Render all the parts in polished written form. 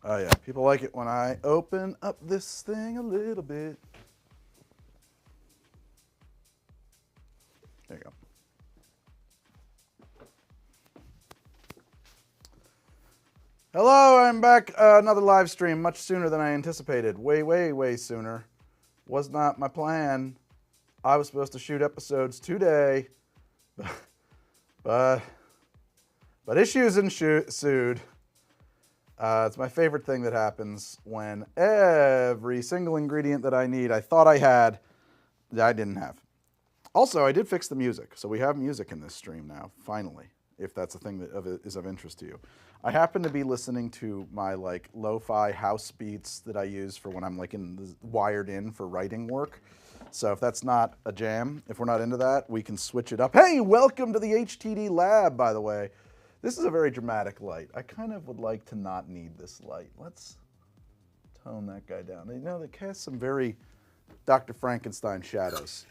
Oh yeah, people like it when I open up this thing a little bit. There you go. Hello, I'm back. Another live stream, much sooner than I anticipated. Way sooner. Was not my plan. I was supposed to shoot episodes today, but issues ensued. It's my favorite thing that happens when every single ingredient that I need, I thought I had, that I didn't have. Also, I did fix the music, so we have music in this stream now, finally, if that's a thing that is of interest to you. I happen to be listening to my like lo-fi house beats that I use for when I'm like wired in for writing work. So if that's not a jam, if we're not into that, we can switch it up. Hey, welcome to the HTD lab, by the way. This is a very dramatic light. I kind of would like to not need this light. Let's tone that guy down. You know, they cast some very Dr. Frankenstein shadows.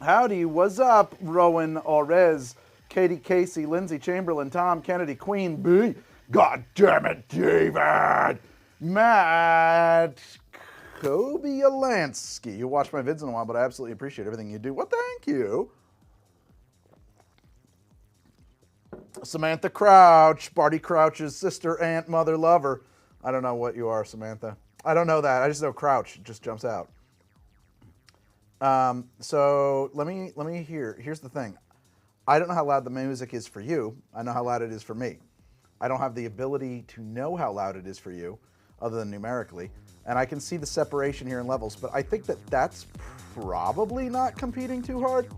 Howdy, what's up, Rowan Orez, Katie Casey, Lindsay Chamberlain, Tom Kennedy, Queen B, God damn it, David, Matt, Kobe Alansky. You watch my vids in a while, but I absolutely appreciate everything you do. Well, thank you. Samantha Crouch, Barty Crouch's sister, aunt, mother, lover. I don't know what you are, Samantha. I don't know that. I just know Crouch. It just jumps out. So let me hear. Here's the thing. I don't know how loud the music is for you. I know how loud it is for me. I don't have the ability to know how loud it is for you, other than numerically. And I can see the separation here in levels, but I think that that's probably not competing too hard.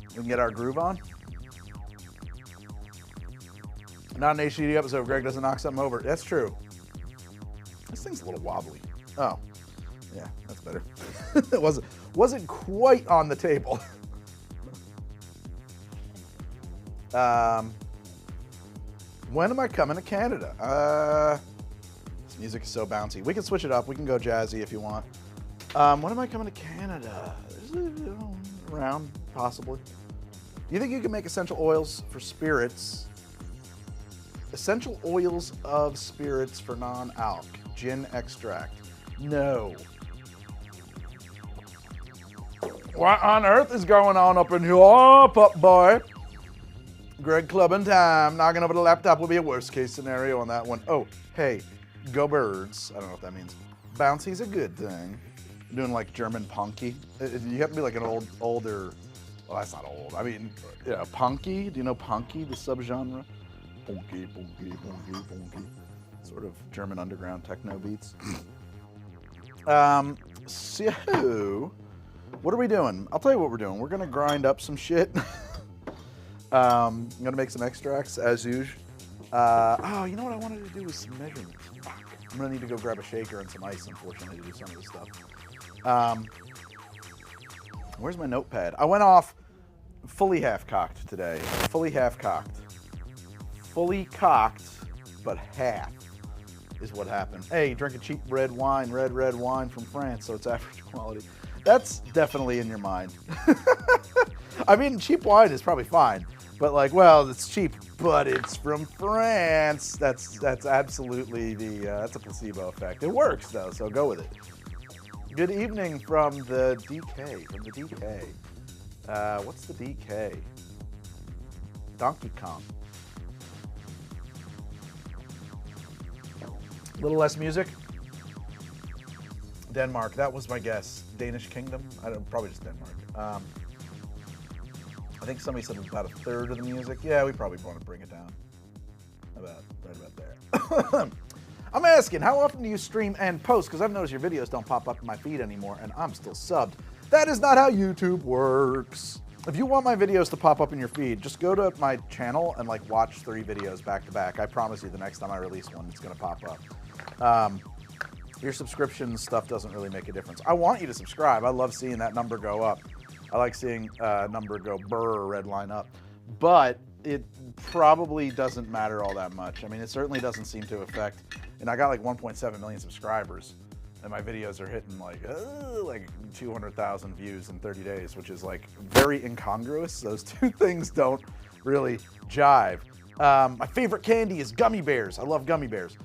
We can get our groove on. Not an HTD episode. Greg doesn't knock something over. That's true. This thing's a little wobbly. Oh, yeah, that's better. It wasn't quite on the table. When am I coming to Canada? This music is so bouncy. We can switch it up. We can go jazzy if you want. When am I coming to Canada? Around, possibly. Do you think you can make essential oils for spirits? Essential oils of spirits for non-alc. Gin extract. No. What on earth is going on up in here, pup boy? Greg clubbing time. Knocking over the laptop will be a worst case scenario on that one. Oh, hey, go birds. I don't know what that means. Bouncy's a good thing. Doing like German punky. You have to be like an older. Well, that's not old. I mean, yeah, punky. Do you know punky, the subgenre? Punky. Sort of German underground techno beats. So, what are we doing? I'll tell you what we're doing. We're gonna grind up some shit. I'm gonna make some extracts as usual. Oh, you know what I wanted to do was some measurements. Fuck. I'm gonna need to go grab a shaker and some ice, unfortunately, to do some of this stuff. Where's my notepad? I went off fully half-cocked today. Fully half-cocked. Fully cocked, but half is what happened. Hey, drink a cheap red wine from France, so it's average quality. That's definitely in your mind. I mean, cheap wine is probably fine, but like, well, it's cheap, but it's from France. That's absolutely that's a placebo effect. It works though, so go with it. Good evening from the DK. What's the DK? Donkey Kong. A little less music. Denmark, that was my guess. Danish Kingdom? Probably just Denmark. I think somebody said about a third of the music. Yeah, we probably want to bring it down. Right about there. I'm asking, how often do you stream and post? Because I've noticed your videos don't pop up in my feed anymore, and I'm still subbed. That is not how YouTube works. If you want my videos to pop up in your feed, just go to my channel and like watch 3 videos back to back. I promise you the next time I release one, it's gonna pop up. Your subscription stuff doesn't really make a difference. I want you to subscribe. I love seeing that number go up. I like seeing number go burr, red line up. But it probably doesn't matter all that much. I mean, it certainly doesn't seem to affect, and I got like 1.7 million subscribers, and my videos are hitting like 200,000 views in 30 days, which is like very incongruous. Those two things don't really jive. My favorite candy is gummy bears. I love gummy bears.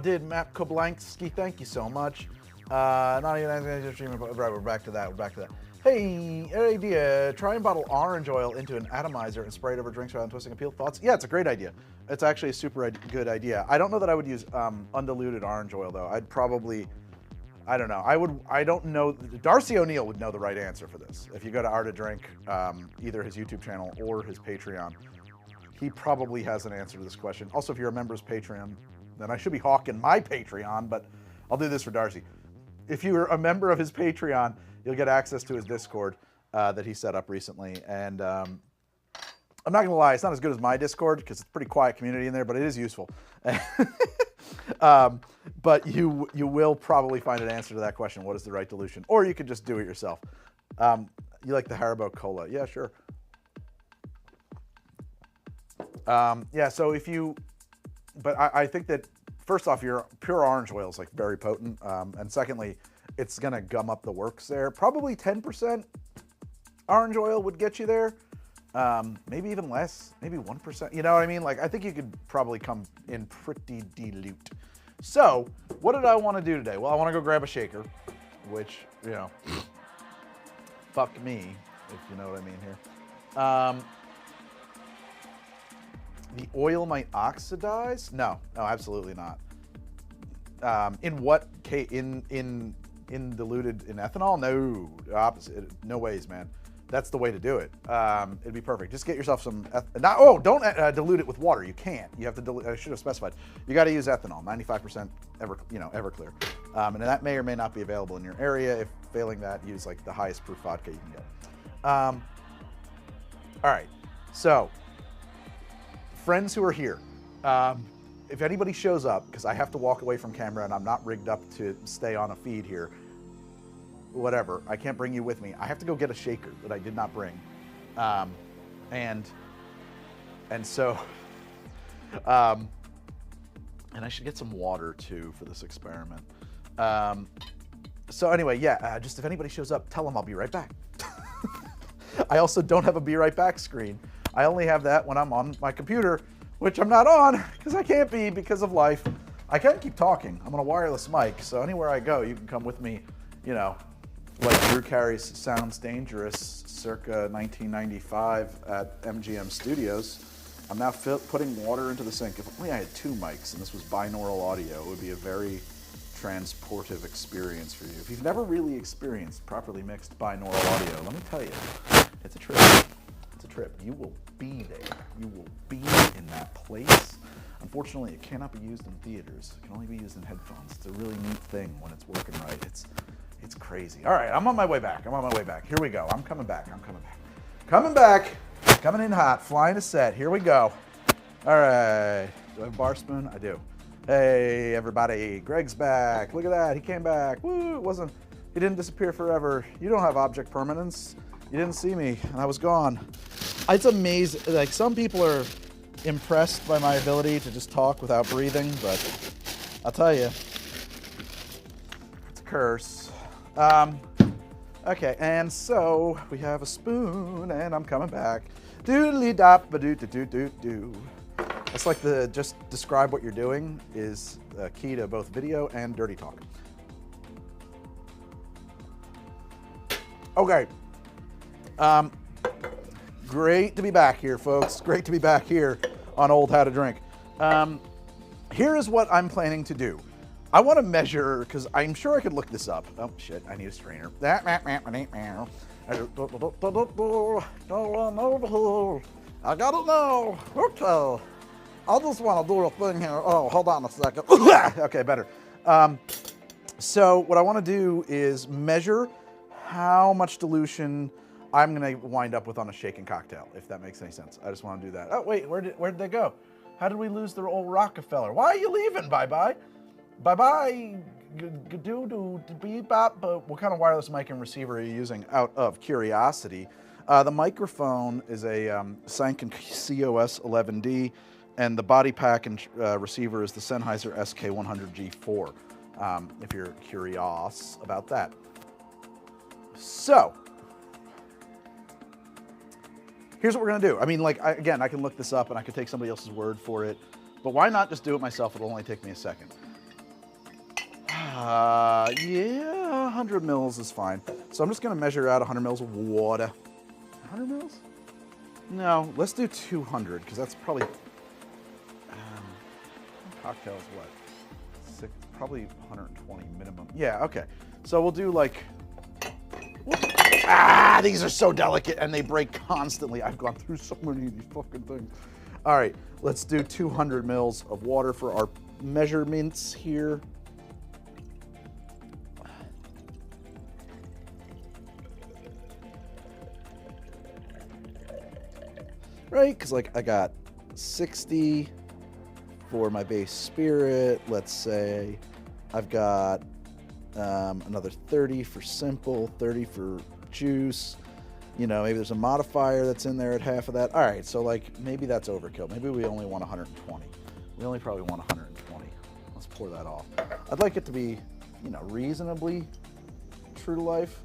Did Matt Koblansky, thank you so much. Not even right, we're back to that. Hey, idea. Try and bottle orange oil into an atomizer and spray it over drinks rather than twisting a peel. Thoughts? Yeah, it's a great idea. It's actually a super good idea. I don't know that I would use undiluted orange oil though. I'd probably, I don't know. I don't know. Darcy O'Neill would know the right answer for this. If you go to Art of Drink, either his YouTube channel or his Patreon, he probably has an answer to this question. Also, if you're a member of his Patreon, then I should be hawking my Patreon, but I'll do this for Darcy. If you're a member of his Patreon, you'll get access to his Discord that he set up recently. And I'm not gonna lie, it's not as good as my Discord because it's a pretty quiet community in there, but it is useful. But you will probably find an answer to that question. What is the right dilution? Or you could just do it yourself. You like the Haribo Cola? Yeah, sure. Yeah, so if you, but I think that first off, your pure orange oil is like very potent. And secondly, it's gonna gum up the works there. Probably 10% orange oil would get you there. Maybe even less, maybe 1%. You know what I mean? Like, I think you could probably come in pretty dilute. So, what did I want to do today? Well, I want to go grab a shaker, which, you know, fuck me, if you know what I mean here. The oil might oxidize? No, absolutely not. In what case? In diluted in ethanol? No, opposite. No ways, man. That's the way to do it. It'd be perfect. Just get yourself some. Don't dilute it with water. You can't. You have to dilute. I should have specified. You got to use ethanol, 95% Everclear, and that may or may not be available in your area. If failing that, use like the highest proof vodka you can get. All right, so friends who are here, if anybody shows up, because I have to walk away from camera and I'm not rigged up to stay on a feed here. Whatever, I can't bring you with me. I have to go get a shaker that I did not bring, and so, and I should get some water too for this experiment. So anyway, yeah, just if anybody shows up, tell them I'll be right back. I also don't have a be right back screen. I only have that when I'm on my computer, which I'm not on because I can't be because of life. I can't keep talking. I'm on a wireless mic, so anywhere I go, you can come with me, you know. Like Drew Carey's Sounds Dangerous circa 1995 at MGM Studios. I'm now putting water into the sink. If only I had two mics and this was binaural audio, it would be a very transportive experience for you. If you've never really experienced properly mixed binaural audio, let me tell you, it's a trip. It's a trip. You will be there. You will be in that place. Unfortunately, it cannot be used in theaters. It can only be used in headphones. It's a really neat thing when it's working right. It's crazy. All right, I'm on my way back. Here we go. I'm coming back. Coming in hot, flying a set. Here we go. All right. Do I have a bar spoon? I do. Hey, everybody. Greg's back. Look at that. He came back. Woo. He didn't disappear forever. You don't have object permanence. You didn't see me, and I was gone. It's amazing. Like, some people are impressed by my ability to just talk without breathing, but I'll tell you, it's a curse. Okay, and so we have a spoon, and I'm coming back. Doodly dop ba doo doo doo doo doo. That's like just describe what you're doing is the key to both video and dirty talk. Okay. Great to be back here, folks. Great to be back here on Old How to Drink. Here is what I'm planning to do. I want to measure, because I'm sure I could look this up. Oh, shit, I need a strainer. I gotta know. Okay. I just want to do a thing here. Oh, hold on a second. Okay, better. So what I want to do is measure how much dilution I'm going to wind up with on a shaken cocktail, if that makes any sense. I just want to do that. Oh, wait, where did they go? How did we lose the old Rockefeller? Why are you leaving? Bye-bye. Bye-bye. What kind of wireless mic and receiver are you using out of curiosity? The microphone is a Sanken COS 11D, and the body pack and receiver is the Sennheiser SK100G4, if you're curious about that. So, here's what we're gonna do. I mean, like, again, I can look this up and I could take somebody else's word for it, but why not just do it myself? It'll only take me a second. Yeah, 100 mils is fine. So I'm just gonna measure out 100 mils of water. 100 mils? No, let's do 200, because that's probably, cocktails, what? Probably 120 minimum. Yeah, okay. So we'll do like, these are so delicate and they break constantly. I've gone through so many of these fucking things. All right, let's do 200 mils of water for our measurements here. Right, because like I got 60 for my base spirit. Let's say I've got another 30 for simple, 30 for juice. You know, maybe there's a modifier that's in there at half of that. All right, so like maybe that's overkill. Maybe we only want 120. We only probably want 120. Let's pour that off. I'd like it to be, you know, reasonably true to life.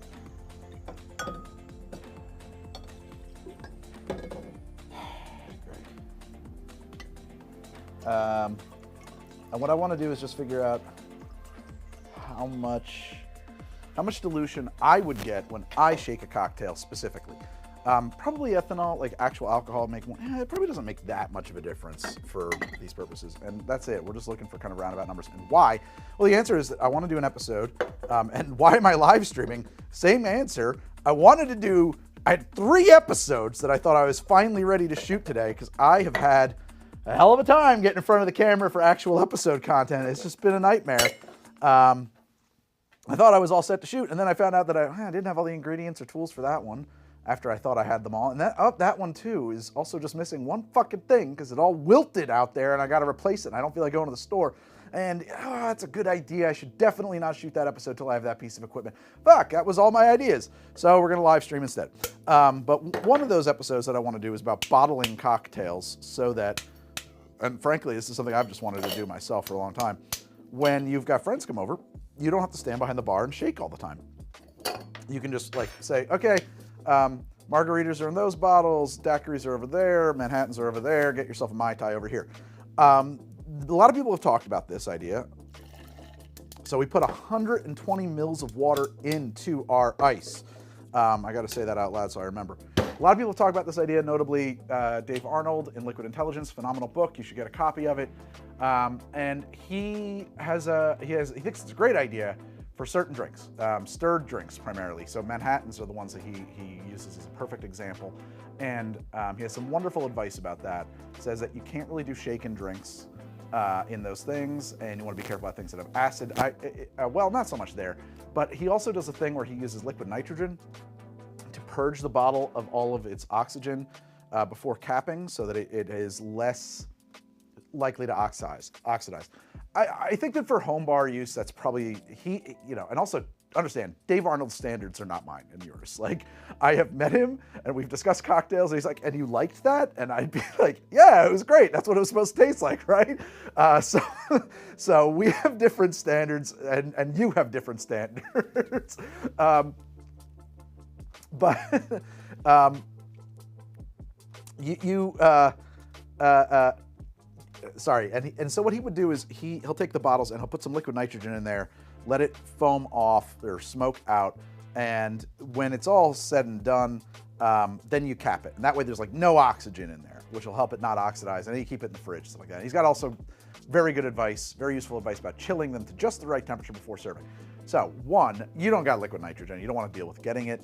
And what I want to do is just figure out how much dilution I would get when I shake a cocktail specifically. Probably ethanol, like actual alcohol, it probably doesn't make that much of a difference for these purposes. And that's it. We're just looking for kind of roundabout numbers. And why? Well, the answer is that I want to do an episode. And why am I live streaming? Same answer. I had 3 episodes that I thought I was finally ready to shoot today, because I have had a hell of a time getting in front of the camera for actual episode content. It's just been a nightmare. I thought I was all set to shoot, and then I found out that I didn't have all the ingredients or tools for that one after I thought I had them all. And that one too is also just missing one fucking thing, because it all wilted out there and I got to replace it. And I don't feel like going to the store. And that's a good idea. I should definitely not shoot that episode till I have that piece of equipment. Fuck, that was all my ideas. So we're gonna live stream instead. But one of those episodes that I want to do is about bottling cocktails, so that, and frankly, this is something I've just wanted to do myself for a long time. When you've got friends come over, you don't have to stand behind the bar and shake all the time. You can just like say, okay, margaritas are in those bottles, daiquiris are over there, Manhattans are over there, get yourself a Mai Tai over here. A lot of people have talked about this idea. So we put 120 mils of water into our ice. I got to say that out loud so I remember. A lot of people have talked about this idea, notably Dave Arnold in Liquid Intelligence, phenomenal book. You should get a copy of it. And he thinks it's a great idea for certain drinks, stirred drinks primarily. So Manhattans are the ones that he uses as a perfect example. And he has some wonderful advice about that. Says that you can't really do shaken drinks in those things, and you want to be careful about things that have acid. Well, not so much there, but he also does a thing where he uses liquid nitrogen to purge the bottle of all of its oxygen before capping, so that it is less likely to oxidize. I think that for home bar use, that's probably, and also understand, Dave Arnold's standards are not mine and yours. Like, I have met him and we've discussed cocktails and he's like, and you liked that? And I'd be like, yeah, it was great. That's what it was supposed to taste like, right? So we have different standards and you have different standards. Sorry, and so what he would do is he'll take the bottles and he'll put some liquid nitrogen in there, let it foam off or smoke out, and when it's all said and done, then you cap it. And that way there's like no oxygen in there, which will help it not oxidize, and then you keep it in the fridge, stuff like that. He's got also very good advice, very useful advice about chilling them to just the right temperature before serving. So, one, you don't got liquid nitrogen. You don't want to deal with getting it.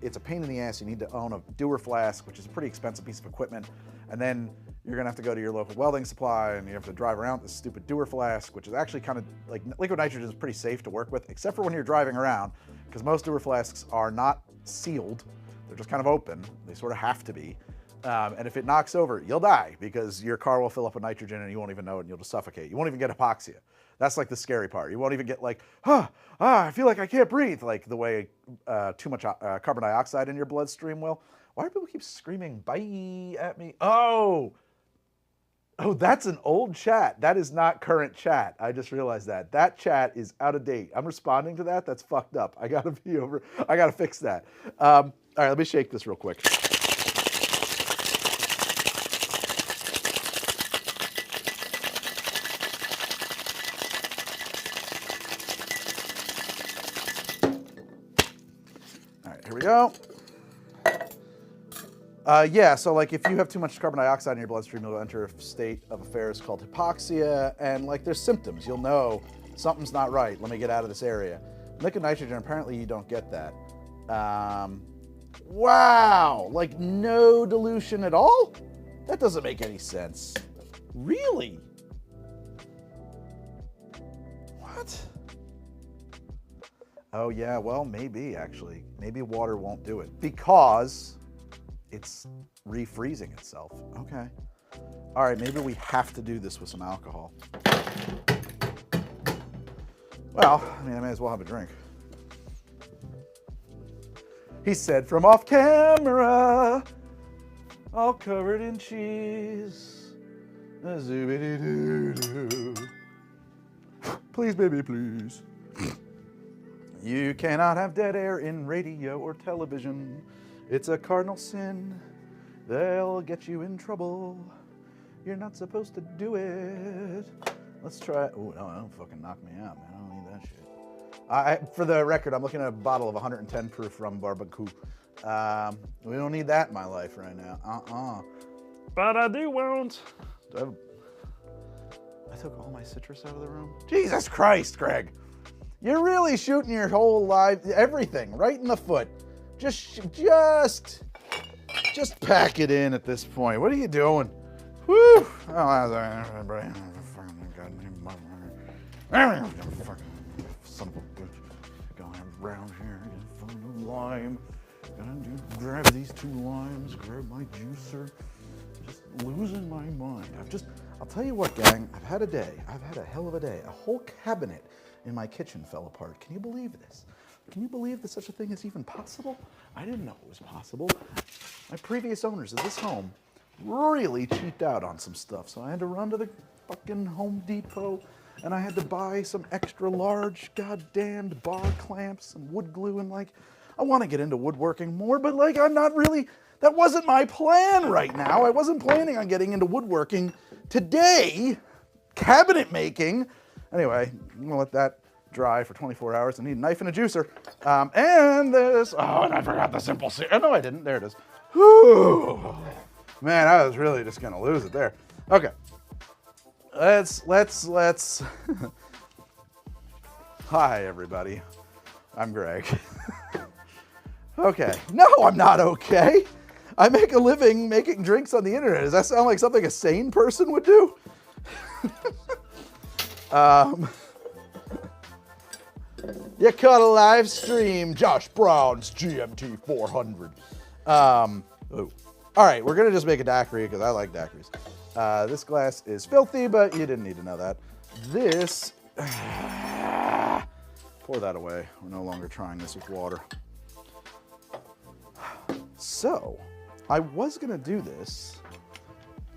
It's a pain in the ass. You need to own a Dewar flask, which is a pretty expensive piece of equipment. And then you're going to have to go to your local welding supply, and you have to drive around this stupid Dewar flask, which is actually kind of like, liquid nitrogen is pretty safe to work with, except for when you're driving around, because most Dewar flasks are not sealed. They're just kind of open. They sort of have to be. And if it knocks over, you'll die, because your car will fill up with nitrogen and you won't even know it, and you'll just suffocate. You won't even get hypoxia. That's like the scary part. You won't even get like, I feel like I can't breathe, like the way too much carbon dioxide in your bloodstream will. Why do people keep screaming bye at me? Oh, that's an old chat. That is not current chat. I just realized that. That chat is out of date. I'm responding to that. That's fucked up. I gotta fix that. All right, let me shake this real quick. we go. Yeah, so like if you have too much carbon dioxide in your bloodstream, you'll enter a state of affairs called hypoxia, and like there's symptoms. You'll know something's not right. Let me get out of this area. Liquid nitrogen, apparently you don't get that. Wow, like no dilution at all? That doesn't make any sense. Really? What? Oh yeah, well maybe actually. Maybe water won't do it because it's refreezing itself. Okay. All right, maybe we have to do this with some alcohol. Well, I mean, I may as well have a drink. He said from off camera, all covered in cheese. Zoobity-doo-doo. Please, baby, please. You cannot have dead air in radio or television. It's a cardinal sin. They'll get you in trouble. You're not supposed to do it. Let's try it. Oh, no, don't fucking knock me out, man. I don't need that shit. For the record, I'm looking at a bottle of 110 proof rum barbecue. We don't need that in my life right now. But I do want. I took all my citrus out of the room. Jesus Christ, Greg. You're really shooting your whole life, everything, right in the foot. Just pack it in at this point. What are you doing? Whew. Son of a bitch. Going around here, getting lime. Grab these 2 limes, grab my juicer. Just losing my mind. I'll tell you what, gang, I've had a day. I've had a hell of a day. A whole cabinet in my kitchen fell apart. Can you believe this? Can you believe that such a thing is even possible? I didn't know it was possible. My previous owners of this home really cheaped out on some stuff, so I had to run to the fucking Home Depot and I had to buy some extra large goddamned bar clamps and wood glue, and like, I want to get into woodworking more, but like, I'm not really, that wasn't my plan right now. I wasn't planning on getting into woodworking today, cabinet making. Anyway, I'm gonna let that dry for 24 hours. I need a knife and a juicer. And this, oh, and I forgot the simple syrup. Oh, no, I didn't. There it is. Whew. Man, I was really just gonna lose it there. Okay. Let's. Hi, everybody. I'm Greg. Okay. No, I'm not okay. I make a living making drinks on the internet. Does that sound like something a sane person would do? You caught a live stream, Josh Brown's GMT 400. All right, we're gonna just make a daiquiri because I like daiquiris. This glass is filthy, but you didn't need to know that. This, pour that away. We're no longer trying this with water. So, I was gonna do this.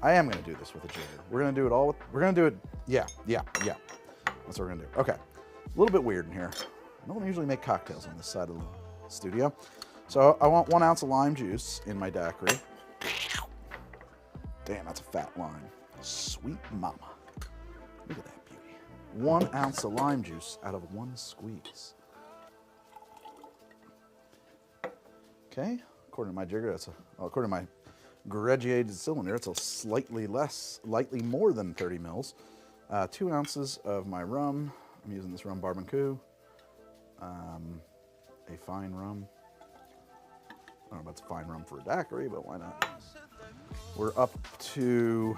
I am gonna do this with a jigger. We're gonna do it all with, we're gonna do it, yeah. That's what we're gonna do. Okay, a little bit weird in here. I don't usually make cocktails on this side of the studio. So I want 1 ounce of lime juice in my daiquiri. Damn, that's a fat lime. Sweet mama. Look at that beauty. 1 ounce of lime juice out of 1 squeeze. Okay, according to my jigger, according to my graduated cylinder, it's a slightly more than 30 mils. 2 ounces of my rum. I'm using this rum barbecue. A fine rum. I don't know if it's fine rum for a daiquiri, but why not? We're up to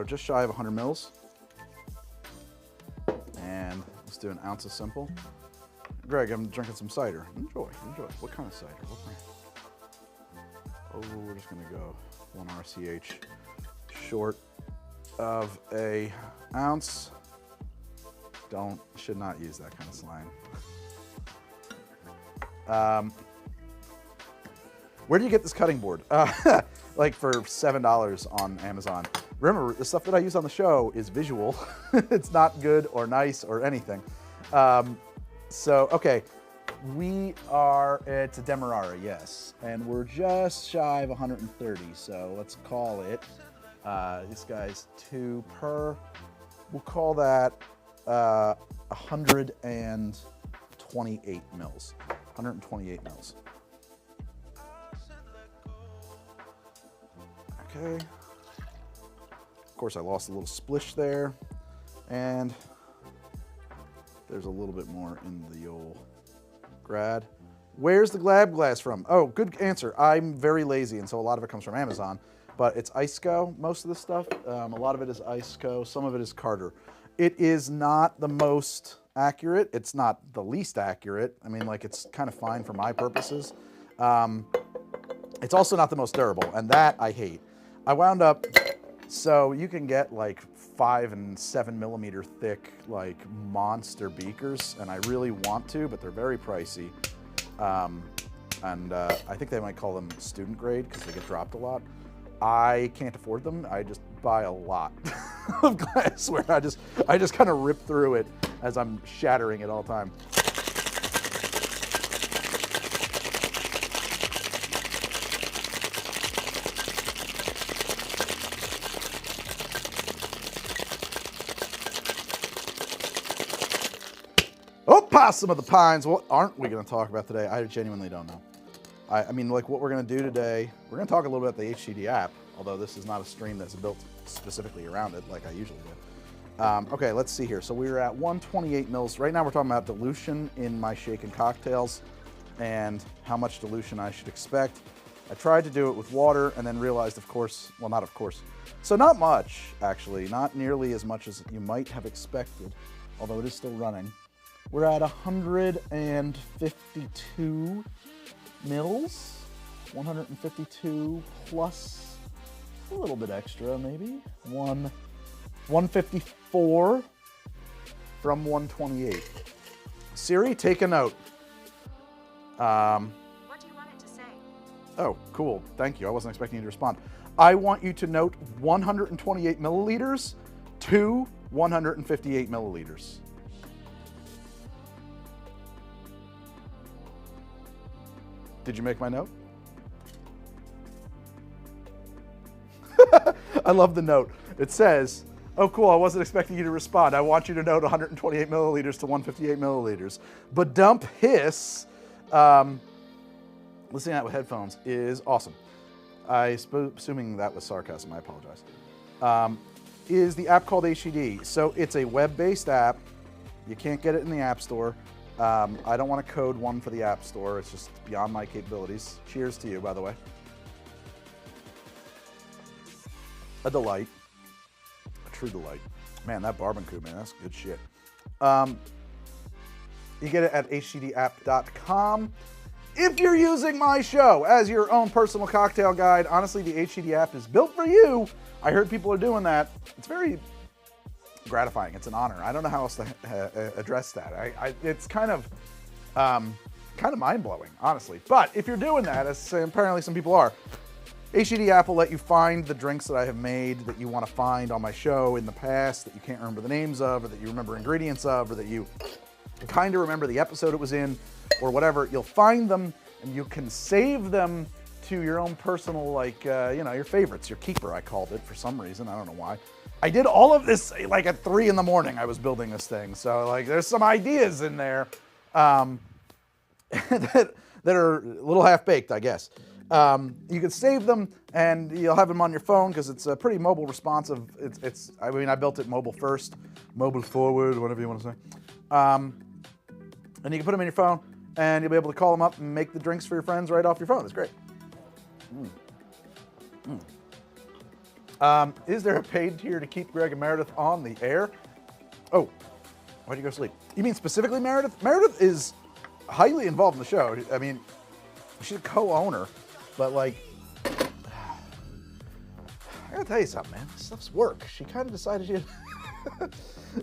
just shy of 100 mils. And let's do an ounce of simple. Greg, I'm drinking some cider. Enjoy. What kind of cider? What brand? Oh, we're just gonna go 1 RCH short of a ounce. Should not use that kind of slang. Where do you get this cutting board? Like for $7 on Amazon. Remember, the stuff that I use on the show is visual. It's not good or nice or anything. So, okay, it's a Demerara, yes. And we're just shy of 130, so let's call it, this guy's 2 per, we'll call that 128 mils. 128 mils. Okay. Of course, I lost a little splish there. And there's a little bit more in the old grad. Where's the Glab glass from? Oh, good answer. I'm very lazy, and so a lot of it comes from Amazon. But it's Iceco, most of the stuff. A lot of it is Iceco. Some of it is Carter. It is not the most accurate. It's not the least accurate. I mean, like, it's kind of fine for my purposes. It's also not the most durable, and that I hate. I wound up, so you can get like 5 and 7 millimeter thick, like monster beakers, and I really want to, but they're very pricey. I think they might call them student grade because they get dropped a lot. I can't afford them. I just buy a lot of glassware. I just kind of rip through it as I'm shattering it all the time. Oh, Possum of the Pines. What aren't we going to talk about today? I genuinely don't know. I mean, like, what we're going to do today, we're going to talk a little bit about the HTD app, although this is not a stream that's built specifically around it like I usually do. Okay, let's see here. So we were at 128 mils. Right now we're talking about dilution in my shaken cocktails and how much dilution I should expect. I tried to do it with water and then realized, of course, well, not of course. So not much, actually. Not nearly as much as you might have expected, although it is still running. We're at 152 mils, 152 plus a little bit extra, maybe. 154 from 128. Siri, take a note. What do you want it to say? Oh, cool. Thank you. I wasn't expecting you to respond. I want you to note 128 milliliters to 158 milliliters. Did you make my note? I love the note. It says, oh, cool, I wasn't expecting you to respond. I want you to note 128 milliliters to 158 milliliters. But dump hiss, listening to that with headphones is awesome. Assuming that was sarcasm, I apologize. Is the app called HTD. So it's a web-based app. You can't get it in the App Store. I don't want to code one for the App Store. It's just beyond my capabilities. Cheers to you, by the way. A delight. A true delight. Man, that barbecue, man, that's good shit. You get it at htdapp.com. If you're using my show as your own personal cocktail guide, honestly, the HTD app is built for you. I heard people are doing that. It's very gratifying. It's an honor. I don't know how else to address that. It's kind of mind-blowing, honestly. But if you're doing that, as apparently some people are, HTD app will let you find the drinks that I have made that you want to find on my show in the past that you can't remember the names of, or that you remember ingredients of, or that you kind of remember the episode it was in, or whatever. You'll find them, and you can save them to your own personal, like, your favorites, your keeper, I called it for some reason. I don't know why. I did all of this like at 3 in the morning. I was building this thing, so like there's some ideas in there that are a little half-baked, I guess. You can save them, and you'll have them on your phone because it's a pretty mobile responsive. I mean, I built it mobile first, mobile forward, whatever you want to say. And you can put them in your phone, and you'll be able to call them up and make the drinks for your friends right off your phone. It's great. Is there a paid tier to keep Greg and Meredith on the air? Oh, why'd you go to sleep? You mean specifically Meredith? Meredith is highly involved in the show. I mean, she's a co-owner, but like, I gotta tell you something, man. This stuff's work. She kind of decided she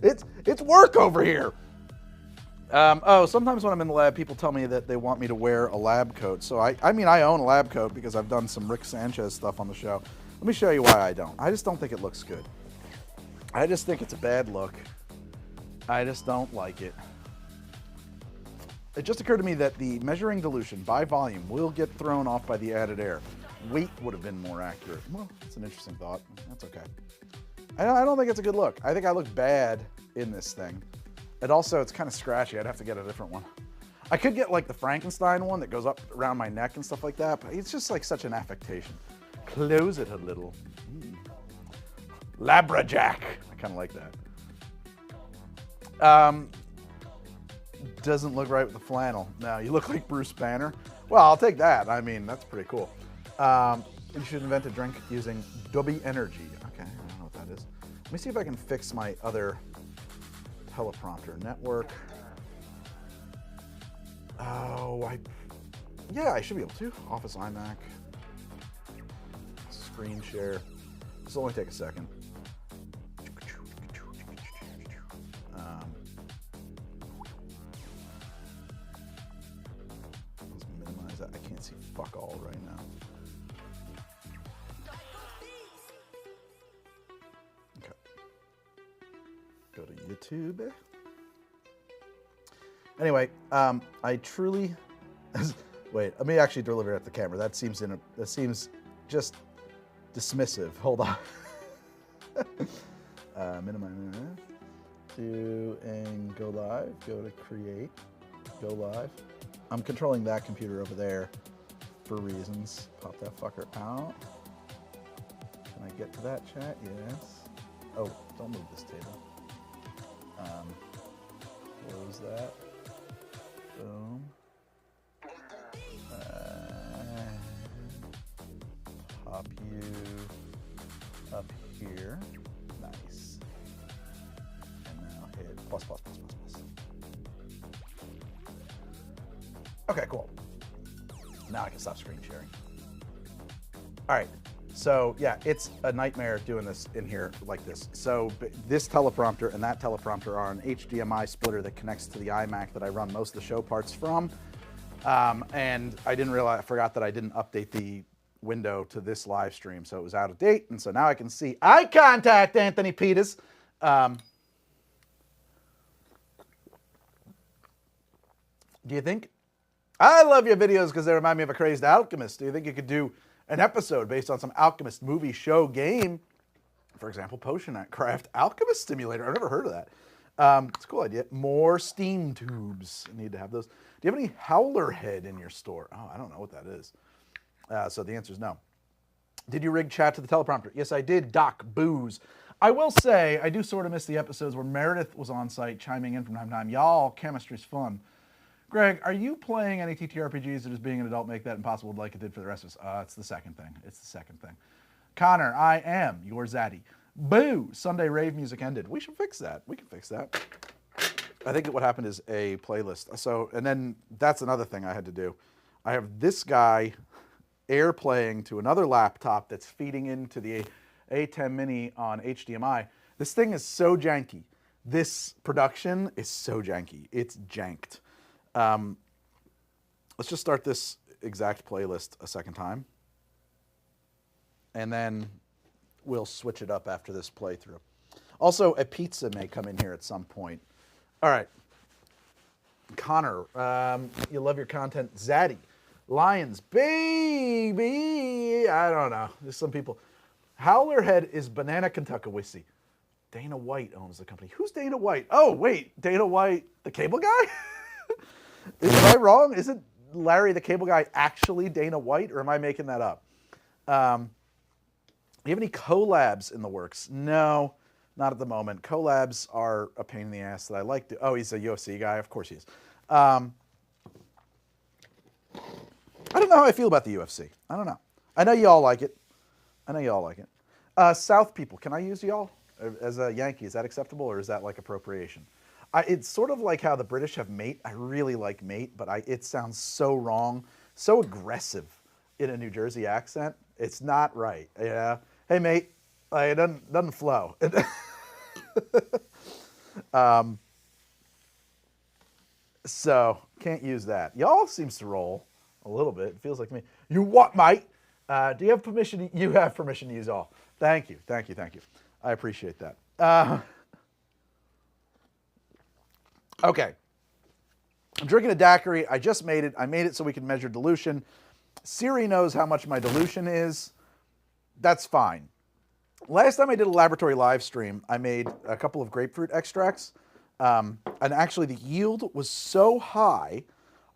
it's work over here. Sometimes when I'm in the lab, people tell me that they want me to wear a lab coat. So I own a lab coat because I've done some Rick Sanchez stuff on the show. Let me show you why I don't. I just don't think it looks good. I just think it's a bad look. I just don't like it. It just occurred to me that the measuring dilution by volume will get thrown off by the added air. Weight would have been more accurate. Well, that's an interesting thought. That's okay. I don't think it's a good look. I think I look bad in this thing. And also, it's kind of scratchy. I'd have to get a different one. I could get like the Frankenstein one that goes up around my neck and stuff like that, but it's just like such an affectation. close it a little. Labrajack. I kind of like that. Doesn't look right with the flannel. No, you look like Bruce Banner. Well, I'll take that. I mean, that's pretty cool. You should invent a drink using Dubby Energy. Okay, I don't know what that is. Let me see if I can fix my other teleprompter network. Oh, yeah, I should be able to. Office iMac. Screen share. This will only take a second. Let's minimize that. I can't see fuck all right now. Okay. Go to YouTube. Anyway, I truly wait. Let me actually deliver it at the camera. That seems just dismissive. Hold on. Minimize. Do and go live. Go to create. Go live. I'm controlling that computer over there for reasons. Pop that fucker out. Can I get to that chat? Yes. Oh, don't move this table. Close that. Boom. Pop you up here. Nice. And now hit plus. Okay, cool. Now I can stop screen sharing. All right. So yeah, it's a nightmare doing this in here like this. So this teleprompter and that teleprompter are an HDMI splitter that connects to the iMac that I run most of the show parts from. And I forgot that I didn't update the window to this live stream, so it was out of date. And so now I can see eye contact, Anthony Peters. Do you think? I love your videos because they remind me of a crazed alchemist. Do you think you could do an episode based on some alchemist movie, show, game? For example, Potion Craft Alchemist Simulator. I've never heard of that. It's a cool idea. More steam tubes. I need to have those. Do you have any Howler Head in your store? Oh, I don't know what that is. So the answer is no. Did you rig chat to the teleprompter? Yes, I did, Doc Booze. I will say, I do sort of miss the episodes where Meredith was on site chiming in from time to time. Y'all, chemistry's fun. Greg, are you playing any TTRPGs that just being an adult make that impossible like it did for the rest of us? It's the second thing. It's the second thing. Connor, I am your Zaddy. Boo! Sunday rave music ended. We should fix that. We can fix that. I think what happened is a playlist. So, and then that's another thing I had to do. I have this guy air playing to another laptop that's feeding into the A10 Mini on HDMI. This thing is so janky. This production is so janky. It's janked. Let's just start this exact playlist a second time. And then we'll switch it up after this playthrough. Also, a pizza may come in here at some point. All right. Connor, you love your content. Zaddy, Lions, baby. I don't know. There's some people. Howler Head is Banana Kentucky Whiskey. Dana White owns the company. Who's Dana White? Oh, wait. Dana White, the cable guy? Am I wrong? Isn't Larry the Cable Guy actually Dana White, or am I making that up? Do you have any collabs in the works? No, not at the moment. Collabs are a pain in the ass that I like to. Oh, he's a UFC guy. Of course he is. I don't know how I feel about the UFC. I don't know. I know y'all like it. South people, can I use y'all as a Yankee? Is that acceptable, or is that like appropriation? It's sort of like how the British have mate. I really like mate, but it sounds so wrong, so aggressive in a New Jersey accent. It's not right. Yeah. Hey, mate. It doesn't flow. So can't use that. Y'all seems to roll a little bit. It feels like me. You what, mate? Do you have permission? You have permission to use all. Thank you. I appreciate that. Okay. I'm drinking a daiquiri. I just made it. I made it so we can measure dilution. Siri knows how much my dilution is. That's fine. Last time I did a laboratory live stream, I made a couple of grapefruit extracts. And actually the yield was so high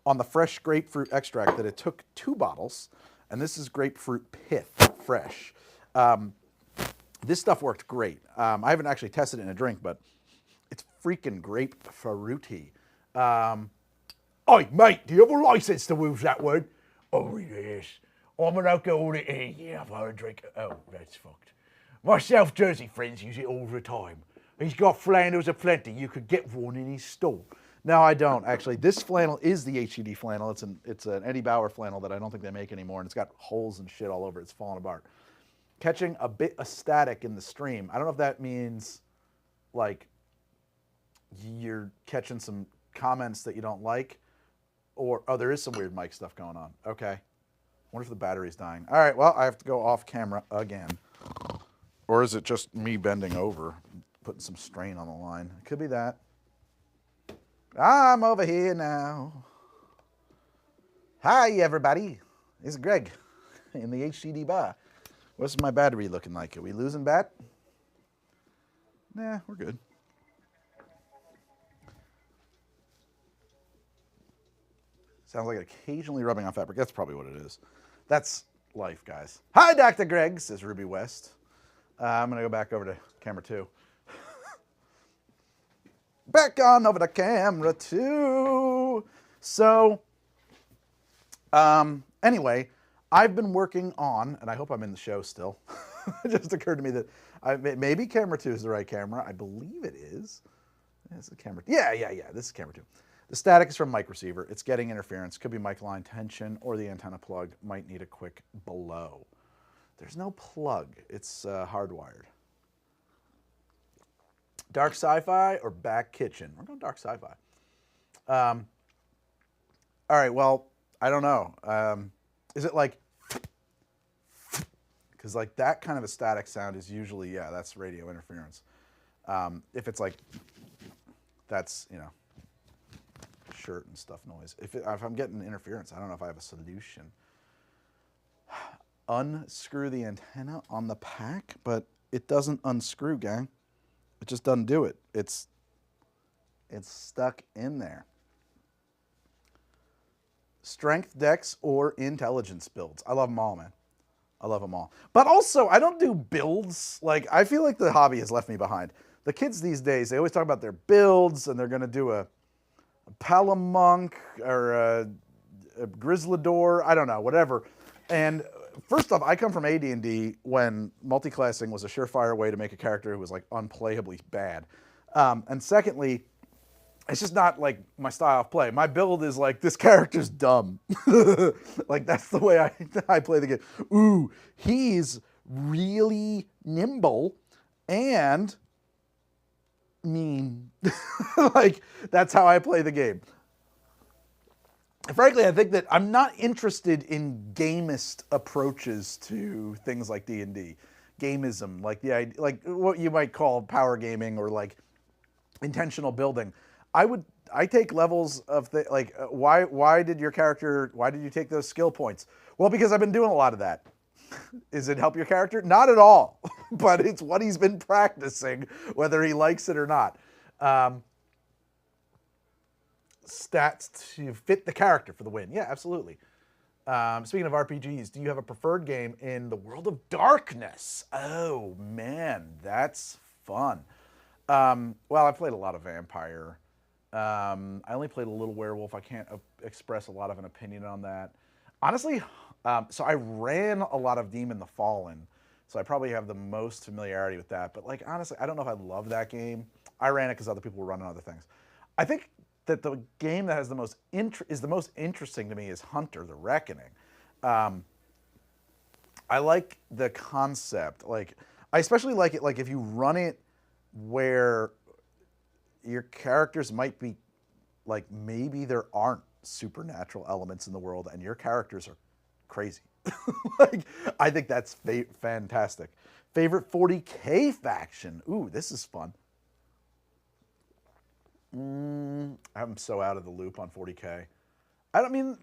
on the fresh grapefruit extract that it took 2 bottles. and this is grapefruit pith, fresh. This stuff worked great. I haven't actually tested it in a drink, but it's freaking grapefruity. Hey, mate, do you have a license to use that word? Oh, yes. I'm an alcoholic. Yeah, I've had a drink. Oh, that's fucked. My South Jersey friends use it all the time. He's got flannels aplenty. You could get one in his store. No, I don't, actually. This flannel is the HTD flannel. It's an Eddie Bauer flannel that I don't think they make anymore, and it's got holes and shit all over it. It's falling apart. Catching a bit of static in the stream. I don't know if that means, like, you're catching some comments that you don't like, or, oh, there is some weird mic stuff going on. Okay. Wonder if the battery's dying. All right, well, I have to go off camera again. Or is it just me bending over, putting some strain on the line? It could be that. I'm over here now. Hi, everybody. It's Greg in the HTD bar. What's my battery looking like? Are we losing bat? Nah, we're good. Sounds like occasionally rubbing on fabric. That's probably what it is. That's life, guys. Hi, Dr. Greg, says Ruby West. I'm going to go back over to camera 2. Back on over to camera 2. So, anyway, I've been working on, and I hope I'm in the show still. It just occurred to me that maybe camera 2 is the right camera. I believe it is. This is camera. Yeah. This is camera 2. The static is from mic receiver. It's getting interference. Could be mic line tension, or the antenna plug might need a quick blow. There's no plug. It's hardwired. Dark sci-fi or back kitchen? We're going dark sci-fi. All right, well, I don't know. Is it like... Because like that kind of a static sound is usually, yeah, that's radio interference. If it's like... That's, you know... shirt and stuff noise. If I'm getting interference, I don't know if I have a solution. Unscrew the antenna on the pack, but it doesn't unscrew, gang. It just doesn't do it. It's stuck in there. Strength decks or intelligence builds. I love them all, man. I love them all. But also, I don't do builds. Like, I feel like the hobby has left me behind. The kids these days, they always talk about their builds, and they're going to do a Palamunk or a Grizzlydor, I don't know, whatever. And first off, I come from AD&D when multiclassing was a surefire way to make a character who was like unplayably bad. And secondly, it's just not like my style of play. My build is like, this character's dumb. Like, that's the way I play the game. Ooh, he's really nimble and mean. Like, that's how I play the game. Frankly, I think that I'm not interested in gamist approaches to things like D&D. Gamism, like like what you might call power gaming or like intentional building. I take levels of why did you take those skill points? Well, because I've been doing a lot of that. Does it help your character? Not at all. But it's what he's been practicing, whether he likes it or not. Stats to fit the character for the win. Yeah, absolutely. Speaking of RPGs, do you have a preferred game in the World of Darkness? Oh, man, that's fun. Well, I played a lot of Vampire. I only played a little Werewolf. I can't express a lot of an opinion on that. Honestly, so I ran a lot of Demon the Fallen, so I probably have the most familiarity with that. But like, honestly, I don't know if I love that game. I ran it because other people were running other things. I think that the game that has the most interesting to me is Hunter: The Reckoning. I like the concept. Like, I especially like it like if you run it where your characters might be like, maybe there aren't supernatural elements in the world and your characters are crazy. Like, I think that's fantastic. Favorite 40K faction? Ooh, this is fun. I'm so out of the loop on 40K. I don't mean,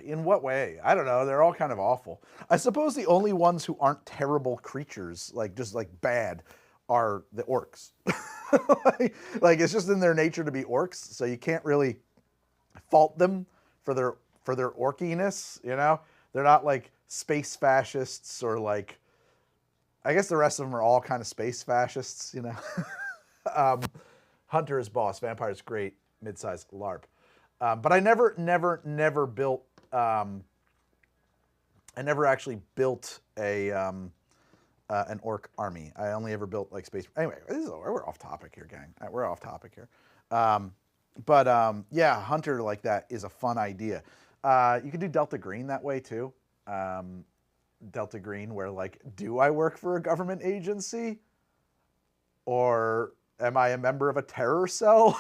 in what way? I don't know. They're all kind of awful. I suppose the only ones who aren't terrible creatures, like just like bad, are the orcs. like it's just in their nature to be orcs, so you can't really fault them for their orkiness, you know? They're not like space fascists or like, I guess the rest of them are all kind of space fascists, you know. Hunter is boss, vampire's great, mid-sized LARP. But I never built. I never actually built a an orc army. I only ever built like space. Anyway, we're off topic here, gang. We're off topic here. Yeah, Hunter like that is a fun idea. You could do Delta Green that way too. Delta Green, where like, do I work for a government agency, or am I a member of a terror cell?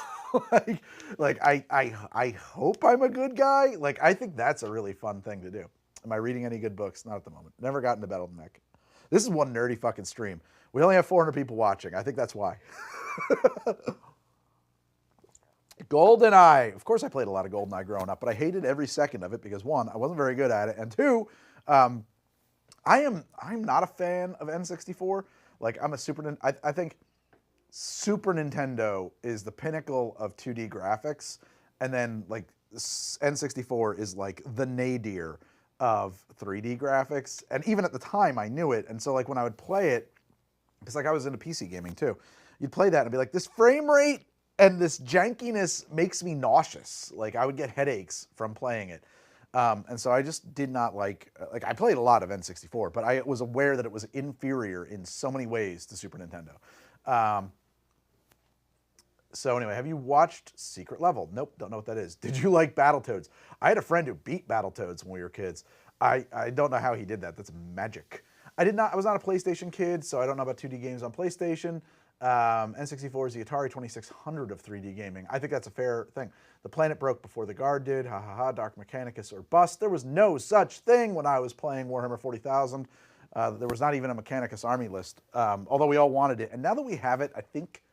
I hope I'm a good guy. Like, I think that's a really fun thing to do. Am I reading any good books? Not at the moment. Never gotten to Battle.net. This is one nerdy fucking stream. We only have 400 people watching. I think that's why. GoldenEye. Of course I played a lot of GoldenEye growing up, but I hated every second of it because one, I wasn't very good at it, and two, I'm not a fan of N64. Like, I'm a I think Super Nintendo is the pinnacle of 2D graphics, and then like N64 is like the nadir of 3D graphics. And even at the time I knew it, and so like when I would play it, because like I was into PC gaming too, you'd play that and be like, this frame rate and this jankiness makes me nauseous. Like, I would get headaches from playing it. And so I just did not like I played a lot of N64, but I was aware that it was inferior in so many ways to Super Nintendo. So anyway, have you watched Secret Level? Nope, don't know what that is. Did you like Battletoads? I had a friend who beat Battletoads when we were kids. I don't know how he did that. That's magic. I was not a PlayStation kid, so I don't know about 2D games on PlayStation. N64 is the Atari 2600 of 3D gaming. I think that's a fair thing. The planet broke before the guard did. Ha ha ha, Dark Mechanicus or bust. There was no such thing when I was playing Warhammer 40,000. There was not even a Mechanicus army list, although we all wanted it. And now that we have it, I think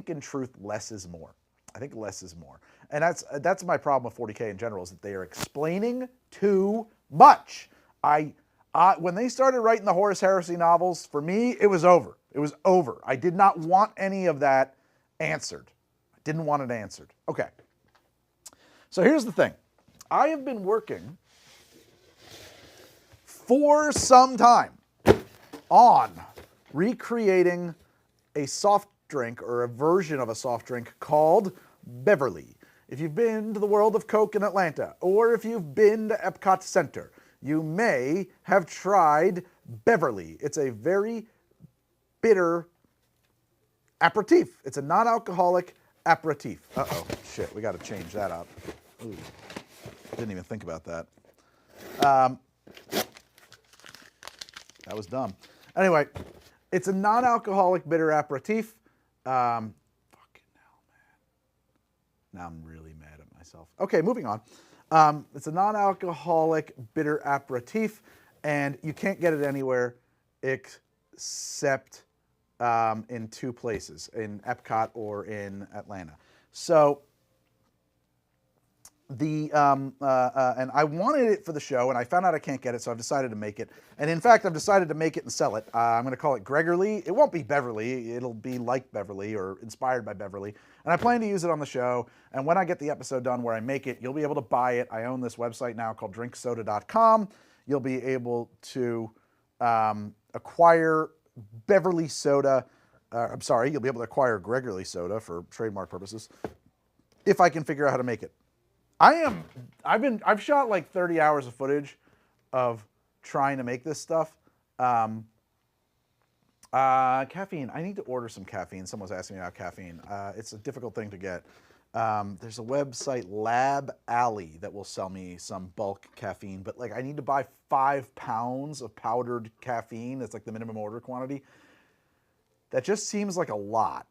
in truth, less is more. I think less is more. And that's my problem with 40K in general, is that they are explaining too much. When they started writing the Horus Heresy novels, for me, it was over. It was over. I did not want any of that answered. I didn't want it answered. Okay. So here's the thing. I have been working for some time on recreating a soft drink, or a version of a soft drink called Beverly. If you've been to the World of Coke in Atlanta, or if you've been to Epcot Center, you may have tried Beverly. It's a very bitter aperitif. It's a non-alcoholic aperitif. Uh-oh, shit, we got to change that up. Ooh, didn't even think about that. That was dumb. Anyway, it's a non-alcoholic bitter aperitif. Fucking hell, man. Now I'm really mad at myself. Okay, moving on. It's a non-alcoholic bitter aperitif, and you can't get it anywhere except in two places, in Epcot or in Atlanta. So and I wanted it for the show, and I found out I can't get it, so I've decided to make it. And in fact, I've decided to make it and sell it. I'm going to call it Gregorly. It won't be Beverly. It'll be like Beverly or inspired by Beverly. And I plan to use it on the show. And when I get the episode done where I make it, you'll be able to buy it. I own this website now called drinksoda.com. You'll be able to acquire Beverly soda. You'll be able to acquire Gregorly soda for trademark purposes if I can figure out how to make it. I've shot like 30 hours of footage of trying to make this stuff. Caffeine. I need to order some caffeine. Someone's asking me about caffeine. It's a difficult thing to get. There's a website, Lab Alley, that will sell me some bulk caffeine, but like I need to buy 5 pounds of powdered caffeine. That's like the minimum order quantity. That just seems like a lot.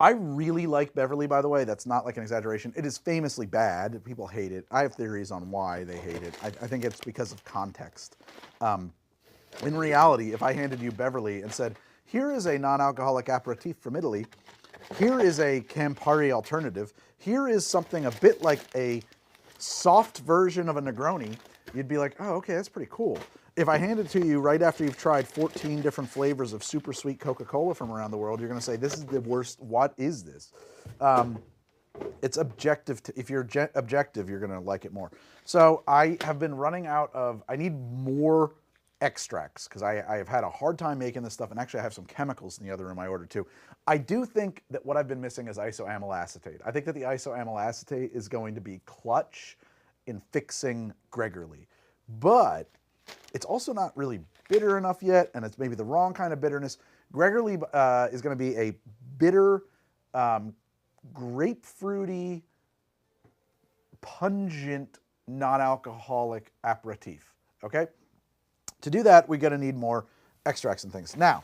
I really like Beverly, by the way. That's not like an exaggeration. It is famously bad. People hate it. I have theories on why they hate it. I think it's because of context. In reality, if I handed you Beverly and said, here is a non-alcoholic aperitif from Italy, here is a Campari alternative, here is something a bit like a soft version of a Negroni, you'd be like, oh, okay, that's pretty cool. If I hand it to you right after you've tried 14 different flavors of super sweet Coca-Cola from around the world, you're going to say, this is the worst. What is this? it's objective. If you're objective, you're gonna like it more. So I have been running out of. I need more extracts because I have had a hard time making this stuff, and actually I have some chemicals in the other room I ordered too. I do think that what I've been missing is isoamyl acetate. I think that the isoamyl acetate is going to be clutch in fixing Gregory, but it's also not really bitter enough yet, and it's maybe the wrong kind of bitterness. Gregory is going to be a bitter, grapefruity, pungent, non-alcoholic aperitif, okay? To do that, we're going to need more extracts and things. Now,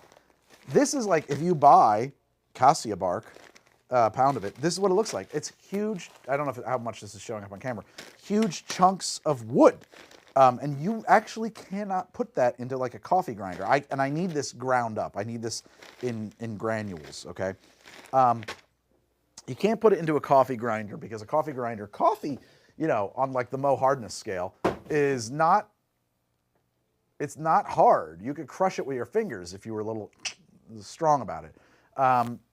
this is like if you buy cassia bark, a pound of it, this is what it looks like. It's huge. I don't know how much this is showing up on camera. Huge chunks of wood. And you actually cannot put that into like a coffee grinder. I need this ground up. I need this in granules, okay? You can't put it into a coffee grinder because a coffee grinder, you know, on like the Mo hardness scale, is not, it's not hard. You could crush it with your fingers if you were a little strong about it.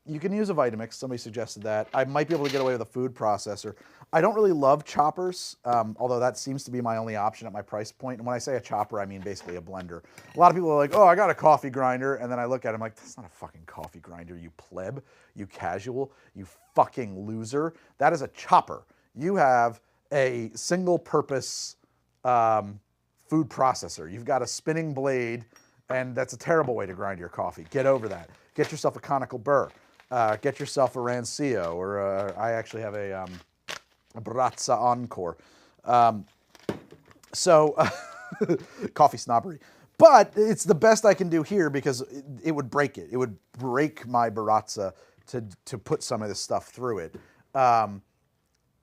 You can use a Vitamix. Somebody suggested that. I might be able to get away with a food processor. I don't really love choppers, although that seems to be my only option at my price point. And when I say a chopper, I mean basically a blender. A lot of people are like, oh, I got a coffee grinder. And then I look at it, I'm like, that's not a fucking coffee grinder, you pleb, you casual, you fucking loser. That is a chopper. You have a single purpose food processor. You've got a spinning blade, and that's a terrible way to grind your coffee. Get over that. Get yourself a conical burr. Get yourself a Rancio, or I actually have a Brazza Encore. Coffee snobbery. But it's the best I can do here because it would break it. It would break my Baratza to put some of this stuff through it.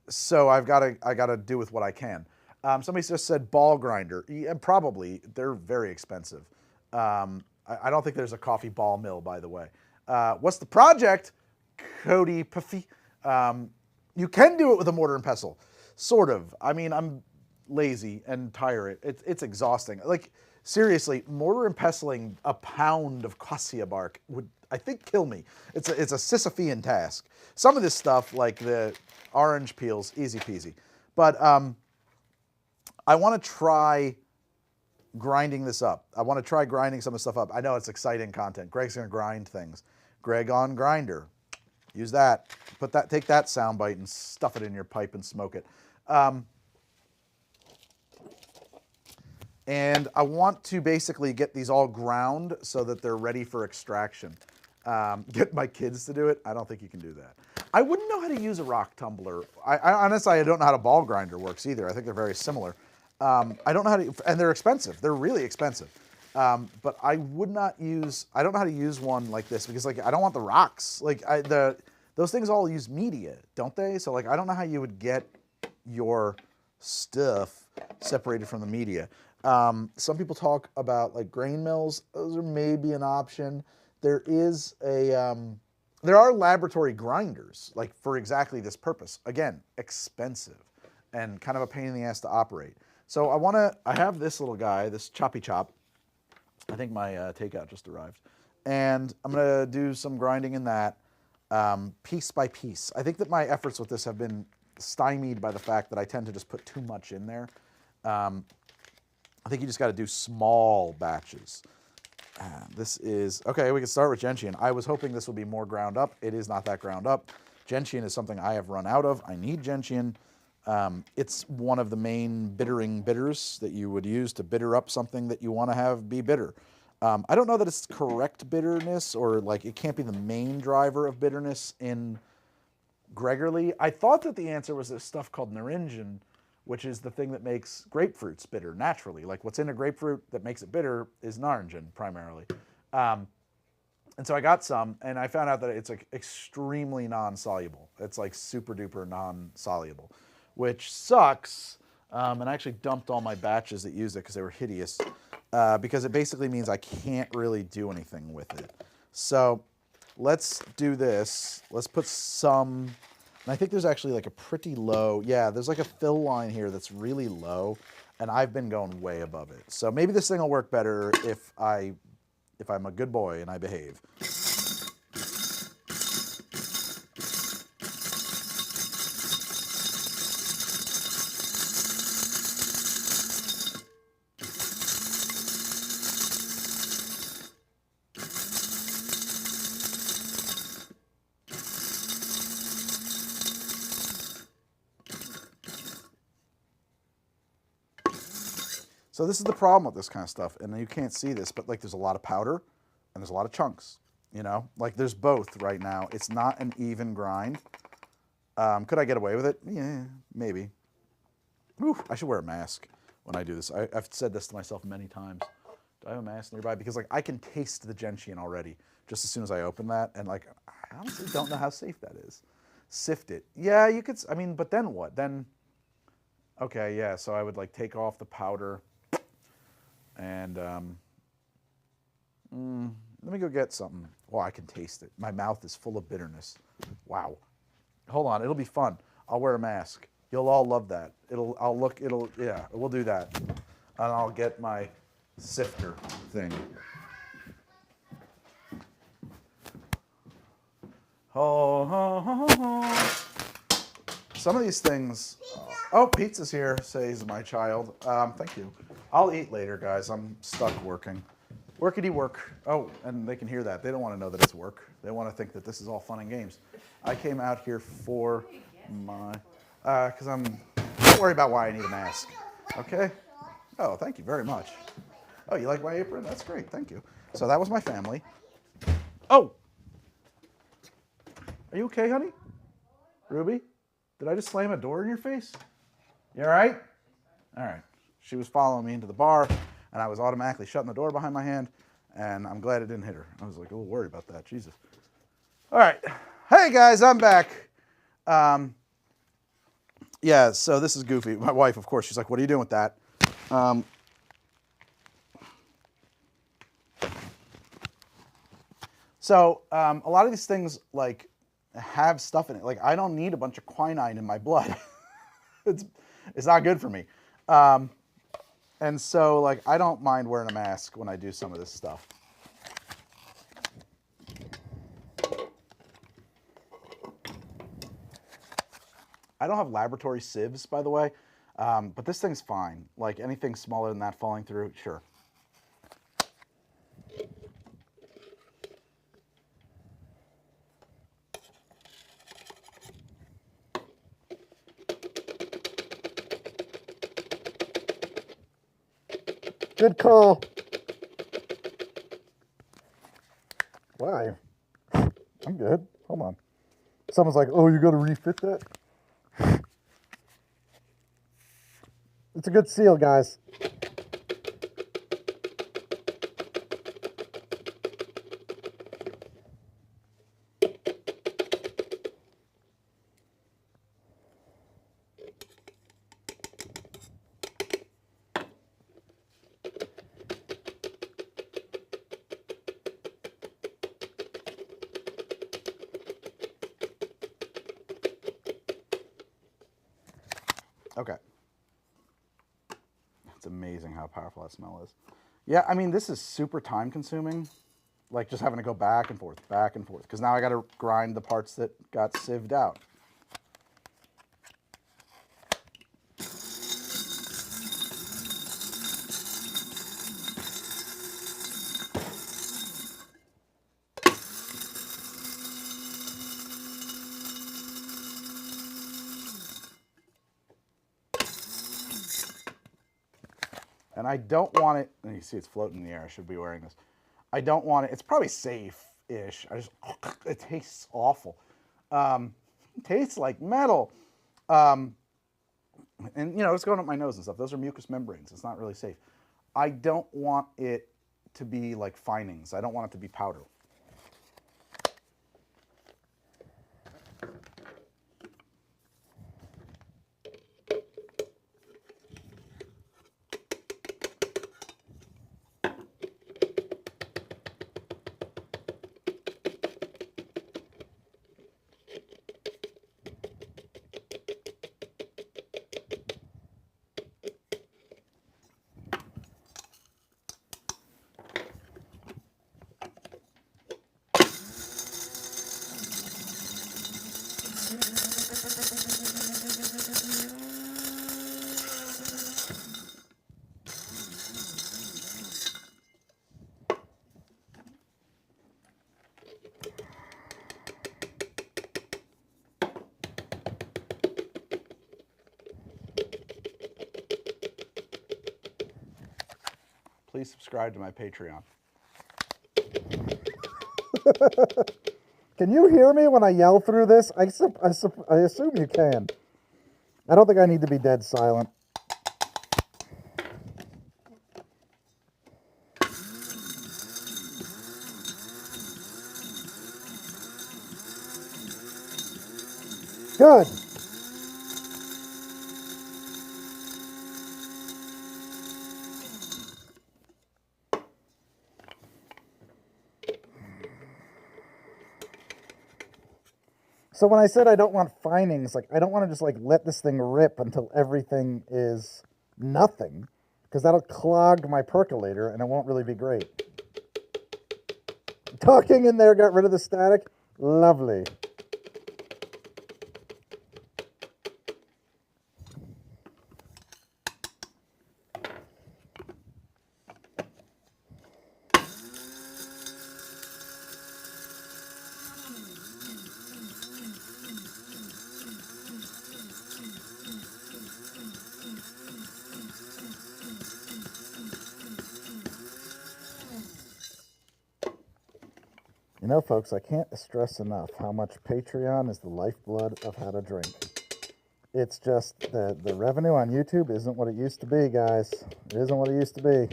So I gotta do with what I can. Somebody just said ball grinder. Yeah, probably. They're very expensive. I don't think there's a coffee ball mill, by the way. What's the project? Cody Puffy. You can do it with a mortar and pestle. Sort of. I mean, I'm lazy and tired. It's exhausting. Like, seriously, mortar and pestling a pound of cassia bark would, I think, kill me. It's a Sisyphean task. Some of this stuff, like the orange peels, easy peasy. But I want to try grinding this up. I want to try grinding some of the stuff up. I know it's exciting content. Greg's going to grind things. Greg on grinder. Use that. Take that soundbite and stuff it in your pipe and smoke it. And I want to basically get these all ground so that they're ready for extraction. Get my kids to do it. I don't think you can do that. I wouldn't know how to use a rock tumbler. I honestly, I don't know how a ball grinder works either. I think they're very similar. I don't know how to, and they're expensive. They're really expensive. But I don't know how to use one like this because like I don't want the rocks. Like those things all use media, don't they? So like I don't know how you would get your stuff separated from the media. Some people talk about like grain mills. Those are maybe an option. There are laboratory grinders like for exactly this purpose. Again, expensive and kind of a pain in the ass to operate. So I have this little guy, this Choppy Chop. I think my takeout just arrived. And I'm gonna do some grinding in that piece by piece. I think that my efforts with this have been stymied by the fact that I tend to just put too much in there. I think you just gotta do small batches. This is, okay, we can start with gentian. I was hoping this would be more ground up. It is not that ground up. Gentian is something I have run out of. I need gentian. It's one of the main bittering bitters that you would use to bitter up something that you want to have be bitter. I don't know that it's correct bitterness or like it can't be the main driver of bitterness in Gregory. I thought that the answer was this stuff called naringin, which is the thing that makes grapefruits bitter naturally. Like what's in a grapefruit that makes it bitter is naringin primarily. And so I got some and I found out that it's like extremely non-soluble. It's like super duper non-soluble, which sucks. And I actually dumped all my batches that used it because they were hideous. Because it basically means I can't really do anything with it. So let's do this. Let's put some, and I think there's actually like a pretty low, yeah, there's like a fill line here that's really low, and I've been going way above it. So maybe this thing will work better if I'm a good boy and I behave. So this is the problem with this kind of stuff, and you can't see this, but like there's a lot of powder and there's a lot of chunks, you know? Like there's both right now. It's not an even grind. Could I get away with it? Yeah, maybe. Oof, I should wear a mask when I do this. I've said this to myself many times. Do I have a mask nearby? Because like I can taste the gentian already just as soon as I open that, and like I honestly don't know how safe that is. Sift it. Yeah, you could. I mean, but then what? Then, okay, yeah. So I would like take off the powder, and let me go get something. Oh, I can taste it. My mouth is full of bitterness. Wow. Hold on, it'll be fun. I'll wear a mask. You'll all love that. Yeah, we'll do that. And I'll get my sifter thing. Ho, ho, ho, ho. Some of these things, oh, pizza's here, says my child. Thank you. I'll eat later, guys. I'm stuck working. Workity work. Oh, and they can hear that. They don't want to know that it's work. They want to think that this is all fun and games. I came out here for my, because don't worry about why I need a mask, okay? Oh, thank you very much. Oh, you like my apron? That's great, thank you. So that was my family. Oh! Are you okay, honey? Ruby? Did I just slam a door in your face? You all right? All right. She was following me into the bar, and I was automatically shutting the door behind my hand, and I'm glad it didn't hit her. I was like a little worried about that, Jesus. All right. Hey, guys, I'm back. Yeah, so this is Goofy. My wife, of course, she's like, what are you doing with that? So a lot of these things, like, have stuff in it. Like, I don't need a bunch of quinine in my blood. it's not good for me. And so, like, I don't mind wearing a mask when I do some of this stuff. I don't have laboratory sieves, by the way, but this thing's fine. Like, anything smaller than that falling through, sure. Good call. Why? I'm good. Hold on. Someone's like, oh, you got to refit that? It's a good seal, guys. Okay. It's amazing how powerful that smell is. Yeah, I mean, this is super time consuming. Like just having to go back and forth, because now I got to grind the parts that got sieved out. And I don't want it, and you see it's floating in the air, I should be wearing this. I don't want it, it's probably safe-ish. It tastes awful. It tastes like metal. And you know, it's going up my nose and stuff. Those are mucous membranes, it's not really safe. I don't want it to be like finings. I don't want it to be powder. please subscribe to my Patreon. Can you hear me when I yell through this? I assume you can. I don't think I need to be dead silent. Good. So when I said I don't want findings, like I don't want to just like let this thing rip until everything is nothing, because that'll clog my percolator and it won't really be great. Talking in there got rid of the static. Lovely. You know, folks, I can't stress enough how much Patreon is the lifeblood of How to Drink. It's just the revenue on YouTube isn't what it used to be, guys. It isn't what it used to be.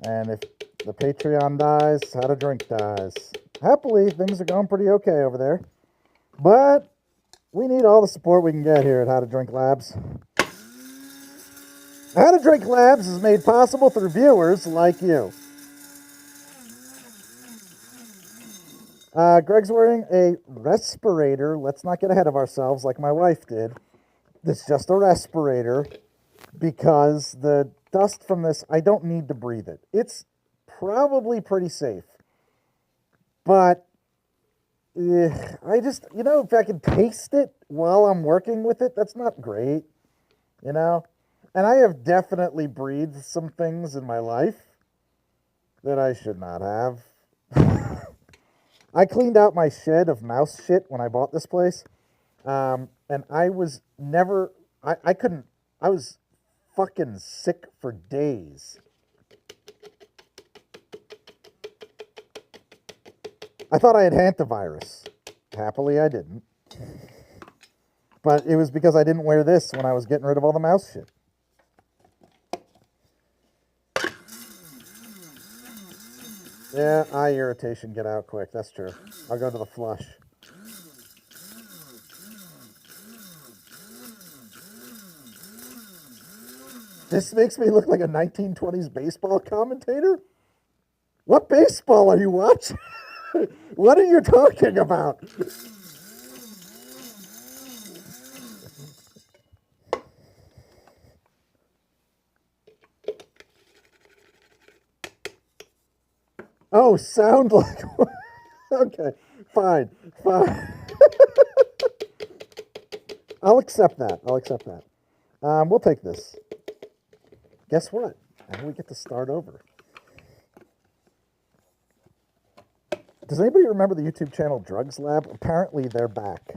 And if the Patreon dies, How to Drink dies. Happily, things are going pretty okay over there. But we need all the support we can get here at How to Drink Labs. How to Drink Labs is made possible through viewers like you. Greg's wearing a respirator. Let's not get ahead of ourselves like my wife did. It's just a respirator because the dust from this, I don't need to breathe it. It's probably pretty safe. But I just, you know, if I can taste it while I'm working with it, that's not great, you know? And I have definitely breathed some things in my life that I should not have. I cleaned out my shed of mouse shit when I bought this place. And I was never, I couldn't, I was fucking sick for days. I thought I had hantavirus. Happily, I didn't. But it was because I didn't wear this when I was getting rid of all the mouse shit. Yeah, eye irritation, get out quick. That's true. I'll go to the flush. This makes me look like a 1920s baseball commentator? What baseball are you watching? What are you talking about? Oh, sound like... Okay, fine. I'll accept that. We'll take this. Guess what? Now we get to start over. Does anybody remember the YouTube channel Drugs Lab? Apparently they're back.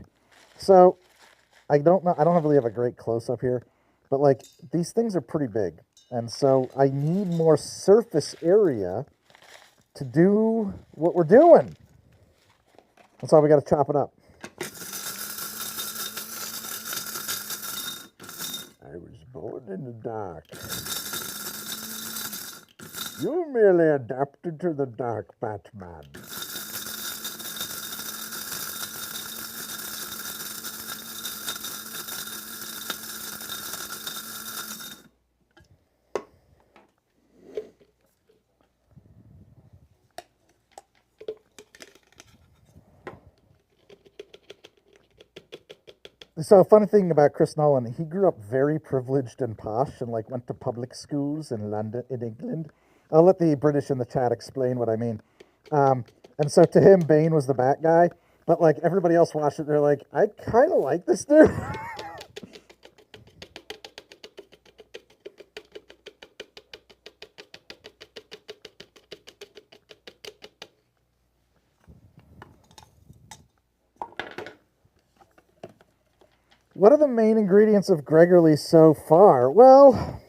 So, I don't know, I don't really have a great close-up here, but like, these things are pretty big. And so I need more surface area to do what we're doing. That's why we got to chop it up. I was born in the dark. You merely adapted to the dark, Batman. So, a funny thing about Chris Nolan, he grew up very privileged and posh and like went to public schools in London, in England. I'll let the British in the chat explain what I mean. And so to him, Bane was the bad guy, but like everybody else watched it, they're like, I kind of like this dude. What are the main ingredients of Gregory so far? Well,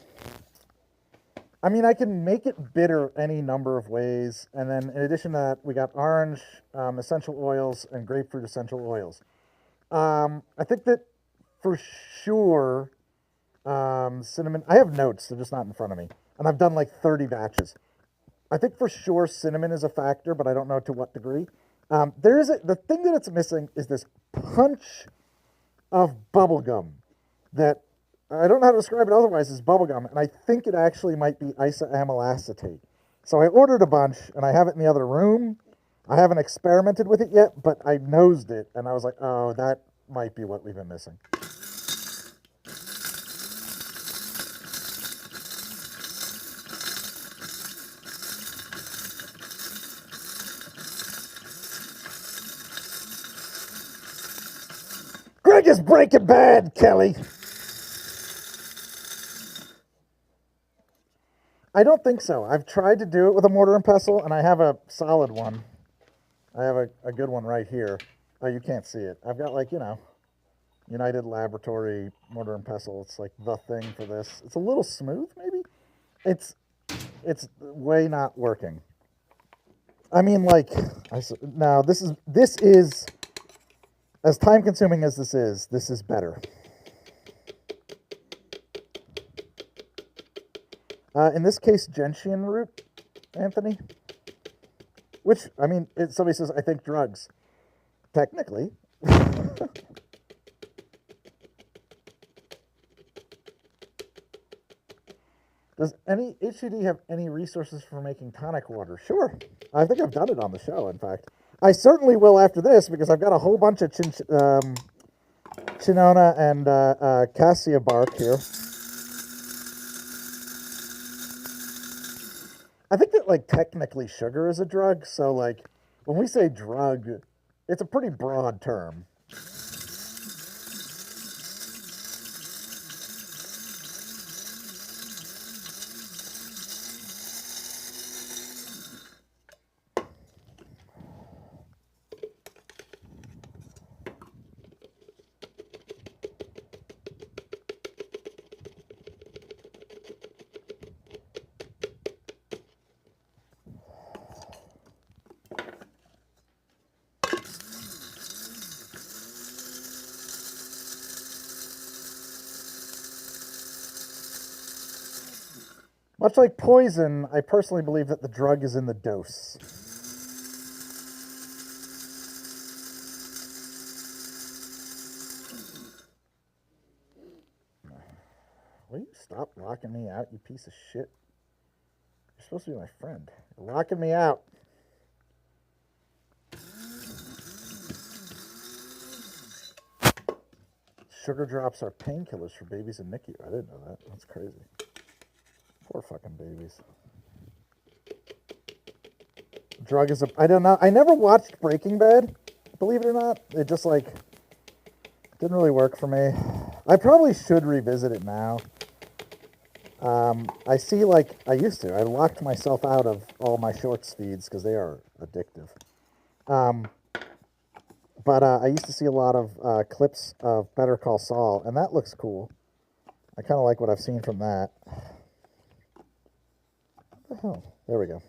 I mean, I can make it bitter any number of ways. And then in addition to that, we got orange essential oils and grapefruit essential oils. I think that for sure, cinnamon. I have notes, they're just not in front of me. And I've done like 30 batches. I think for sure cinnamon is a factor, but I don't know to what degree. The thing that it's missing is this punch of bubblegum that I don't know how to describe it otherwise as bubblegum, and I think it actually might be isoamyl acetate. So I ordered a bunch, and I have it in the other room. I haven't experimented with it yet, but I nosed it, and I was like, oh, that might be what we've been missing. Greg is Breaking Bad, Kelly. I don't think so. I've tried to do it with a mortar and pestle, and I have a solid one. I have a good one right here. Oh, you can't see it. I've got like, United Laboratory mortar and pestle. It's like the thing for this. It's a little smooth, maybe? It's way not working. I mean, like, now this is, as time consuming as this is better. In this case, gentian root, Anthony. Which, I mean, somebody says, I think drugs. Technically. Does any HTD have any resources for making tonic water? Sure. I think I've done it on the show, in fact. I certainly will after this, because I've got a whole bunch of Chinona and cassia bark here. I think that, like, technically sugar is a drug, so, like, when we say drug, it's a pretty broad term. Much like poison, I personally believe that the drug is in the dose. Will you stop locking me out, you piece of shit? You're supposed to be my friend. You're locking me out. Sugar drops are painkillers for babies in NICU. I didn't know that. That's crazy. Poor fucking babies. Drug is I don't know. I never watched Breaking Bad, believe it or not. It just, like, didn't really work for me. I probably should revisit it now. I see, like, I used to. I locked myself out of all my shorts feeds because they are addictive. But I used to see a lot of clips of Better Call Saul, and that looks cool. I kind of like what I've seen from that. What the hell? There we go.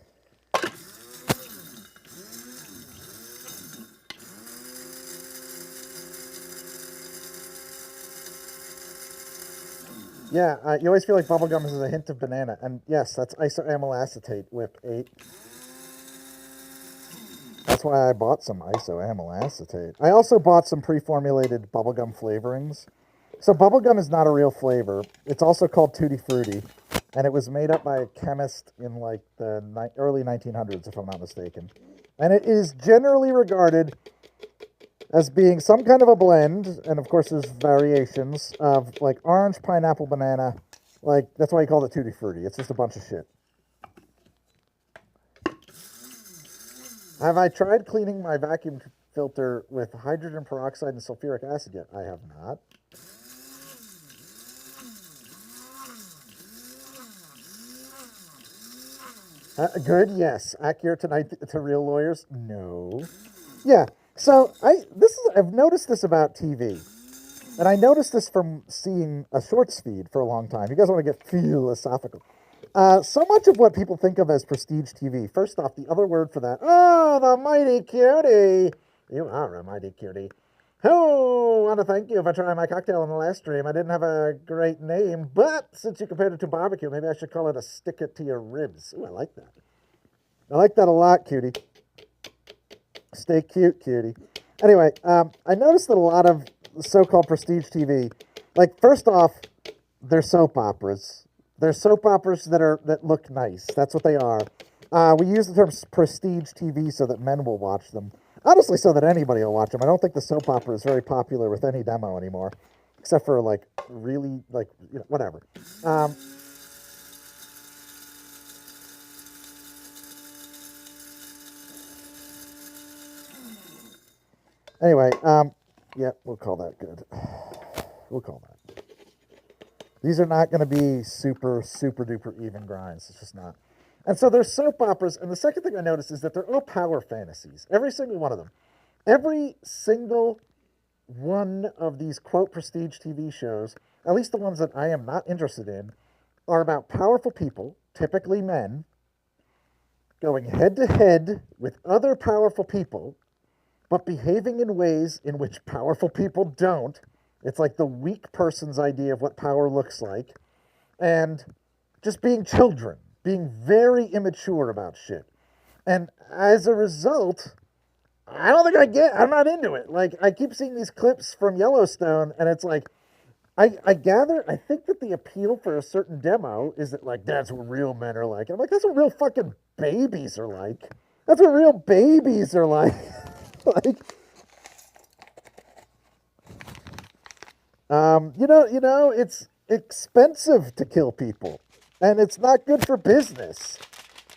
Yeah, you always feel like bubblegum is a hint of banana. And yes, that's isoamyl acetate, whip 8. That's why I bought some isoamyl acetate. I also bought some pre-formulated bubblegum flavorings. So bubblegum is not a real flavor. It's also called Tutti Frutti. And it was made up by a chemist in, like, the early 1900s, if I'm not mistaken. And it is generally regarded as being some kind of a blend, and of course there's variations, of, like, orange, pineapple, banana. Like, that's why you call it Tutti Frutti. It's just a bunch of shit. Have I tried cleaning my vacuum filter with hydrogen peroxide and sulfuric acid yet? I have not. Good, yes. Accurate to real lawyers? No. Yeah. So I've noticed this about TV, and I noticed this from seeing a shorts feed for a long time. You guys want to get philosophical? So much of what people think of as prestige TV. First off, the other word for that. Oh, the mighty cutie. You are a mighty cutie. Oh, I want to thank you for trying my cocktail in the last stream. I didn't have a great name, but since you compared it to barbecue, maybe I should call it a stick it to your ribs. Ooh, I like that. I like that a lot, cutie. Stay cute, cutie. Anyway, I noticed that a lot of so-called prestige TV, like, first off, they're soap operas. They're soap operas that look nice. That's what they are. We use the term prestige TV so that men will watch them. Honestly, so that anybody will watch them. I don't think the soap opera is very popular with any demo anymore, except for like really like whatever. Anyway, yeah, we'll call that good. We'll call that. These are not going to be super duper even grinds. It's just not. And so they're soap operas. And the second thing I noticed is that they're all power fantasies. Every single one of them. Every single one of these quote prestige TV shows, at least the ones that I am not interested in, are about powerful people, typically men, going head to head with other powerful people, but behaving in ways in which powerful people don't. It's like the weak person's idea of what power looks like. And just being children, being very immature about shit. And as a result, I don't think I'm not into it. Like, I keep seeing these clips from Yellowstone, and it's like, I think that the appeal for a certain demo is that, like, that's what real men are like. And I'm like, that's what real fucking babies are like. That's what real babies are like. Like, it's expensive to kill people, and it's not good for business.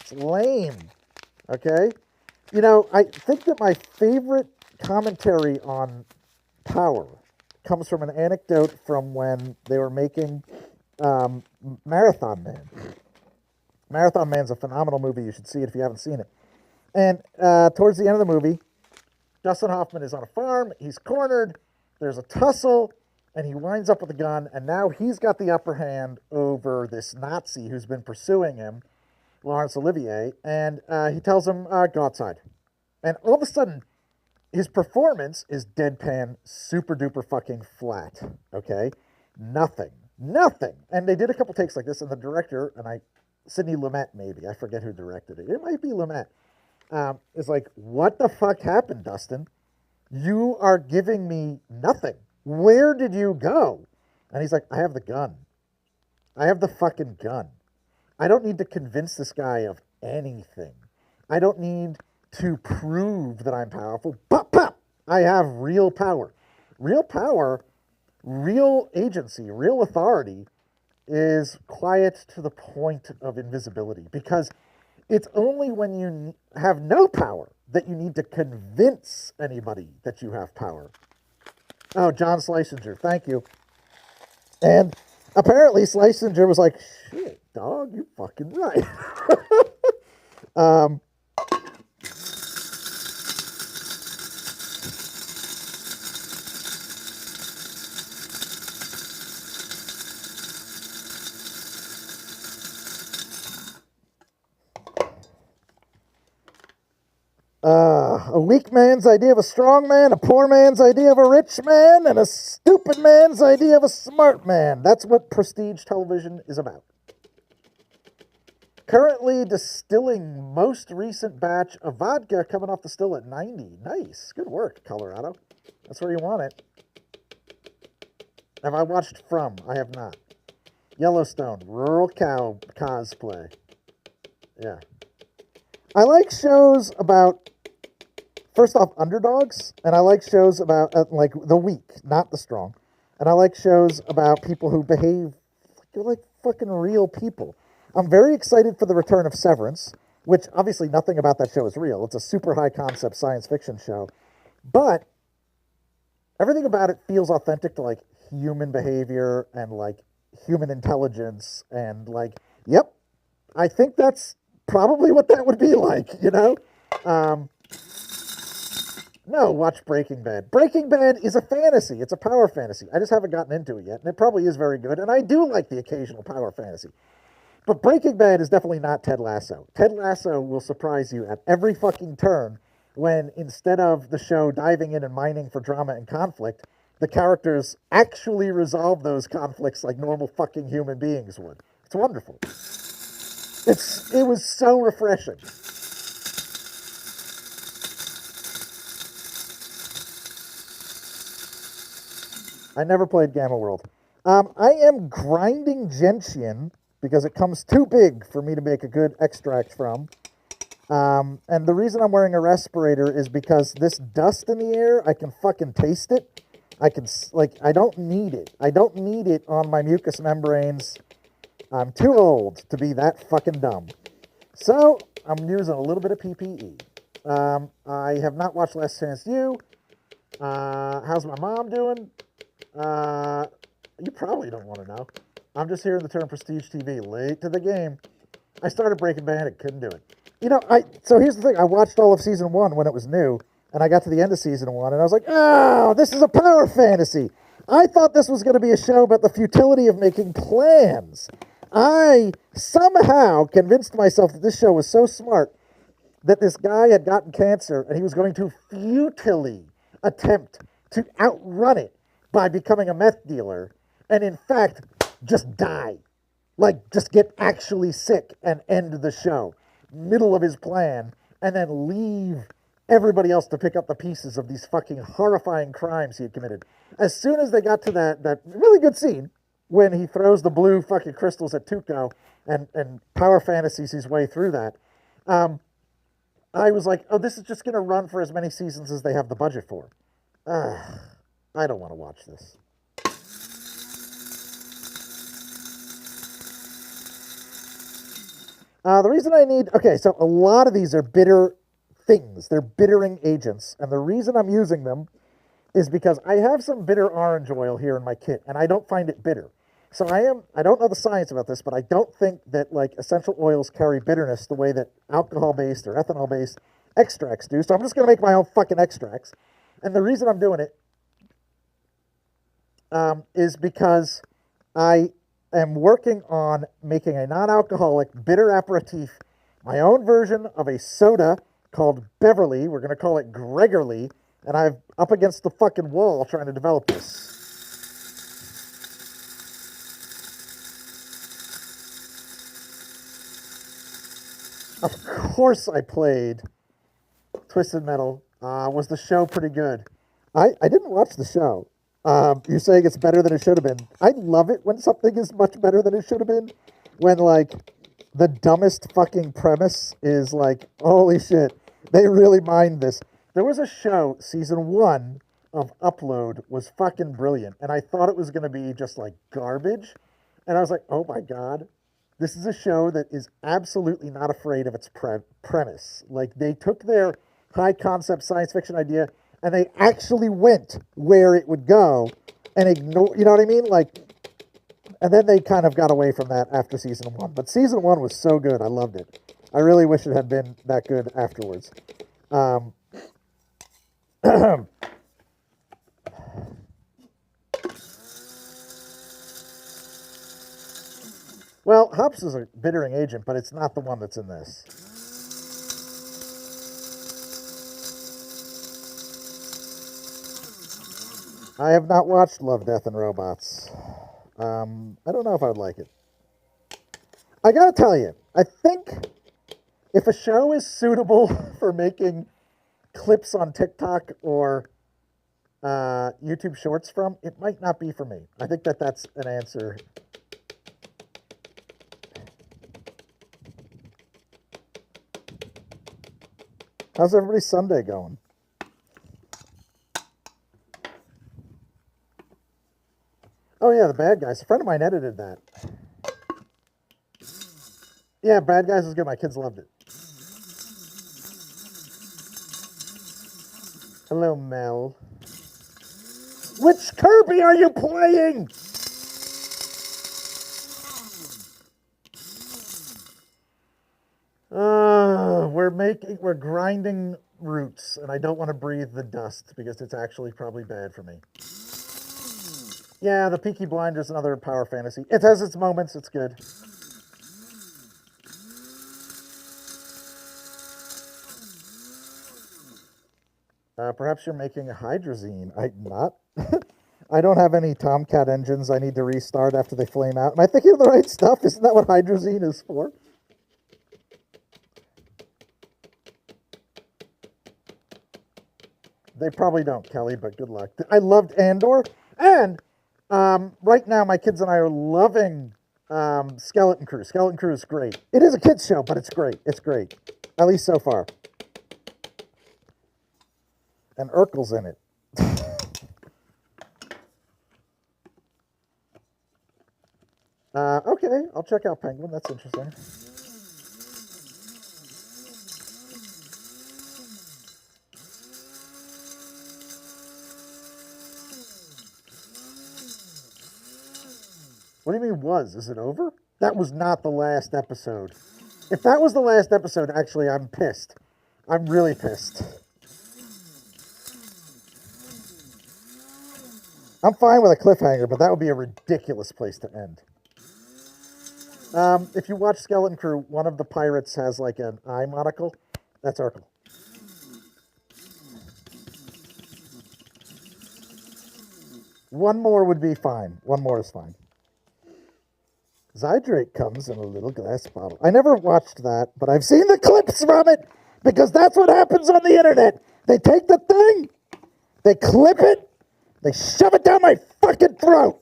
It's lame, okay? I think that my favorite commentary on power comes from an anecdote from when they were making Marathon Man. Marathon Man's a phenomenal movie. You should see it if you haven't seen it. And towards the end of the movie, Dustin Hoffman is on a farm. He's cornered. There's a tussle, and he winds up with a gun, and now he's got the upper hand over this Nazi who's been pursuing him, Laurence Olivier, and he tells him, go outside. And all of a sudden, his performance is deadpan, super duper fucking flat, okay? Nothing. And they did a couple takes like this, and the director, Sidney Lumet maybe, I forget who directed it. It might be Lumet. Is like, what the fuck happened, Dustin? You are giving me nothing. Where did you go? And he's like, I have the gun. I have the fucking gun. I don't need to convince this guy of anything. I don't need to prove that I'm powerful. Pop, pop! I have real power. Real power, real agency, real authority is quiet to the point of invisibility, because it's only when you have no power that you need to convince anybody that you have power. Oh, John Schlesinger, thank you. And apparently Schlesinger was like, shit, dog, you fucking right. A weak man's idea of a strong man, a poor man's idea of a rich man, and a stupid man's idea of a smart man. That's what prestige television is about. Currently distilling most recent batch of vodka, coming off the still at 90. Nice. Good work, Colorado. That's where you want it. Have I watched From? I have not. Yellowstone, rural cow cosplay. Yeah. I like shows about, first off, underdogs, and I like shows about, like, the weak, not the strong. And I like shows about people who behave like fucking real people. I'm very excited for the return of Severance, which obviously nothing about that show is real. It's a super high concept science fiction show. But everything about it feels authentic to, like, human behavior and, like, human intelligence. And, like, yep, I think that's probably what that would be like, you know? No, watch Breaking Bad. Breaking Bad is a fantasy. It's a power fantasy. I just haven't gotten into it yet, and it probably is very good, and I do like the occasional power fantasy. But Breaking Bad is definitely not Ted Lasso. Ted Lasso will surprise you at every fucking turn when instead of the show diving in and mining for drama and conflict, the characters actually resolve those conflicts like normal fucking human beings would. It's wonderful. It was so refreshing. I never played Gamma World. I am grinding gentian because it comes too big for me to make a good extract from. And the reason I'm wearing a respirator is because this dust in the air, I can fucking taste it. I don't need it. I don't need it on my mucous membranes. I'm too old to be that fucking dumb. So, I'm using a little bit of PPE. I have not watched Last Chance U. How's my mom doing? You probably don't want to know. I'm just hearing the term prestige TV. Late to the game. I started Breaking Bad and couldn't do it. So here's the thing. I watched all of season 1 when it was new, and I got to the end of season 1, and I was like, oh, this is a power fantasy. I thought this was going to be a show about the futility of making plans. I somehow convinced myself that this show was so smart that this guy had gotten cancer, and he was going to futilely attempt to outrun it by becoming a meth dealer, and in fact, just die. Like, just get actually sick and end the show. Middle of his plan, and then leave everybody else to pick up the pieces of these fucking horrifying crimes he had committed. As soon as they got to that really good scene, when he throws the blue fucking crystals at Tuco and power fantasies his way through that, I was like, oh, this is just going to run for as many seasons as they have the budget for. I don't want to watch this. The reason I need... Okay, so a lot of these are bitter things. They're bittering agents. And the reason I'm using them is because I have some bitter orange oil here in my kit, and I don't find it bitter. So I don't know the science about this, but I don't think that, like, essential oils carry bitterness the way that alcohol-based or ethanol-based extracts do. So I'm just going to make my own fucking extracts. And the reason I'm doing it is because I am working on making a non-alcoholic bitter aperitif, my own version of a soda called Beverly. We're going to call it Gregorly, and I'm up against the fucking wall trying to develop this. Of course I played Twisted Metal. Was the show pretty good? I didn't watch the show. You're saying it's better than it should have been. I love it when something is much better than it should have been. When, like, the dumbest fucking premise is like, holy shit, they really mined this. There was a show, season 1 of Upload was fucking brilliant. And I thought it was going to be just, like, garbage. And I was like, oh my god. This is a show that is absolutely not afraid of its premise. Like, they took their high-concept science fiction idea, and they actually went where it would go, and ignored, you know what I mean? Like, and then they kind of got away from that after season 1. But season 1 was so good, I loved it. I really wish it had been that good afterwards. Well, hops is a bittering agent, but it's not the one that's in this. I have not watched Love, Death, and Robots. I don't know if I would like it. I gotta tell you, I think if a show is suitable for making clips on TikTok or YouTube Shorts from, it might not be for me. I think that's an answer. How's everybody's Sunday going? Oh yeah, The Bad Guys. A friend of mine edited that. Yeah, Bad Guys was good. My kids loved it. Hello, Mel. Which Kirby are you playing? We're grinding roots, and I don't want to breathe the dust because it's actually probably bad for me. Yeah, the Peaky Blinders, another power fantasy. It has its moments, it's good. Perhaps you're making a hydrazine. I'm not. I don't have any Tomcat engines I need to restart after they flame out. Am I thinking of the right stuff? Isn't that what hydrazine is for? They probably don't, Kelly, but good luck. I loved Andor. And right now, my kids and I are loving Skeleton Crew. Skeleton Crew is great. It is a kids' show, but it's great. It's great. At least so far. And Urkel's in it. Okay, I'll check out Penguin. That's interesting. What do you mean was? Is it over? That was not the last episode. If that was the last episode, actually, I'm pissed. I'm really pissed. I'm fine with a cliffhanger, but that would be a ridiculous place to end. If you watch Skeleton Crew, one of the pirates has like an eye monocle. That's Urkel. One more would be fine. One more is fine. Zydrate comes in a little glass bottle. I never watched that, but I've seen the clips from it because that's what happens on the internet. They take the thing, they clip it, they shove it down my fucking throat.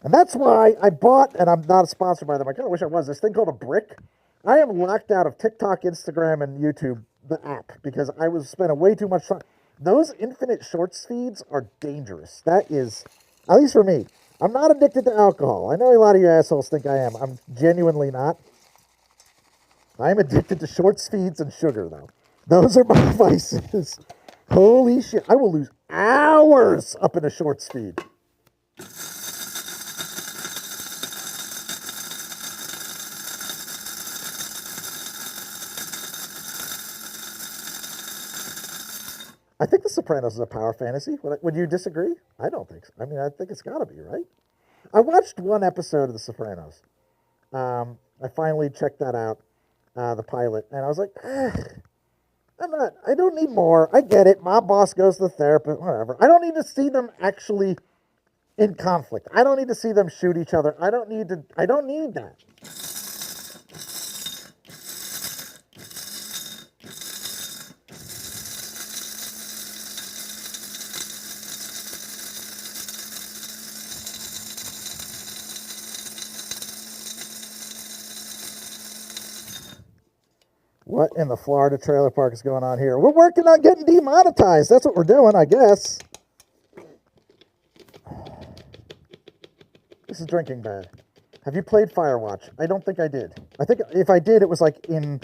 And that's why I bought, and I'm not sponsored by them. I kind of wish I was, this thing called a brick. I am locked out of TikTok, Instagram, and YouTube, the app, because I was spending way too much time. Those infinite shorts feeds are dangerous. That is, at least for me. I'm not addicted to alcohol. I know a lot of you assholes think I am. I'm genuinely not. I'm addicted to shorts feeds and sugar, though. Those are my vices. Holy shit. I will lose hours up in a shorts feed. I think The Sopranos is a power fantasy. Would you disagree? I don't think so. I mean, I think it's got to be, right? I watched one episode of The Sopranos. I finally checked that out, the pilot, and I was like, I don't need more. I get it. My boss goes to the therapist, whatever. I don't need to see them actually in conflict. I don't need to see them shoot each other. I don't need that. What in the Florida trailer park is going on here? We're working on getting demonetized. That's what we're doing, I guess. This is drinking bad. Have you played Firewatch? I don't think I did. I think if I did, it was like in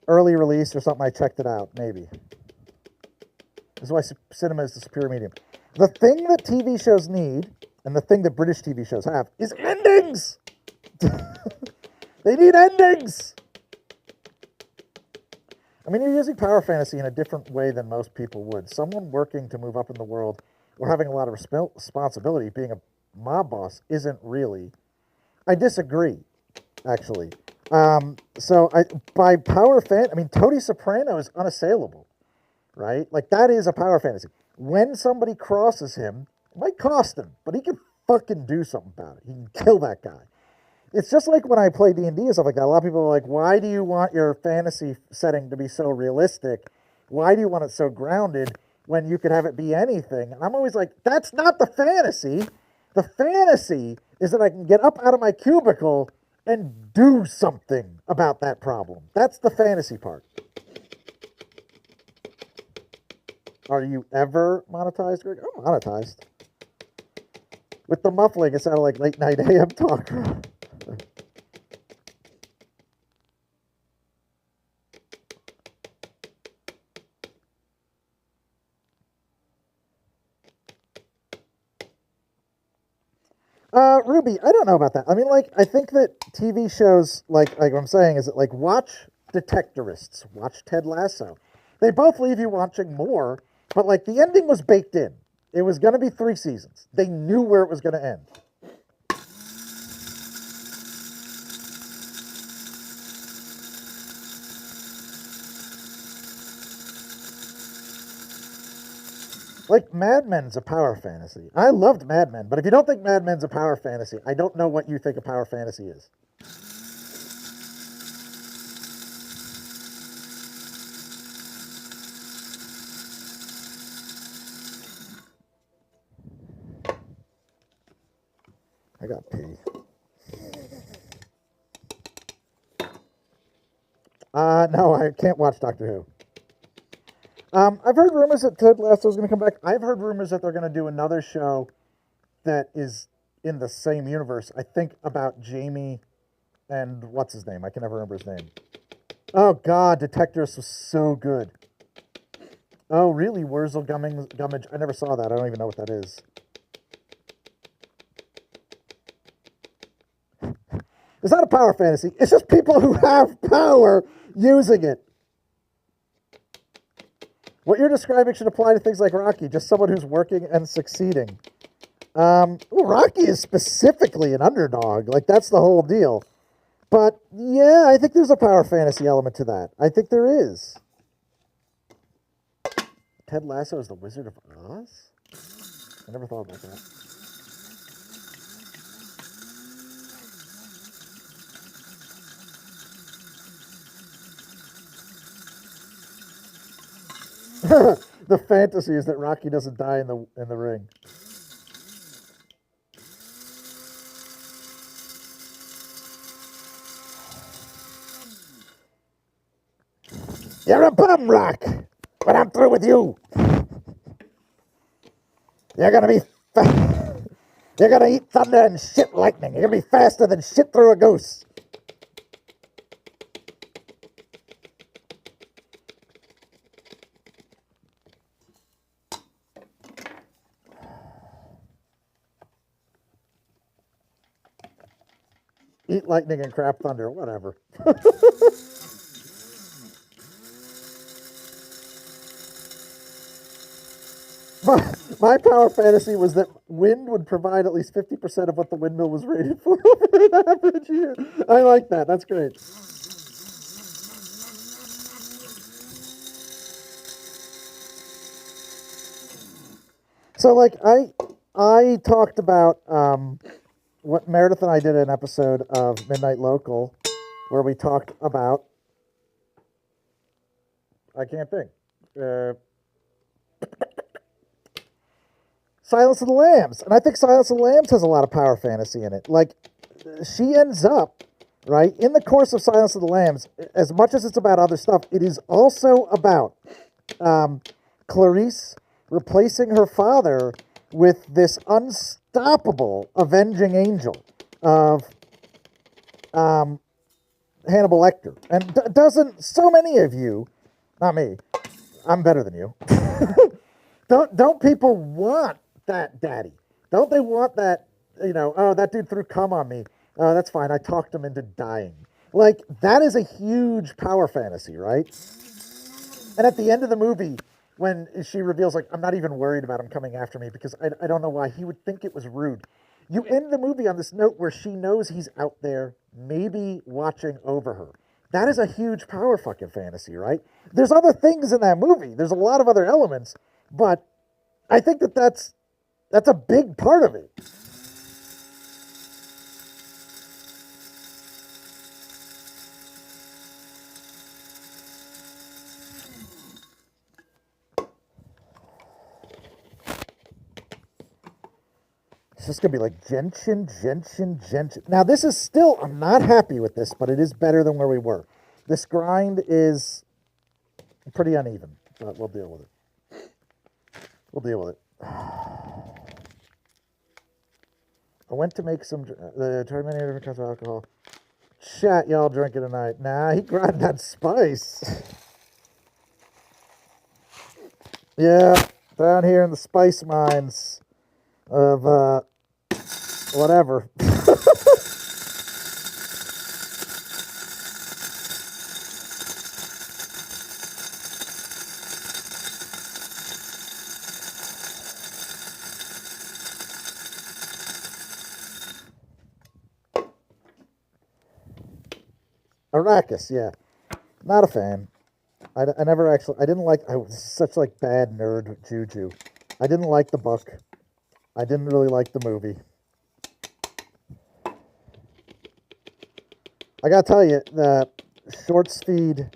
early release or something. I checked it out, maybe. This is why cinema is the superior medium. The thing that TV shows need, and the thing that British TV shows have, is endings! They need endings! I mean, you're using power fantasy in a different way than most people would. Someone working to move up in the world or having a lot of responsibility, being a mob boss, isn't really. I disagree, actually. By power I mean, Tony Soprano is unassailable, right? Like, that is a power fantasy. When somebody crosses him, it might cost him, but he can fucking do something about it. He can kill that guy. It's just like when I play D&D and stuff like that. A lot of people are like, why do you want your fantasy setting to be so realistic? Why do you want it so grounded when you could have it be anything? And I'm always like, that's not the fantasy. The fantasy is that I can get up out of my cubicle and do something about that problem. That's the fantasy part. Are you ever monetized, Greg? I'm monetized. With the muffling, it sounded like late night AM talk. Ruby, I don't know about that. I mean, like, I think that TV shows, like what I'm saying is that, like, watch Detectorists, watch Ted Lasso. They both leave you wanting more, but, like, the ending was baked in. It was going to be 3 seasons. They knew where it was going to end. Like, Mad Men's a power fantasy. I loved Mad Men, but if you don't think Mad Men's a power fantasy, I don't know what you think a power fantasy is. I got pee. No, I can't watch Doctor Who. I've heard rumors that Ted Lasso's going to come back. I've heard rumors that they're going to do another show that is in the same universe. I think about Jamie and what's his name? I can never remember his name. Oh God, Detectors was so good. Oh really, Wurzel Gummidge? I never saw that. I don't even know what that is. It's not a power fantasy. It's just people who have power using it. What you're describing should apply to things like Rocky, just someone who's working and succeeding. Well, Rocky is specifically an underdog. Like, that's the whole deal. But, yeah, I think there's a power fantasy element to that. I think there is. Ted Lasso is the Wizard of Oz? I never thought about that. The fantasy is that Rocky doesn't die in the ring. You're a bum, Rock. But I'm through with you. You're gonna be you're gonna eat thunder and shit lightning. You're gonna be faster than shit through a goose. Eat lightning and crap thunder, whatever. My power fantasy was that wind would provide at least 50% of what the windmill was rated for over an average year. I like that. That's great. So, like, I talked about what Meredith and I did an episode of Midnight Local where we talked about, I can't think, Silence of the Lambs. And I think Silence of the Lambs has a lot of power fantasy in it. Like, she ends up, right, in the course of Silence of the Lambs, as much as it's about other stuff, it is also about Clarice replacing her father with this unstoppable avenging angel of Hannibal Lecter. And doesn't so many of you, not me, I'm better than you, don't people want that daddy? Don't they want that, oh, that dude threw cum on me. That's fine, I talked him into dying. Like, that is a huge power fantasy, right? And at the end of the movie, when she reveals, like, I'm not even worried about him coming after me because I don't know why. He would think it was rude. You end the movie on this note where she knows he's out there, maybe watching over her. That is a huge power fucking fantasy, right? There's other things in that movie. There's a lot of other elements, but I think that's a big part of it. It's just going to be like gentian. Now, this is still, I'm not happy with this, but it is better than where we were. This grind is pretty uneven, but we'll deal with it. I went to make some, try many different kinds of alcohol. Chat, y'all drinking tonight. Nah, he grinded that spice. Yeah, down here in the spice mines of, whatever. Arrakis, yeah. Not a fan. I never actually, I didn't like, I was such like bad nerd juju. I didn't like the book. I didn't really like the movie. I gotta tell you, the shorts feed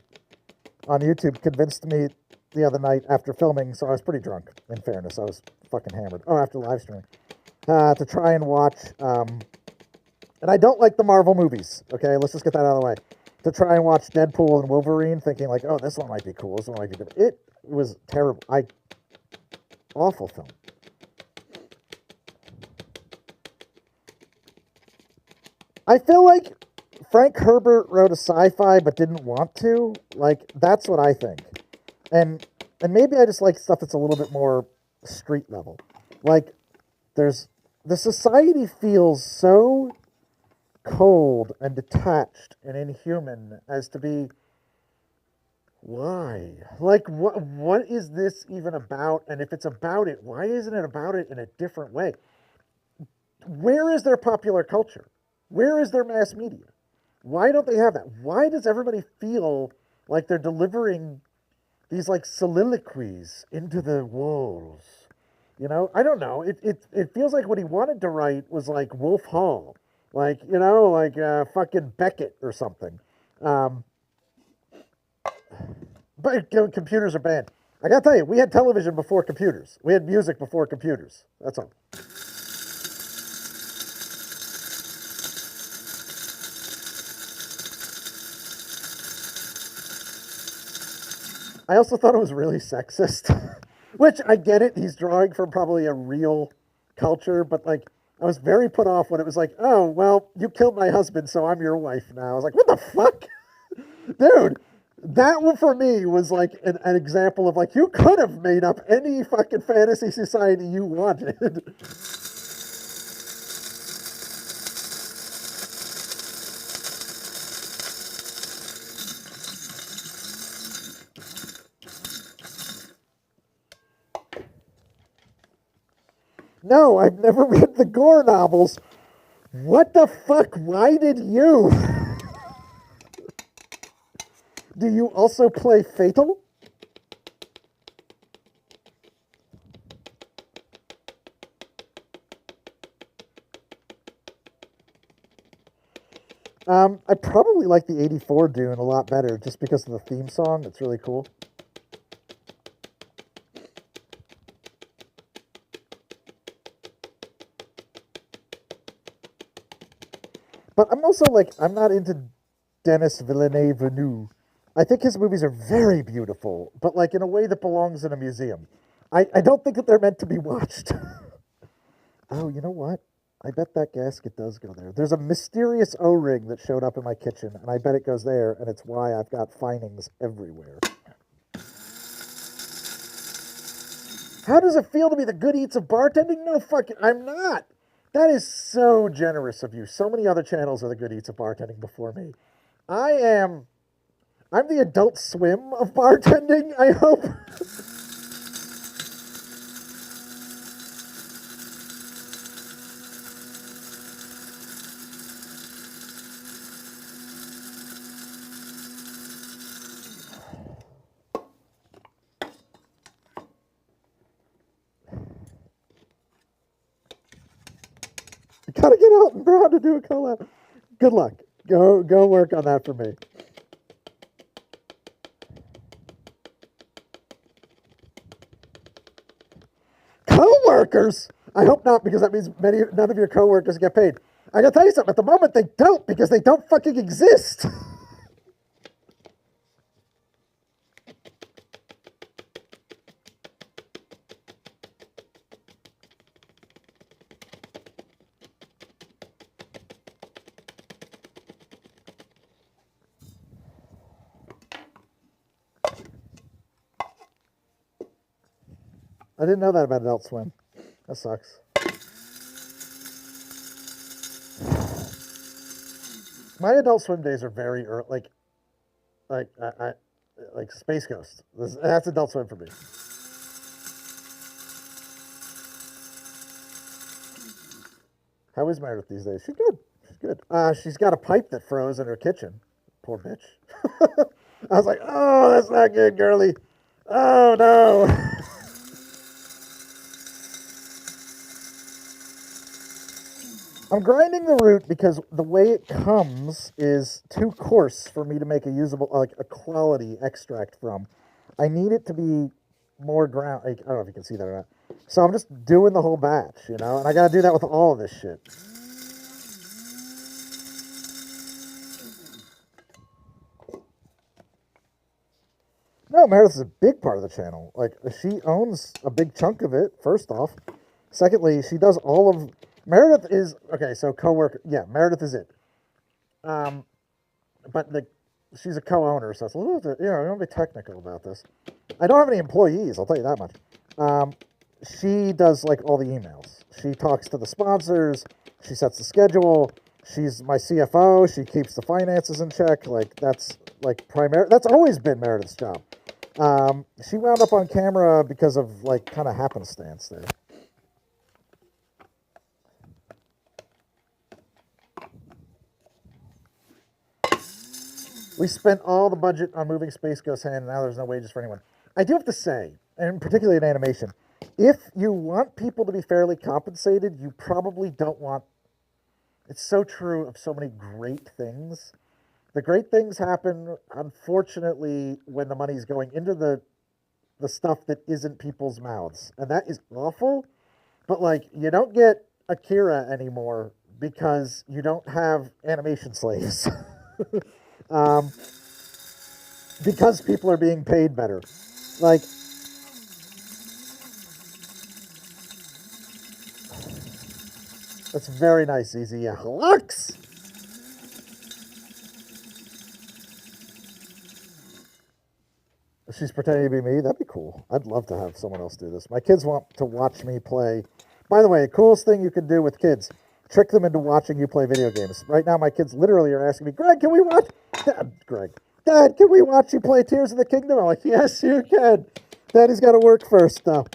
on YouTube convinced me the other night after filming, so I was pretty drunk, in fairness. I was fucking hammered. Oh, after live streaming. To try and watch, and I don't like the Marvel movies, okay? Let's just get that out of the way. To try and watch Deadpool and Wolverine, thinking like, oh, this one might be cool, this one might be good. It was terrible. Awful film. I feel like Frank Herbert wrote a sci-fi but didn't want to. Like, that's what I think. And maybe I just like stuff that's a little bit more street level. Like, the society feels so cold and detached and inhuman as to be, why? Like, what is this even about? And if it's about it, why isn't it about it in a different way? Where is their popular culture? Where is their mass media? Why don't they have that? Why does everybody feel like they're delivering these like soliloquies into the walls? You know, I don't know. It feels like what he wanted to write was like Wolf Hall, like, you know, like fucking Beckett or something. But computers are banned. I gotta tell you, we had television before computers. We had music before computers. That's all. I also thought it was really sexist, which I get it. He's drawing from probably a real culture, but like, I was very put off when it was like, oh, well, you killed my husband, so I'm your wife now. I was like, what the fuck? Dude, that one for me was like an example of like, you could have made up any fucking fantasy society you wanted. No, I've never read the Gore novels. What the fuck? Why did you? Do you also play Fatal? I probably like the 84 Dune a lot better just because of the theme song. It's really cool. But I'm also like, I'm not into Denis Villeneuve. I think his movies are very beautiful, but like in a way that belongs in a museum. I don't think that they're meant to be watched. Oh, you know what? I bet that gasket does go there. There's a mysterious O-ring that showed up in my kitchen, and I bet it goes there, and it's why I've got findings everywhere. How does it feel to be the good eats of bartending? No fucking, I'm not. That is so generous of you. So many other channels are the good eats of bartending before me. I'm the Adult Swim of bartending, I hope. Gotta get Elton Brown to do a collab. Good luck. Go work on that for me. Co-workers? I hope not, because that means none of your co-workers get paid. I gotta tell you something. At the moment, they don't, because they don't fucking exist. I didn't know that about Adult Swim. That sucks. My Adult Swim days are very early, like Space Ghost. That's Adult Swim for me. How is Meredith these days? She's good. She's good. She's got a pipe that froze in her kitchen. Poor bitch. I was like, oh, that's not good, girly. Oh no. I'm grinding the root because the way it comes is too coarse for me to make a usable, like a quality extract from. I need it to be more ground. I don't know if you can see that or not. So I'm just doing the whole batch, and I gotta do that with all of this shit. No, Meredith is a big part of the channel. Like, she owns a big chunk of it, first off. Secondly, she does all of... Meredith is... Okay, so co-worker... Yeah, Meredith is it. But she's a co-owner, so it's a little bit... You know, I don't be technical about this. I don't have any employees, I'll tell you that much. She does, like, all the emails. She talks to the sponsors. She sets the schedule. She's my CFO. She keeps the finances in check. Like, that's, like, that's always been Meredith's job. She wound up on camera because of, like, kind of happenstance there. We spent all the budget on moving Space Ghost Hand, and now there's no wages for anyone. I do have to say, and particularly in animation, if you want people to be fairly compensated, you probably don't want... It's so true of so many great things. The great things happen, unfortunately, when the money's going into the stuff that isn't people's mouths. And that is awful. But, like, you don't get Akira anymore because you don't have animation slaves. Because people are being paid better. Like, that's very nice, Easy. Yeah, Lux! If she's pretending to be me, that'd be cool. I'd love to have someone else do this. My kids want to watch me play. By the way, the coolest thing you can do with kids, trick them into watching you play video games. Right now, my kids literally are asking me, Greg, can we watch... Dad, can we watch you play Tears of the Kingdom? I'm like, yes, you can. Daddy's got to work first, though.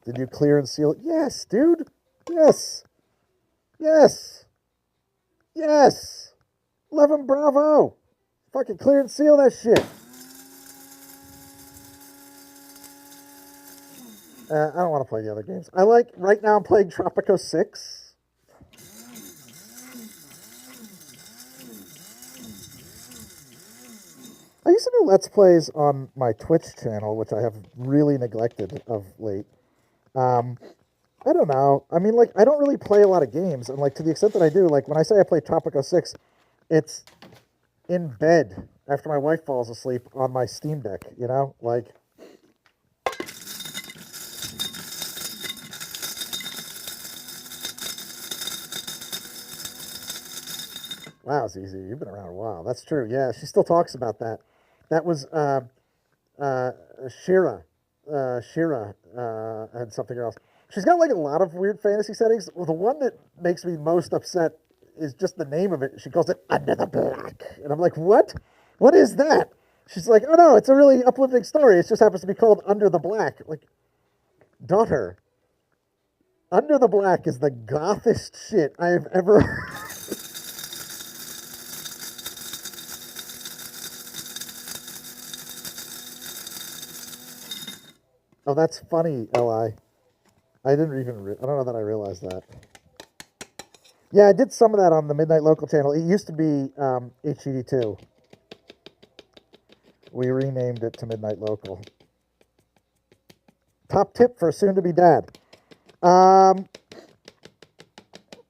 Did you clear and seal it? Yes, dude. Yes. Yes. Yes. 11 Bravo. Fucking clear and seal that shit. I don't want to play the other games. Right now I'm playing Tropico 6. I used to do Let's Plays on my Twitch channel, which I have really neglected of late. I don't know. I mean, like, I don't really play a lot of games, and, like, to the extent that I do, like, when I say I play Tropico 6, it's in bed after my wife falls asleep on my Steam Deck, Like... Wow, Zizi, you've been around a while. That's true. Yeah, she still talks about that. That was Shira. Shira had something else. She's got like a lot of weird fantasy settings. Well, the one that makes me most upset is just the name of it. She calls it Under the Black. And I'm like, what? What is that? She's like, oh no, it's a really uplifting story. It just happens to be called Under the Black. Like, daughter, Under the Black is the gothest shit I have ever heard. Oh, that's funny, Li. I didn't even... I don't know that I realized that. Yeah, I did some of that on the Midnight Local channel. It used to be HTD 2. We renamed it to Midnight Local. Top tip for a soon-to-be dad.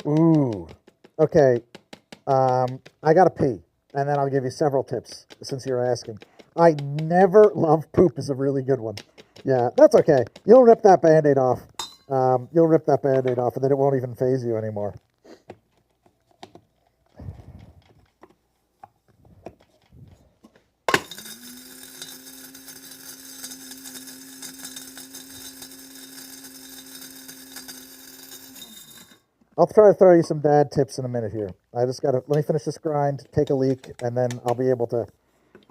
Ooh. Okay. I gotta pee. And then I'll give you several tips, since you're asking. I never love poop is a really good one. Yeah, that's okay. You'll rip that Band-Aid off. You'll rip that Band-Aid off, and then it won't even faze you anymore. I'll try to throw you some dad tips in a minute here. I just gotta... Let me finish this grind, take a leak, and then I'll be able to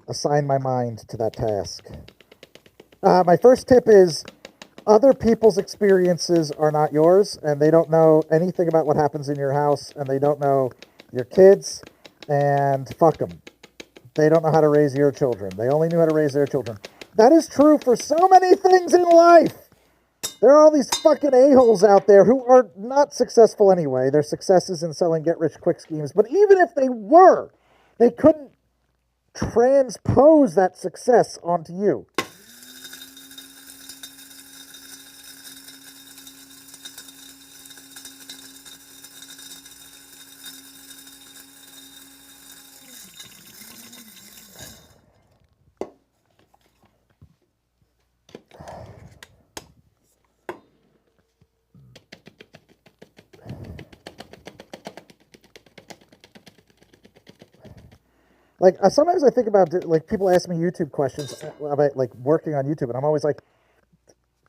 assign my mind to that task. My first tip is other people's experiences are not yours, and they don't know anything about what happens in your house, and they don't know your kids, and fuck them. they don't know how to raise your children. They only knew how to raise their children. That is true for so many things in life. There are all these fucking a-holes out there who are not successful anyway. Their success is in selling get-rich-quick schemes. But even if they were, they couldn't transpose that success onto you. Like sometimes I think about like people ask me YouTube questions about like working on YouTube, and I'm always like,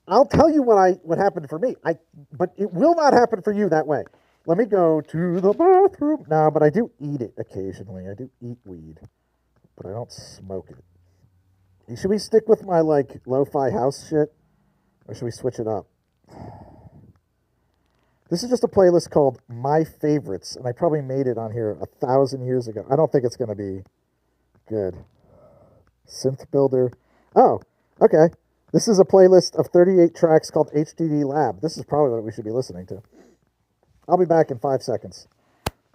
I'll tell you what happened for me. But it will not happen for you that way. Let me go to the bathroom. No, but I do eat it occasionally. I do eat weed, but I don't smoke it. Should we stick with my like lo-fi house shit, or should we switch it up? This is just a playlist called My Favorites, and I probably made it on here 1,000 years ago. I don't think it's going to be good. Synth Builder. Oh, okay. This is a playlist of 38 tracks called HTD Lab. This is probably what we should be listening to. I'll be back in 5 seconds.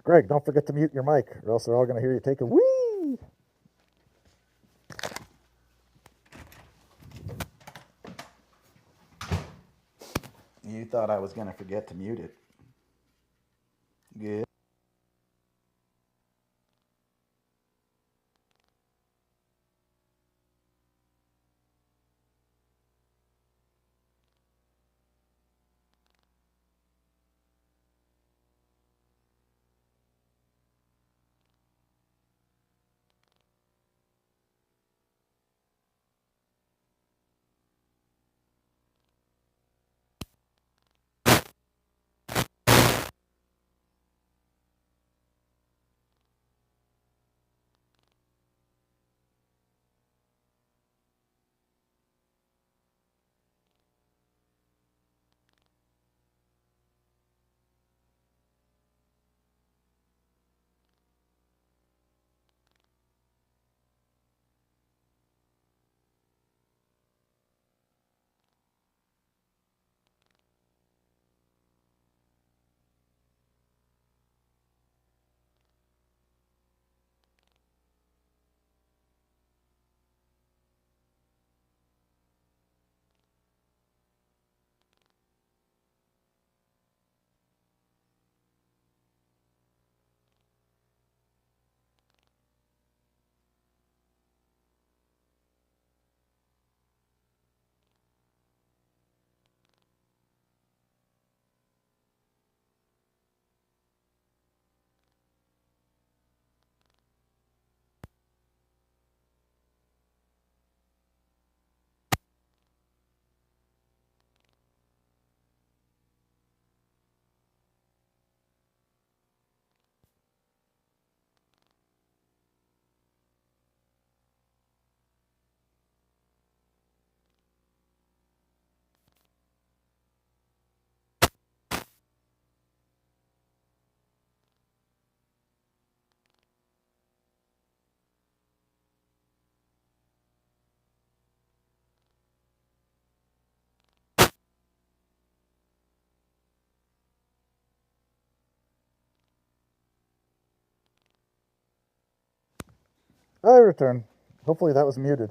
Greg, don't forget to mute your mic, or else they're all going to hear you take a wee. You thought I was going to forget to mute it. Good. I return. Hopefully that was muted.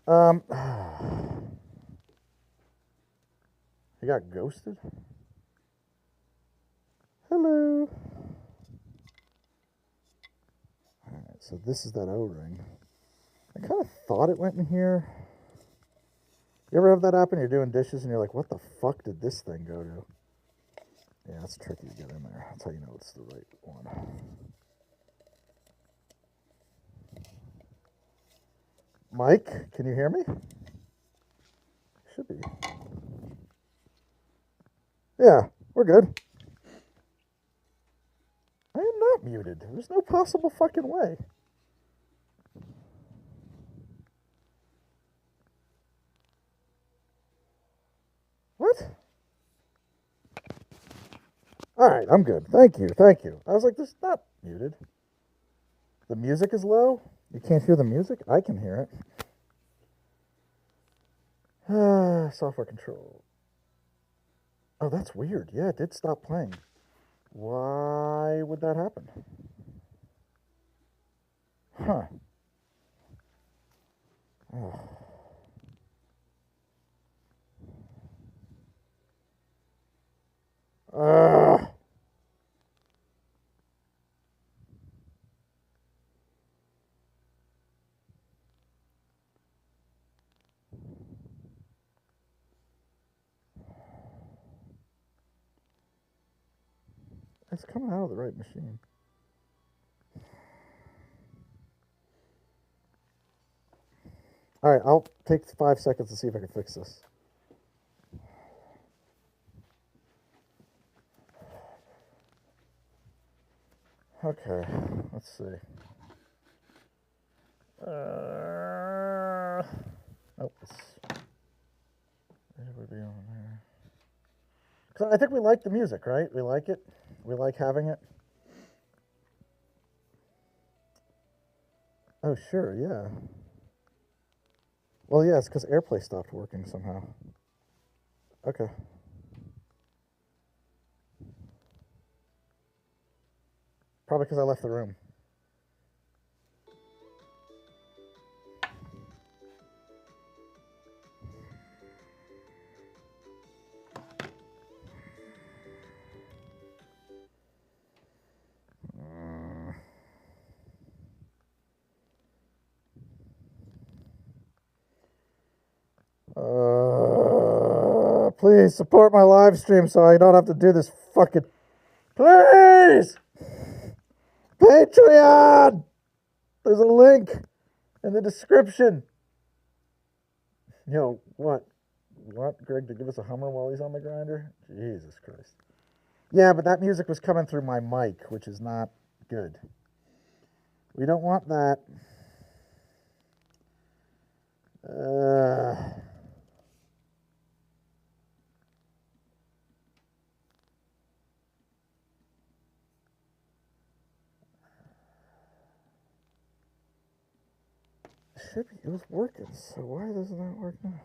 You got ghosted? Hello. Alright, so this is that O-ring. I kind of thought it went in here. You ever have that happen? You're doing dishes and you're like, what the fuck did this thing go to? Yeah, it's tricky to get in there. That's how you know it's the right one. Mike, can you hear me? Should be. Yeah, we're good. I am not muted. There's no possible fucking way. What? All right, I'm good. Thank you. I was like, this is not muted. The music is low? You can't hear the music? I can hear it. Software control. Oh, that's weird. Yeah, it did stop playing. Why would that happen? Huh. Oh. It's coming out of the right machine. All right, I'll take 5 seconds to see if I can fix this. Okay, let's see. Oh, it would be on there. 'Cause I think we like the music, right? We like it. We like having it. Oh, sure, yeah. Well, yeah, it's because AirPlay stopped working somehow. Okay. Probably because I left the room. Please support my live stream so I don't have to do this fucking. Please! Patreon! There's a link in the description. Yo, what? Want Greg to give us a Hummer while he's on the grinder? Jesus Christ. Yeah, but that music was coming through my mic, which is not good. We don't want that. It was working, so why doesn't that work now?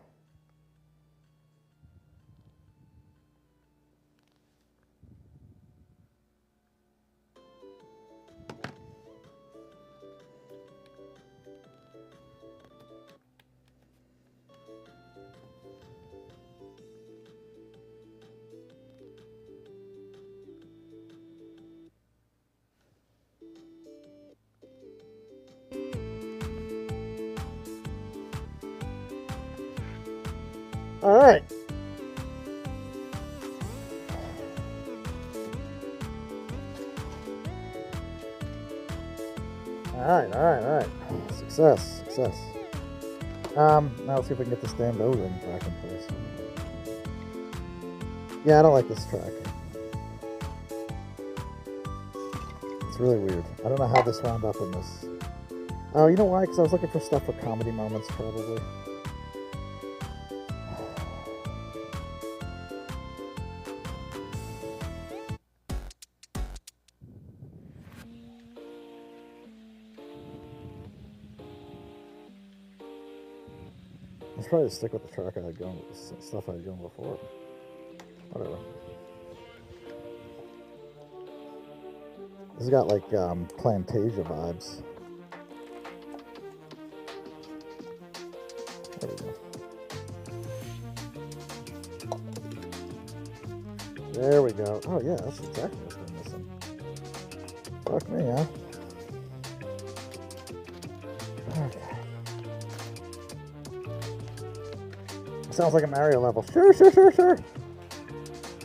All right. All right. Success. Now let's see if we can get this damn O ring back in place. Yeah, I don't like this track. It's really weird. I don't know how this wound up in this. Oh, you know why? Because I was looking for stuff for comedy moments, probably. Let's try to stick with the track I had going, stuff I had going before. Whatever. This has got like Plantasia vibes. There we go. There we go. Oh yeah, that's exactly what's been missing. Fuck me, huh? Okay. Sounds like a Mario level. Sure.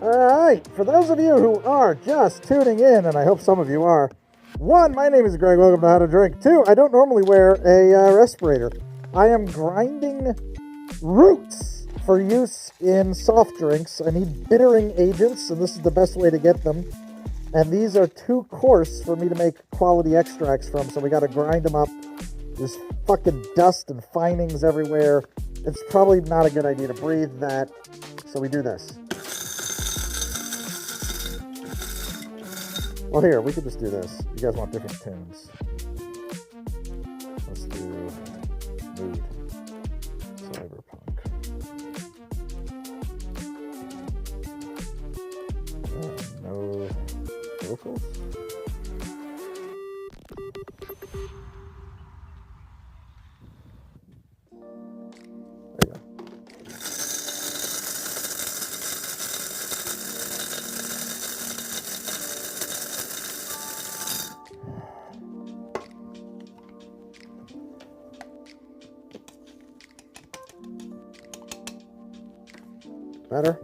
Alright, for those of you who are just tuning in, and I hope some of you are, 1, my name is Greg, welcome to How to Drink. 2, I don't normally wear a respirator. I am grinding roots for use in soft drinks. I need bittering agents, and this is the best way to get them. And these are too coarse for me to make quality extracts from, so we gotta grind them up. There's fucking dust and finings everywhere. It's probably not a good idea to breathe that, so we do this. Well, here, we could just do this. You guys want different tunes. vocals? There you go. Better?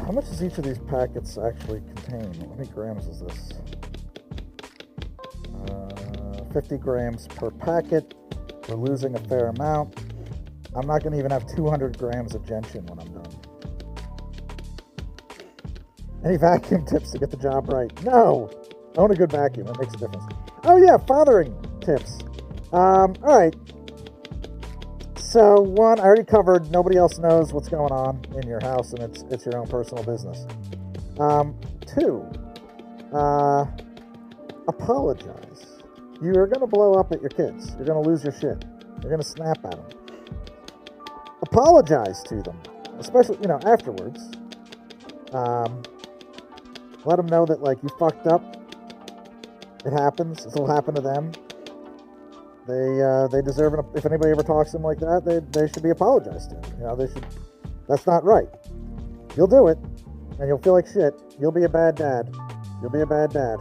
How much does each of these packets actually contain? How many grams is this? 50 grams per packet. We're losing a fair amount. I'm not going to even have 200 grams of gentian when I'm done. Any vacuum tips to get the job right? No! Own a good vacuum. It makes a difference. Oh yeah, fathering tips. Alright. So, one, I already covered, nobody else knows what's going on in your house, and it's your own personal business. Two, apologize. You're going to blow up at your kids. You're going to lose your shit. You're going to snap at them. Apologize to them, especially, afterwards. Let them know that, like, you fucked up. It happens. It'll happen to them. They deserve it. If anybody ever talks to them like that, they should be apologized to. They should. That's not right. You'll do it, and you'll feel like shit. You'll be a bad dad. You'll be a bad dad.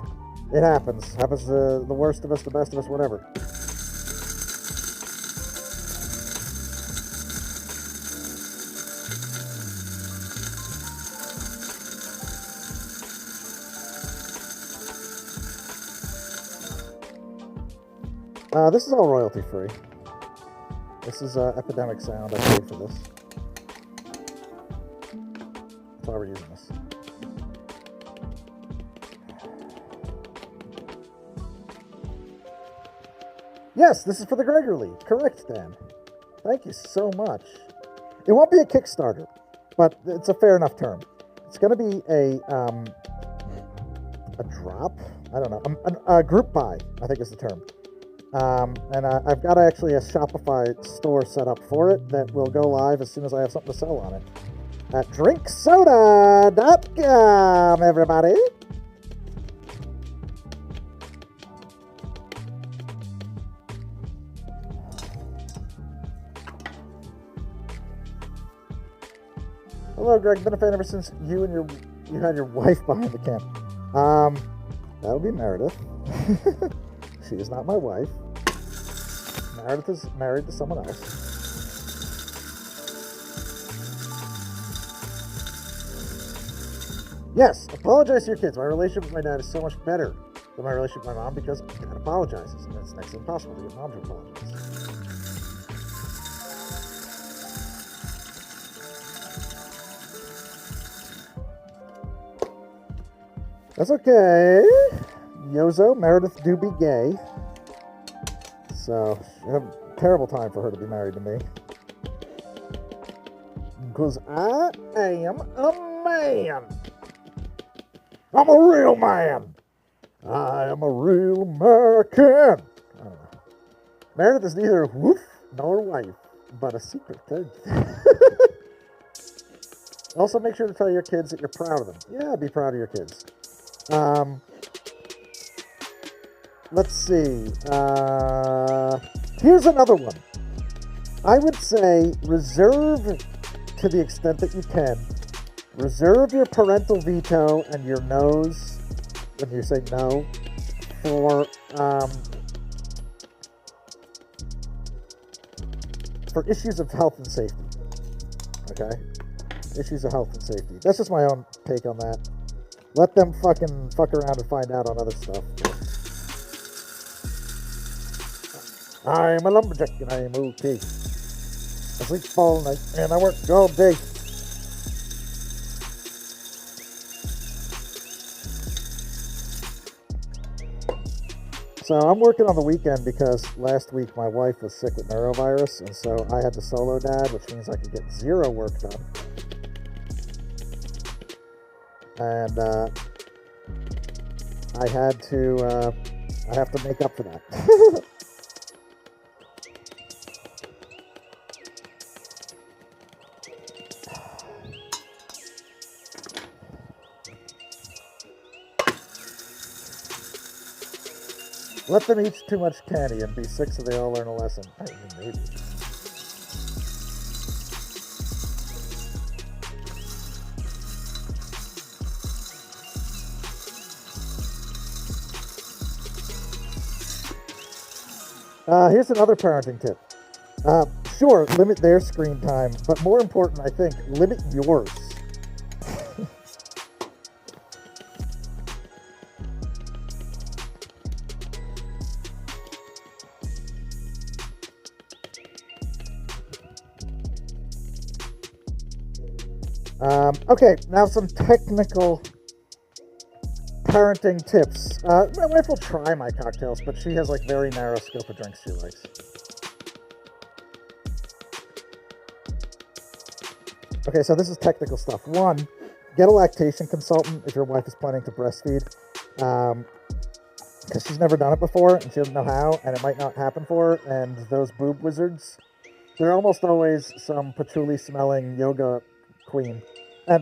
It happens. Happens to the worst of us, the best of us, whatever. This is all royalty free. This is Epidemic Sound. I paid for this. That's why we're using this. Yes, this is for the Gregory. Correct, Dan. Thank you so much. It won't be a Kickstarter, but it's a fair enough term. It's going to be a drop. I don't know. A group buy, I think is the term. And I've got actually a Shopify store set up for it that will go live as soon as I have something to sell on it. At drinksoda.com, everybody. Hello, Greg. Been a fan ever since you had your wife behind the cam. That would be Meredith. She is not my wife. Meredith is married to someone else. Yes, apologize to your kids. My relationship with my dad is so much better than my relationship with my mom because dad apologizes. And it's next to impossible to get mom to apologize. That's okay. Yozo, Meredith do be gay. So, a terrible time for her to be married to me. Because I am a man. I'm a real man. I am a real American. I don't know. Meredith is neither woof nor wife, but a secret third. Also, make sure to tell your kids that you're proud of them. Yeah, be proud of your kids. Let's see. Here's another one. I would say reserve, to the extent that you can, reserve your parental veto and your no's when you say no for issues of health and safety. Okay? Issues of health and safety. That's just my own take on that. Let them fuck around and find out on other stuff. I'm a lumberjack and I am okay. I sleep all night and I work all day. So I'm working on the weekend because last week my wife was sick with neurovirus, and so I had to solo dad, which means I could get zero work done. And I have to make up for that. Let them eat too much candy and be sick so they all learn a lesson. I mean, maybe. Here's another parenting tip. Sure, limit their screen time, but more important, I think, limit yours. Okay, now some technical parenting tips. My wife will try my cocktails, but she has like very narrow scope of drinks she likes. Okay, so this is technical stuff. One, get a lactation consultant if your wife is planning to breastfeed, because she's never done it before and she doesn't know how, and it might not happen for her. And those boob wizards, they're almost always some patchouli-smelling yoga queen,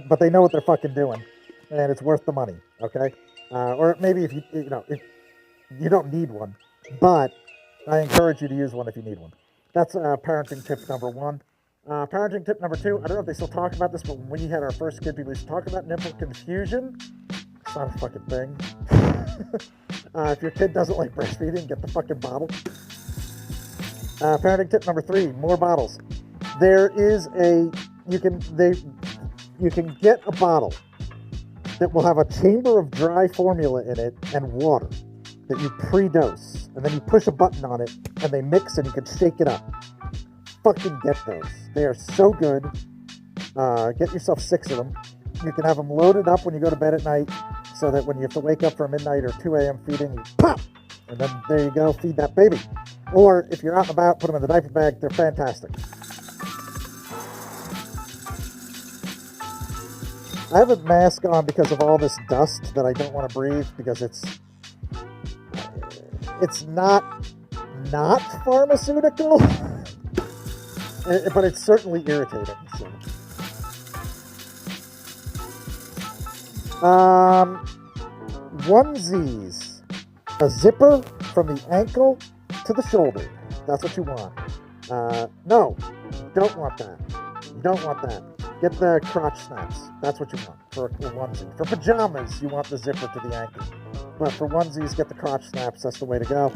but they know what they're fucking doing, and it's worth the money. Okay, or maybe if if you don't need one, but I encourage you to use one if you need one. That's parenting tip number one. Parenting tip number two, I don't know if they still talk about this, but when we had our first kid, people used to talk about nipple confusion. It's not a fucking thing. If your kid doesn't like breastfeeding, get the fucking bottle. Parenting tip number three, more bottles. There is you can get a bottle that will have a chamber of dry formula in it and water that you pre-dose, and then you push a button on it and they mix and you can shake it up. Fucking get those. They are so good. Get yourself 6 of them. You can have them loaded up when you go to bed at night so that when you have to wake up for midnight or 2 a.m. feeding, you pop! And then there you go, feed that baby. Or if you're out and about, put them in the diaper bag. They're fantastic. I have a mask on because of all this dust that I don't want to breathe, because it's not pharmaceutical, but it's certainly irritating. So. Onesies, a zipper from the ankle to the shoulder. That's what you want. No, don't want that. You don't want that. Get the crotch snaps. That's what you want for a onesie. For pajamas, you want the zipper to the ankle. But for onesies, get the crotch snaps. That's the way to go.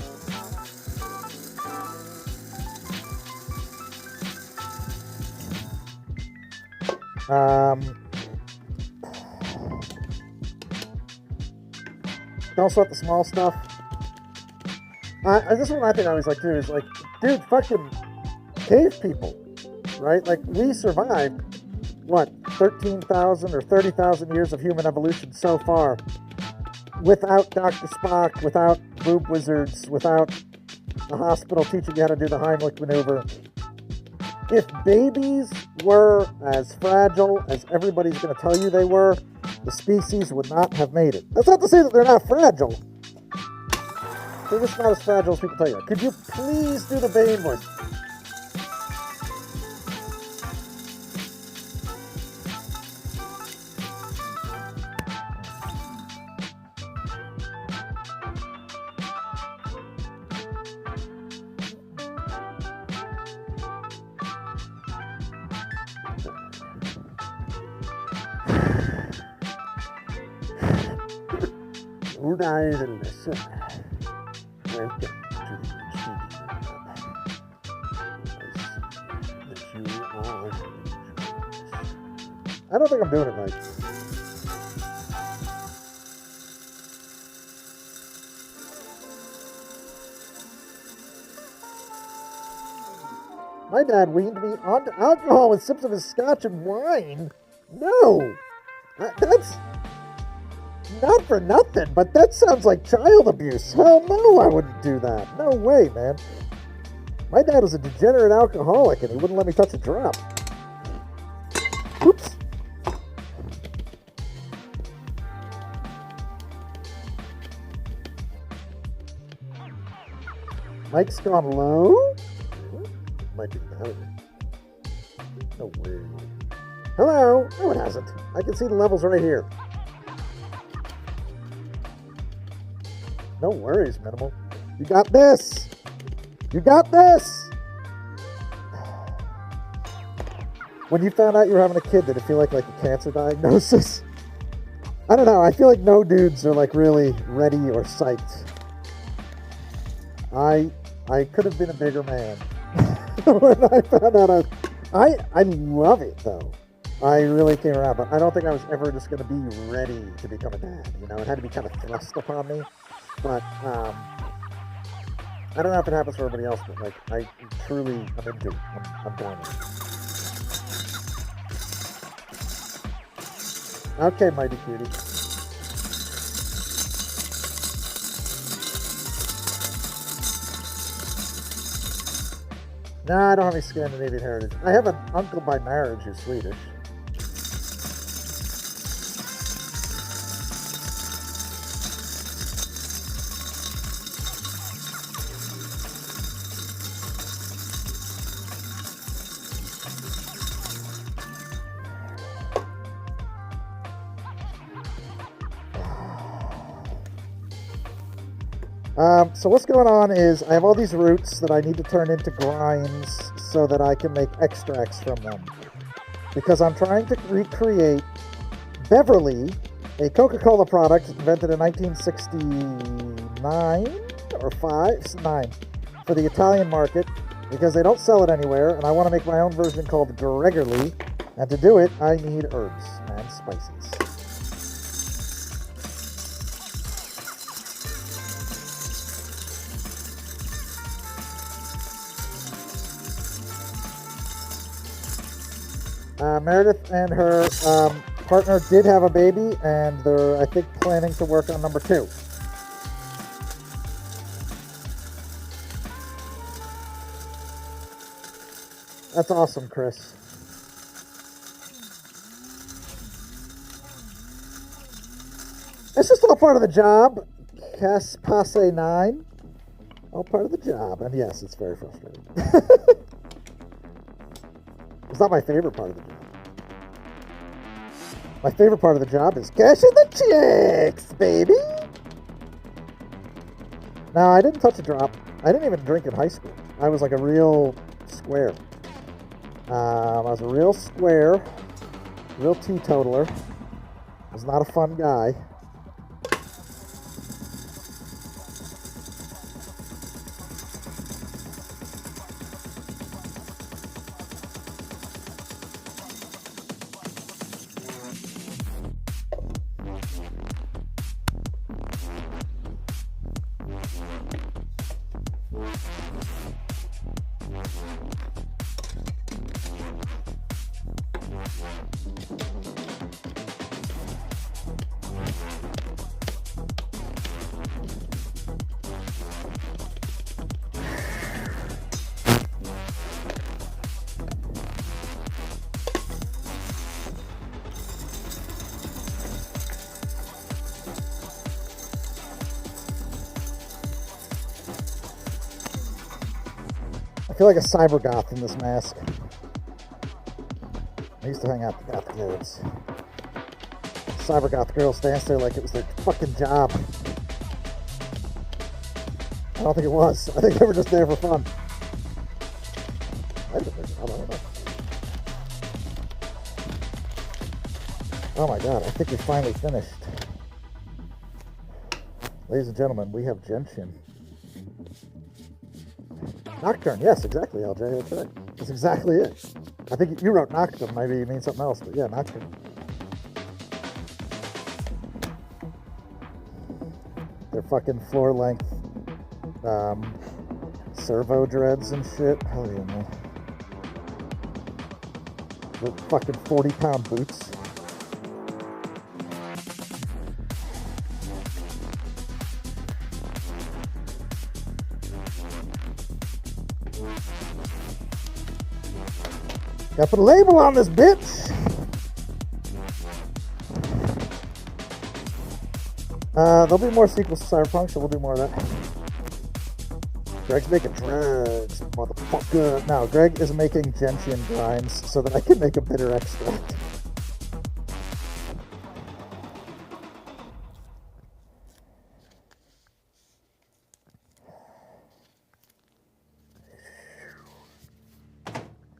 Don't sweat the small stuff. This is what I think I always like to do is like, dude, fucking cave people, right? Like, we survived, 13,000 or 30,000 years of human evolution so far without Dr. Spock, without boob wizards, without a hospital teaching you how to do the Heimlich maneuver. If babies were as fragile as everybody's going to tell you they were, the species would not have made it. That's not to say that they're not fragile. They're just not as fragile as people tell you. Could you please do the Bane voice? Good eyes and listen. Welcome to the HTD. I don't think I'm doing it right. My dad weaned me onto alcohol with sips of his scotch and wine. No, that's not for nothing, but that sounds like child abuse. Hell no, I wouldn't do that. No way, man. My dad was a degenerate alcoholic and he wouldn't let me touch a drop. Oops. I Mike's gone low. Might be louder. No way. Hello? No, it hasn't. I can see the levels right here. No worries, Minimal. You got this. You got this. When you found out you were having a kid, did it feel like a cancer diagnosis? I don't know. I feel like no dudes are like really ready or psyched. I could have been a bigger man when I found out. I love it though. I really came around, but I don't think I was ever just going to be ready to become a dad. You know, it had to be kind of thrust upon me. But I don't know if it happens for everybody else, but like I truly am into it. I'm doing it. Okay, mighty cutie. Nah, I don't have any Scandinavian heritage. I have an uncle by marriage who's Swedish. So what's going on is I have all these roots that I need to turn into grinds so that I can make extracts from them. Because I'm trying to recreate Beverly, a Coca-Cola product invented in 1969 or 9 for the Italian market because they don't sell it anywhere, and I want to make my own version called Gregory. And to do it, I need herbs and spices. Meredith and her partner did have a baby, and they're, I think, planning to work on number 2. That's awesome, Chris. It's just all part of the job. Cass Passe 9. All part of the job. And yes, it's very frustrating. It's not my favorite part of the job. My favorite part of the job is cashing the checks, baby. No, I didn't touch a drop. I didn't even drink in high school. I was like a real square. I was a real square, real teetotaler. I was not a fun guy. I feel like a cyber goth in this mask. I used to hang out with goth girls. Cyber goth girls dance there like it was their fucking job. I don't think it was. I think they were just there for fun. I don't know. Oh my god, I think we finally finished. Ladies and gentlemen, we have gentian. Nocturne, yes, exactly, LJ, that's right. That's exactly it. I think you wrote Nocturne, maybe you mean something else, but yeah, Nocturne. They're fucking floor-length servo dreads and shit. Hell yeah, man. They're fucking 40-pound boots. Gotta put a label on this bitch. There'll be more sequels to Cyberpunk, so we'll do more of that. Greg's making drugs, motherfucker. No, Greg is making gentian grinds so that I can make a bitter extract.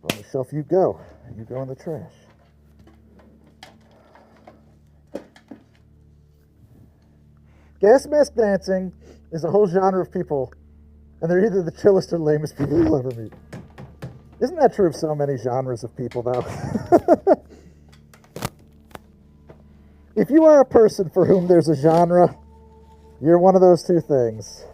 On the shelf you go. You go in the trash. Gas mask dancing is a whole genre of people, and they're either the chillest or lamest people you'll ever meet. Isn't that true of so many genres of people, though? If you are a person for whom there's a genre, you're one of those two things.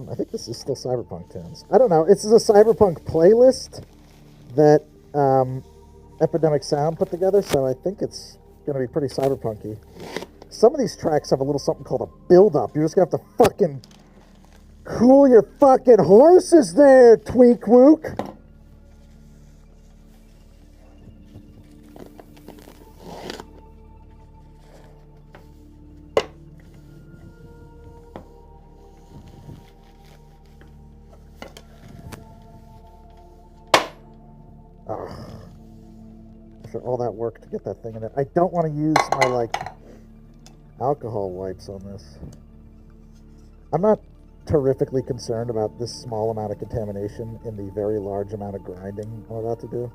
I think this is still Cyberpunk tunes. I don't know. This is a Cyberpunk playlist that Epidemic Sound put together, so I think it's going to be pretty cyberpunky. Some of these tracks have a little something called a build-up. You're just going to have to fucking cool your fucking horses there, Tweakwook. All that work to get that thing in there. I don't want to use my, like, alcohol wipes on this. I'm not terrifically concerned about this small amount of contamination in the very large amount of grinding I'm about to do.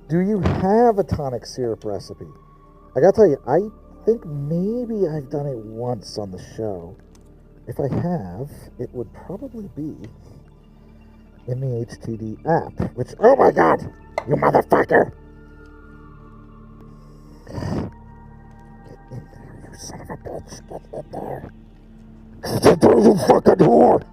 Do you have a tonic syrup recipe? I gotta tell you, I think maybe I've done it once on the show. If I have, it would probably be in the HTD app, which, oh my god! You motherfucker! Get in there, you son of a bitch. Get in there. Get in there, you fucking whore!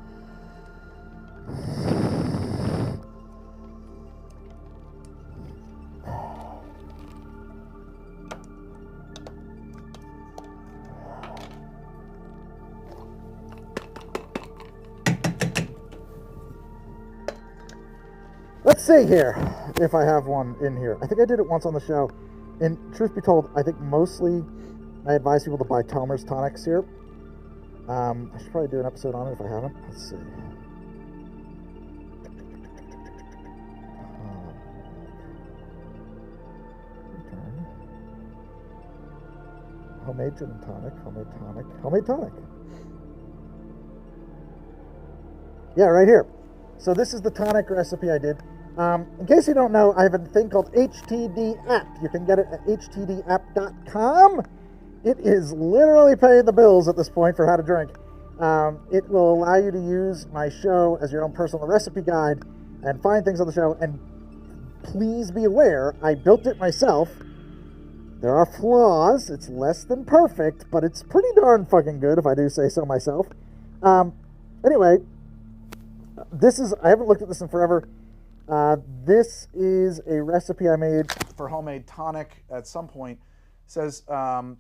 Let's see here if I have one in here. I think I did it once on the show. And truth be told, I think mostly I advise people to buy Tomer's tonic syrup. I should probably do an episode on it if I haven't. Let's see. Homemade gin and tonic, homemade tonic. Yeah, right here. So this is the tonic recipe I did. In case you don't know, I have a thing called HTD app. You can get it at htdapp.com. It is literally paying the bills at this point for how to drink. It will allow you to use my show as your own personal recipe guide and find things on the show. And please be aware, I built it myself. There are flaws. It's less than perfect, but it's pretty darn fucking good if I do say so myself. Anyway, I haven't looked at this in forever. This is a recipe I made for homemade tonic at some point. It says,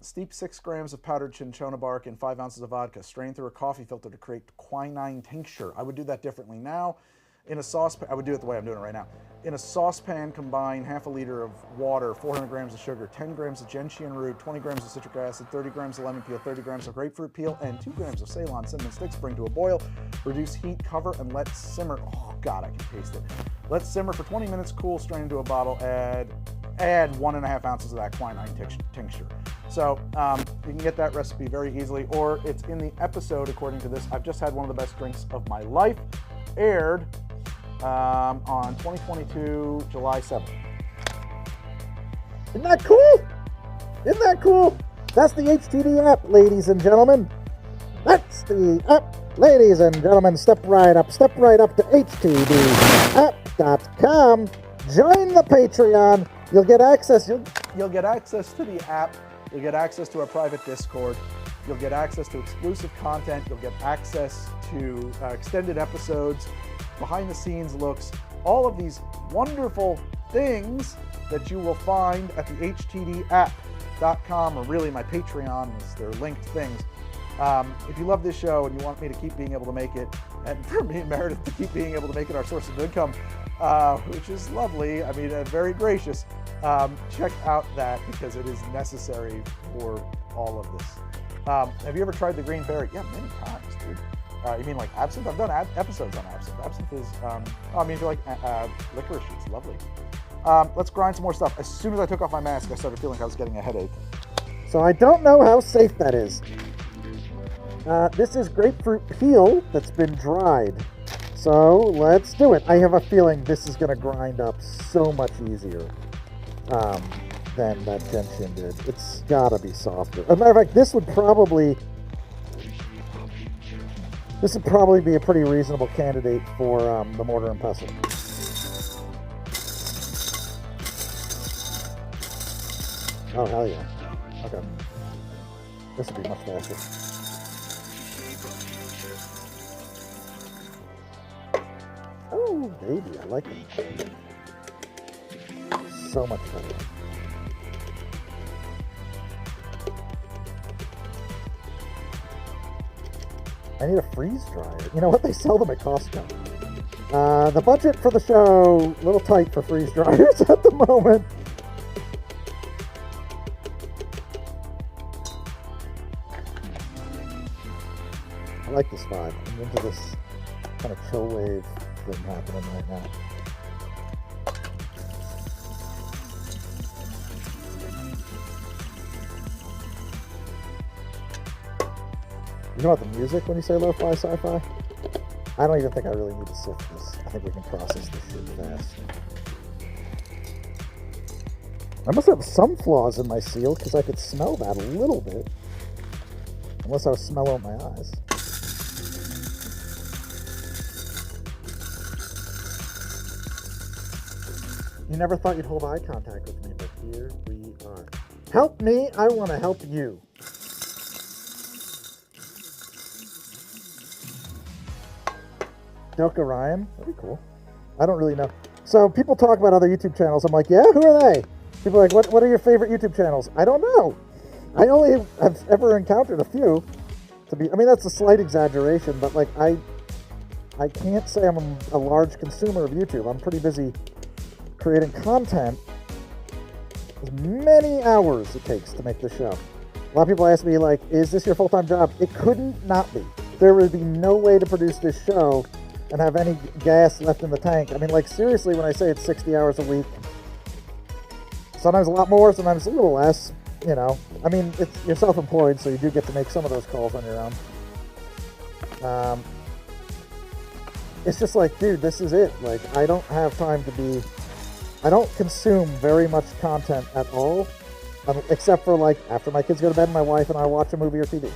steep 6 grams of powdered cinchona bark in 5 ounces of vodka. Strain through a coffee filter to create quinine tincture. I would do that differently now. In a saucepan, I would do it the way I'm doing it right now. In a saucepan, combine half a liter of water, 400 grams of sugar, 10 grams of gentian root, 20 grams of citric acid, 30 grams of lemon peel, 30 grams of grapefruit peel, and 2 grams of Ceylon cinnamon sticks. Bring to a boil. Reduce heat, cover, and let simmer. Oh, God, I can taste it. Let simmer for 20 minutes, cool, strain into a bottle, add 1.5 ounces of that quinine tincture. So you can get that recipe very easily, or it's in the episode, according to this. I've just had one of the best drinks of my life, aired on 2022, July 7th. Isn't that cool? Isn't that cool? That's the HTD app, ladies and gentlemen. That's the app, ladies and gentlemen. Step right up to htdapp.com. Join the Patreon. You'll get access. You'll get access to the app. You'll get access to our private Discord. You'll get access to exclusive content. You'll get access to extended episodes, behind-the-scenes looks, all of these wonderful things that you will find at the htdapp.com, or really my Patreon, is their linked things. If you love this show and you want me to keep being able to make it, and for me and Meredith to keep being able to make it our source of income, which is lovely, I mean, very gracious, check out that because it is necessary for all of this. Have you ever tried the green berry? Yeah, many times, dude. You mean like absinthe? I've done episodes on absinthe. Absinthe is, I mean, if you like licorice, it's lovely. Let's grind some more stuff. As soon as I took off my mask, I started feeling like I was getting a headache. So I don't know how safe that is. This is grapefruit peel that's been dried. So let's do it. I have a feeling this is going to grind up so much easier than that gentian did. It's got to be softer. As a matter of fact, this would probably be a pretty reasonable candidate for the mortar and pestle. Oh, hell yeah. Okay. This would be much faster. Oh, baby, I like it. So much better. I need a freeze dryer. You know what? They sell them at Costco. The budget for the show, a little tight for freeze dryers at the moment. I like this vibe. I'm into this kind of chill wave thing happening right now. You know about the music when you say lo-fi sci-fi? I don't even think I really need to sift this. I think we can process this shit fast. I must have some flaws in my seal because I could smell that a little bit. Unless I was smelling with my eyes. You never thought you'd hold eye contact with me, but here we are. Help me, I want to help you. Delka Ryan? That'd be cool. I don't really know. So people talk about other YouTube channels. I'm like, yeah, who are they? People are like, what are your favorite YouTube channels? I don't know. I only have ever encountered a few. I mean, that's a slight exaggeration, but like I can't say I'm a large consumer of YouTube. I'm pretty busy creating content. As many hours it takes to make this show. A lot of people ask me, like, is this your full-time job? It couldn't not be. There would be no way to produce this show and have any gas left in the tank. I mean, like, seriously, when I say it's 60 hours a week, sometimes a lot more, sometimes a little less, you know. I mean, you're self-employed, so you do get to make some of those calls on your own. It's just like, dude, this is it. Like, I don't have time to I don't consume very much content at all, except for, like, after my kids go to bed, my wife and I watch a movie or TV.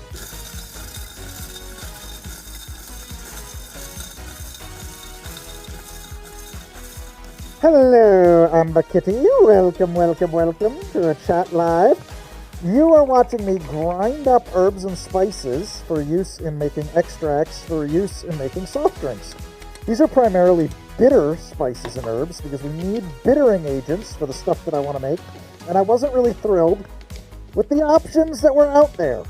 Hello, Amber Kitty. Welcome to a chat live. You are watching me grind up herbs and spices for use in making extracts, for use in making soft drinks. These are primarily bitter spices and herbs because we need bittering agents for the stuff that I want to make. And I wasn't really thrilled with the options that were out there.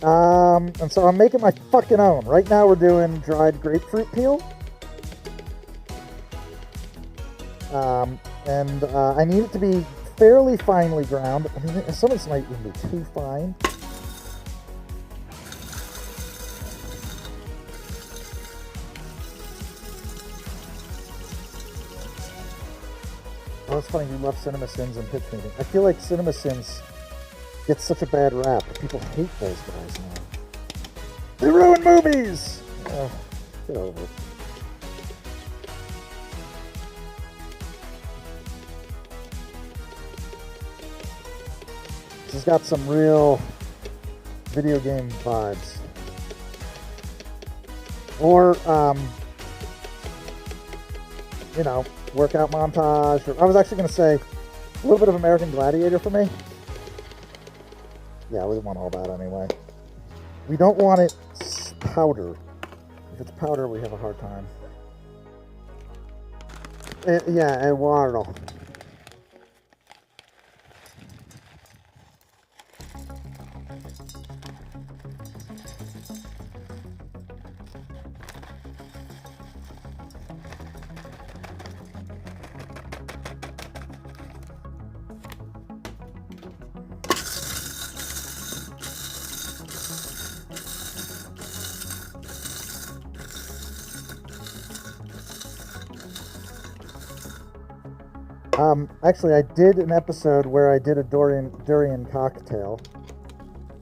And so I'm making my fucking own. Right now we're doing dried grapefruit peel. I need it to be fairly finely ground. I mean, some of this might even be too fine. Oh, it's funny, you love CinemaSins and pitch meeting. I feel like CinemaSins gets such a bad rap. People hate those guys now. They ruin movies! Get over it. This has got some real video game vibes. Or, you know, workout montage. Or I was actually going to say a little bit of American Gladiator for me. Yeah, we want all that anyway. We don't want it powder. If it's powder, we have a hard time. Yeah, Eduardo. Actually, I did an episode where I did a durian cocktail.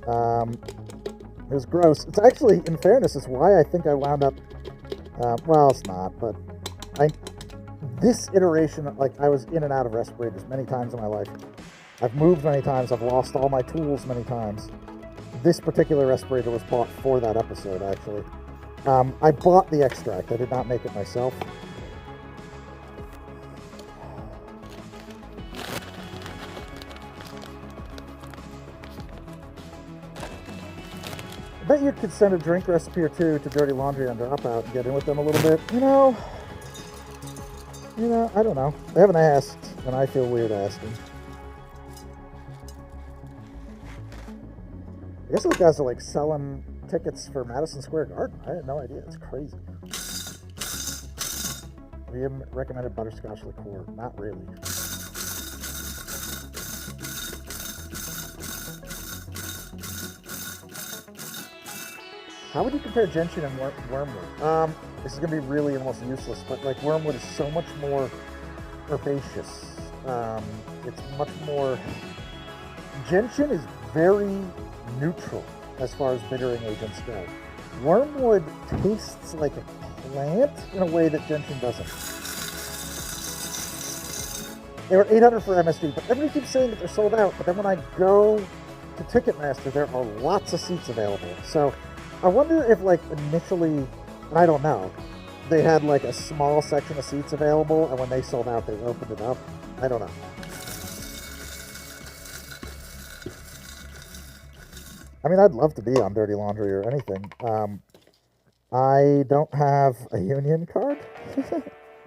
It was gross. It's actually, in fairness, it's why I think I wound up. Well, it's not, but this iteration, like, I was in and out of respirators many times in my life. I've moved many times. I've lost all my tools many times. This particular respirator was bought for that episode, actually. I bought the extract. I did not make it myself. I bet you could send a drink recipe or two to Dirty Laundry on Dropout and get in with them a little bit. You know, I don't know. They haven't asked, and I feel weird asking. I guess those guys are like selling tickets for Madison Square Garden. I had no idea. It's crazy. We haven't recommended butterscotch liqueur. Not really. How would you compare gentian and wormwood? This is going to be really almost useless, but like wormwood is so much more herbaceous. It's much more... Gentian is very neutral as far as bittering agents go. Wormwood tastes like a plant in a way that gentian doesn't. They were $800 for MSG, but everybody keeps saying that they're sold out, but then when I go to Ticketmaster, there are lots of seats available. So I wonder if, like, initially, I don't know, they had like a small section of seats available, and when they sold out, they opened it up. I don't know. I mean, I'd love to be on Dirty Laundry or anything. I don't have a union card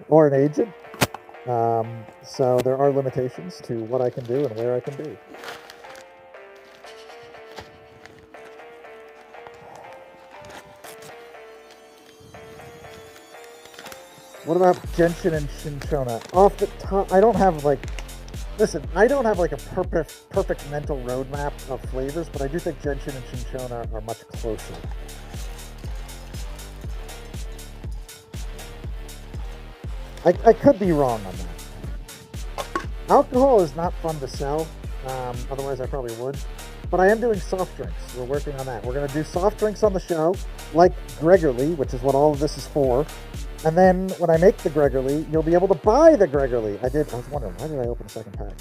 or an agent, so there are limitations to what I can do and where I can be. What about gentian and cinchona? Off the top, I don't have like... Listen, I don't have like a perfect mental roadmap of flavors, but I do think gentian and cinchona are much closer. I could be wrong on that. Alcohol is not fun to sell, otherwise I probably would. But I am doing soft drinks. We're working on that. We're going to do soft drinks on the show, like Gregory, which is what all of this is for. And then when I make the Gregory, you'll be able to buy the Gregory. I was wondering, why did I open a second pack?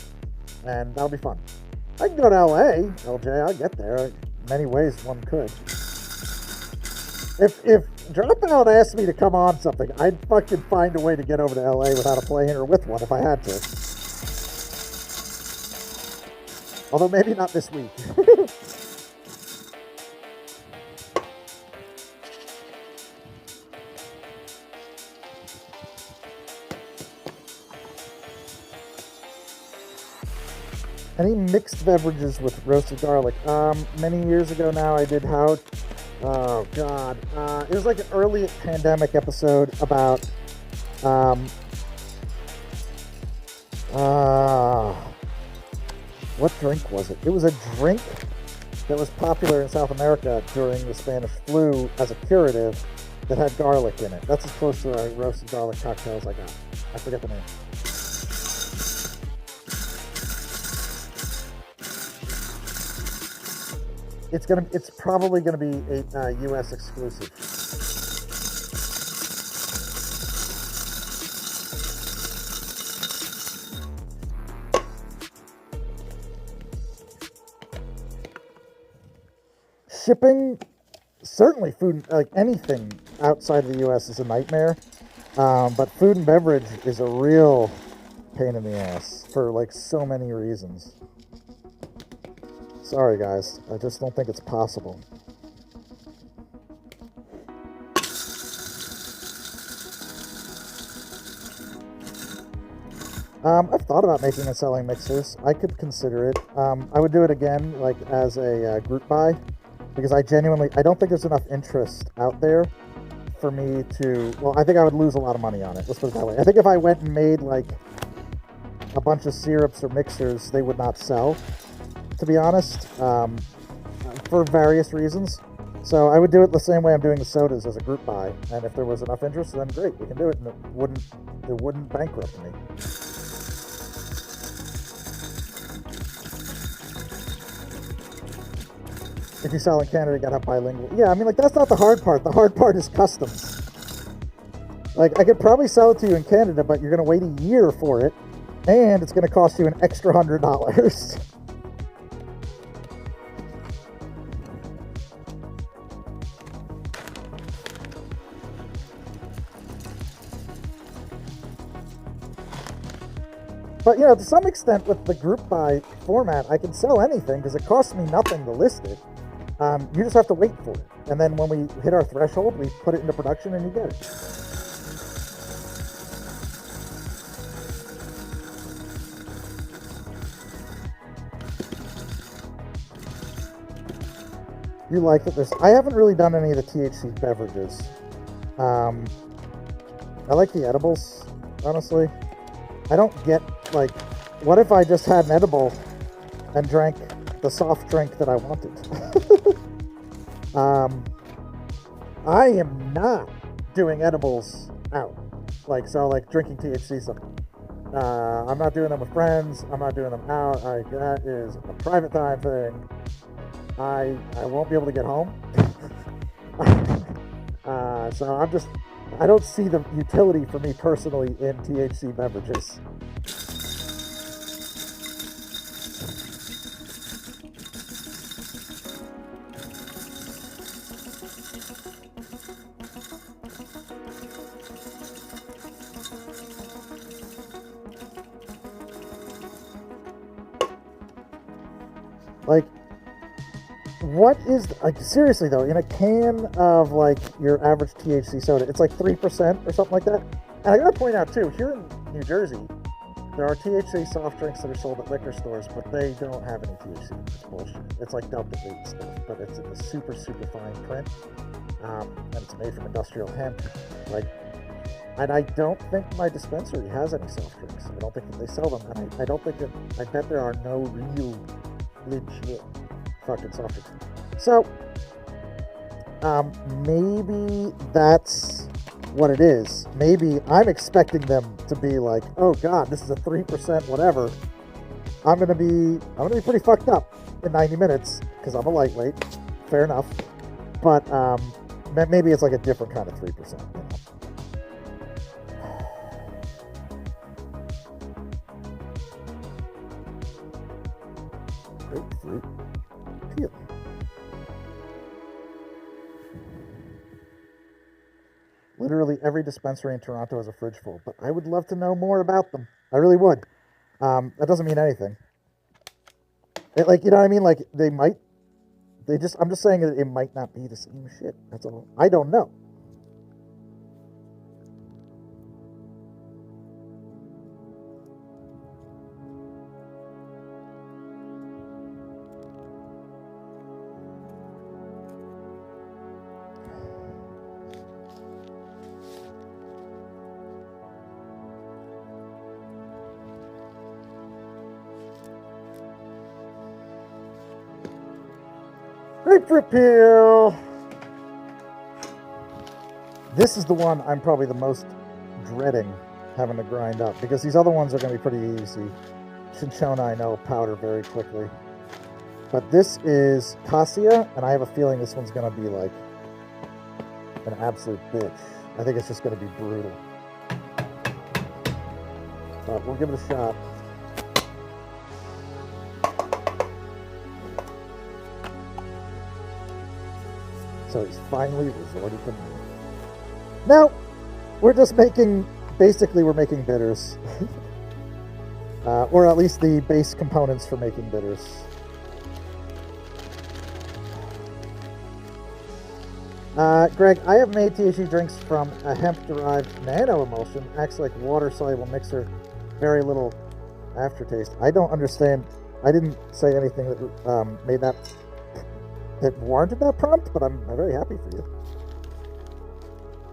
And that'll be fun. I can go to LA, LJ, I'll get there. Many ways one could. If Dropout asked me to come on something, I'd fucking find a way to get over to LA without a plane or with one if I had to. Although maybe not this week. Any mixed beverages with roasted garlic? Many years ago now, I did how... Oh, God. It was like an early pandemic episode about... what drink was it? It was a drink that was popular in South America during the Spanish flu as a curative that had garlic in it. That's as close to a roasted garlic cocktail as I got. I forget the name. It's probably gonna be a U.S. exclusive. Shipping, certainly food, like anything outside of the U.S. is a nightmare. But food and beverage is a real pain in the ass for like so many reasons. Sorry guys, I just don't think it's possible. I've thought about making and selling mixers. I could consider it. I would do it again, like as a group buy, because I don't think there's enough interest out there for me to, well, I think I would lose a lot of money on it. Let's put it that way. I think if I went and made like a bunch of syrups or mixers, they would not sell, to be honest, for various reasons. So I would do it the same way I'm doing the sodas as a group buy, and if there was enough interest, then great, we can do it, and it wouldn't bankrupt me. If you sell in Canada, you gotta have bilingual. Yeah, I mean, like, that's not the hard part. The hard part is customs. Like, I could probably sell it to you in Canada, but you're gonna wait a year for it, and it's gonna cost you an extra $100. But, you know, to some extent with the group buy format, I can sell anything because it costs me nothing to list it. You just have to wait for it. And then when we hit our threshold, we put it into production and you get it. You like that there's... I haven't really done any of the THC beverages. I like the edibles, honestly. I don't get, like, what if I just had an edible and drank the soft drink that I wanted? I am not doing edibles out. Like, so, like, drinking THC something. I'm not doing them with friends. I'm not doing them out. That is a private time thing. I won't be able to get home. So I don't see the utility for me personally in THC beverages. Like, what is, like, seriously though, in a can of, like, your average THC soda, it's like 3% or something like that. And I gotta point out too, here in New Jersey, there are THC soft drinks that are sold at liquor stores, but they don't have any THC. It's bullshit. It's like Delta 8 stuff, but it's in a super, super fine print. And it's made from industrial hemp. Like, and I don't think my dispensary has any soft drinks. I don't think that they sell them. And I don't think that, I bet there are no real legit fucking soft drinks. So, maybe that's what it is. Maybe I'm expecting them to be like, oh god, this is a 3% whatever. I'm gonna be pretty fucked up in 90 minutes because I'm a lightweight. Fair enough. But maybe it's like a different kind of 3%. You know? Grapefruit peel. Literally every dispensary in Toronto has a fridge full, but I would love to know more about them. I really would. That doesn't mean anything. Like, you know what I mean? Like, I'm just saying that it might not be the same shit. That's all. I don't know. Grapefruit peel. This is the one I'm probably the most dreading having to grind up, because these other ones are going to be pretty easy. Cinchona, I know, powder very quickly. But this is cassia, and I have a feeling this one's going to be like an absolute bitch. I think it's just going to be brutal. But we'll give it a shot. So he's finally resorted to me. Now, we're just making, basically we're making bitters. Or at least the base components for making bitters. Greg, I have made THC drinks from a hemp-derived nano-emulsion. Acts like water-soluble mixer. Very little aftertaste. I don't understand. I didn't say anything that made that... that warranted that prompt, but I'm very happy for you.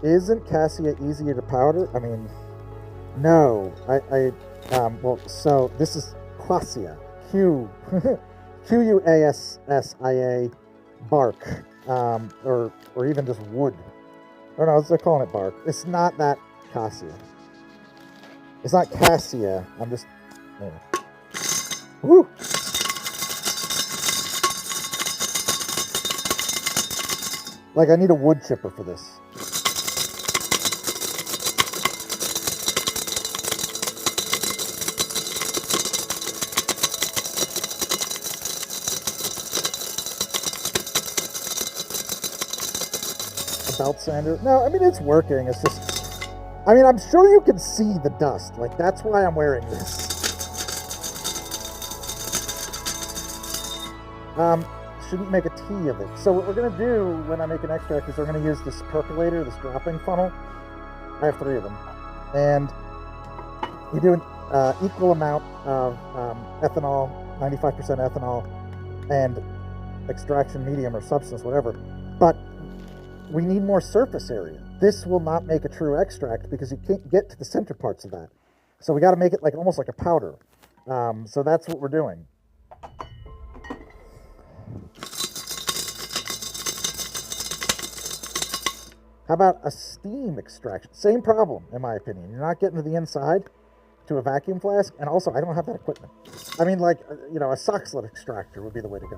Isn't cassia easier to powder? I mean, no. Well, so this is quassia. Quassia bark. Or even just wood. Or no, they're calling it bark. It's not that cassia. It's not cassia. I'm just... Anyway. Woo! Like, I need a wood chipper for this. A belt sander? No, I mean, it's working. It's just, I mean, I'm sure you can see the dust. Like, that's why I'm wearing this. Shouldn't make a tea of it. So what we're going to do when I make an extract is we're going to use this percolator, this dropping funnel. I have 3 of them. And you do an equal amount of ethanol, 95% ethanol, and extraction medium or substance, whatever. But we need more surface area. This will not make a true extract because you can't get to the center parts of that. So we got to make it like almost like a powder. So that's what we're doing. How about a steam extraction? Same problem, in my opinion. You're not getting to the inside to a vacuum flask, and also I don't have that equipment. I mean, like, you know, a sock slit extractor would be the way to go.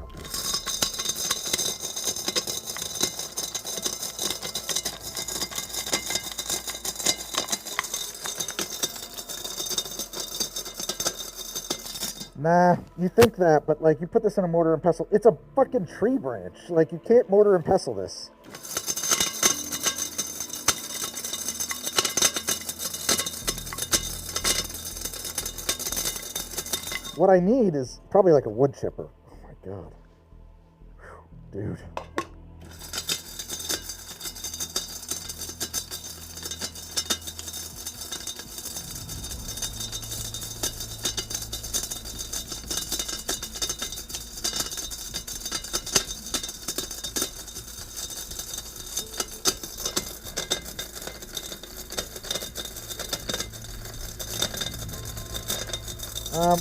Nah, you think that, but like, you put this in a mortar and pestle, it's a fucking tree branch. Like, you can't mortar and pestle this. What I need is probably like a wood chipper. Oh my god. Whew, dude.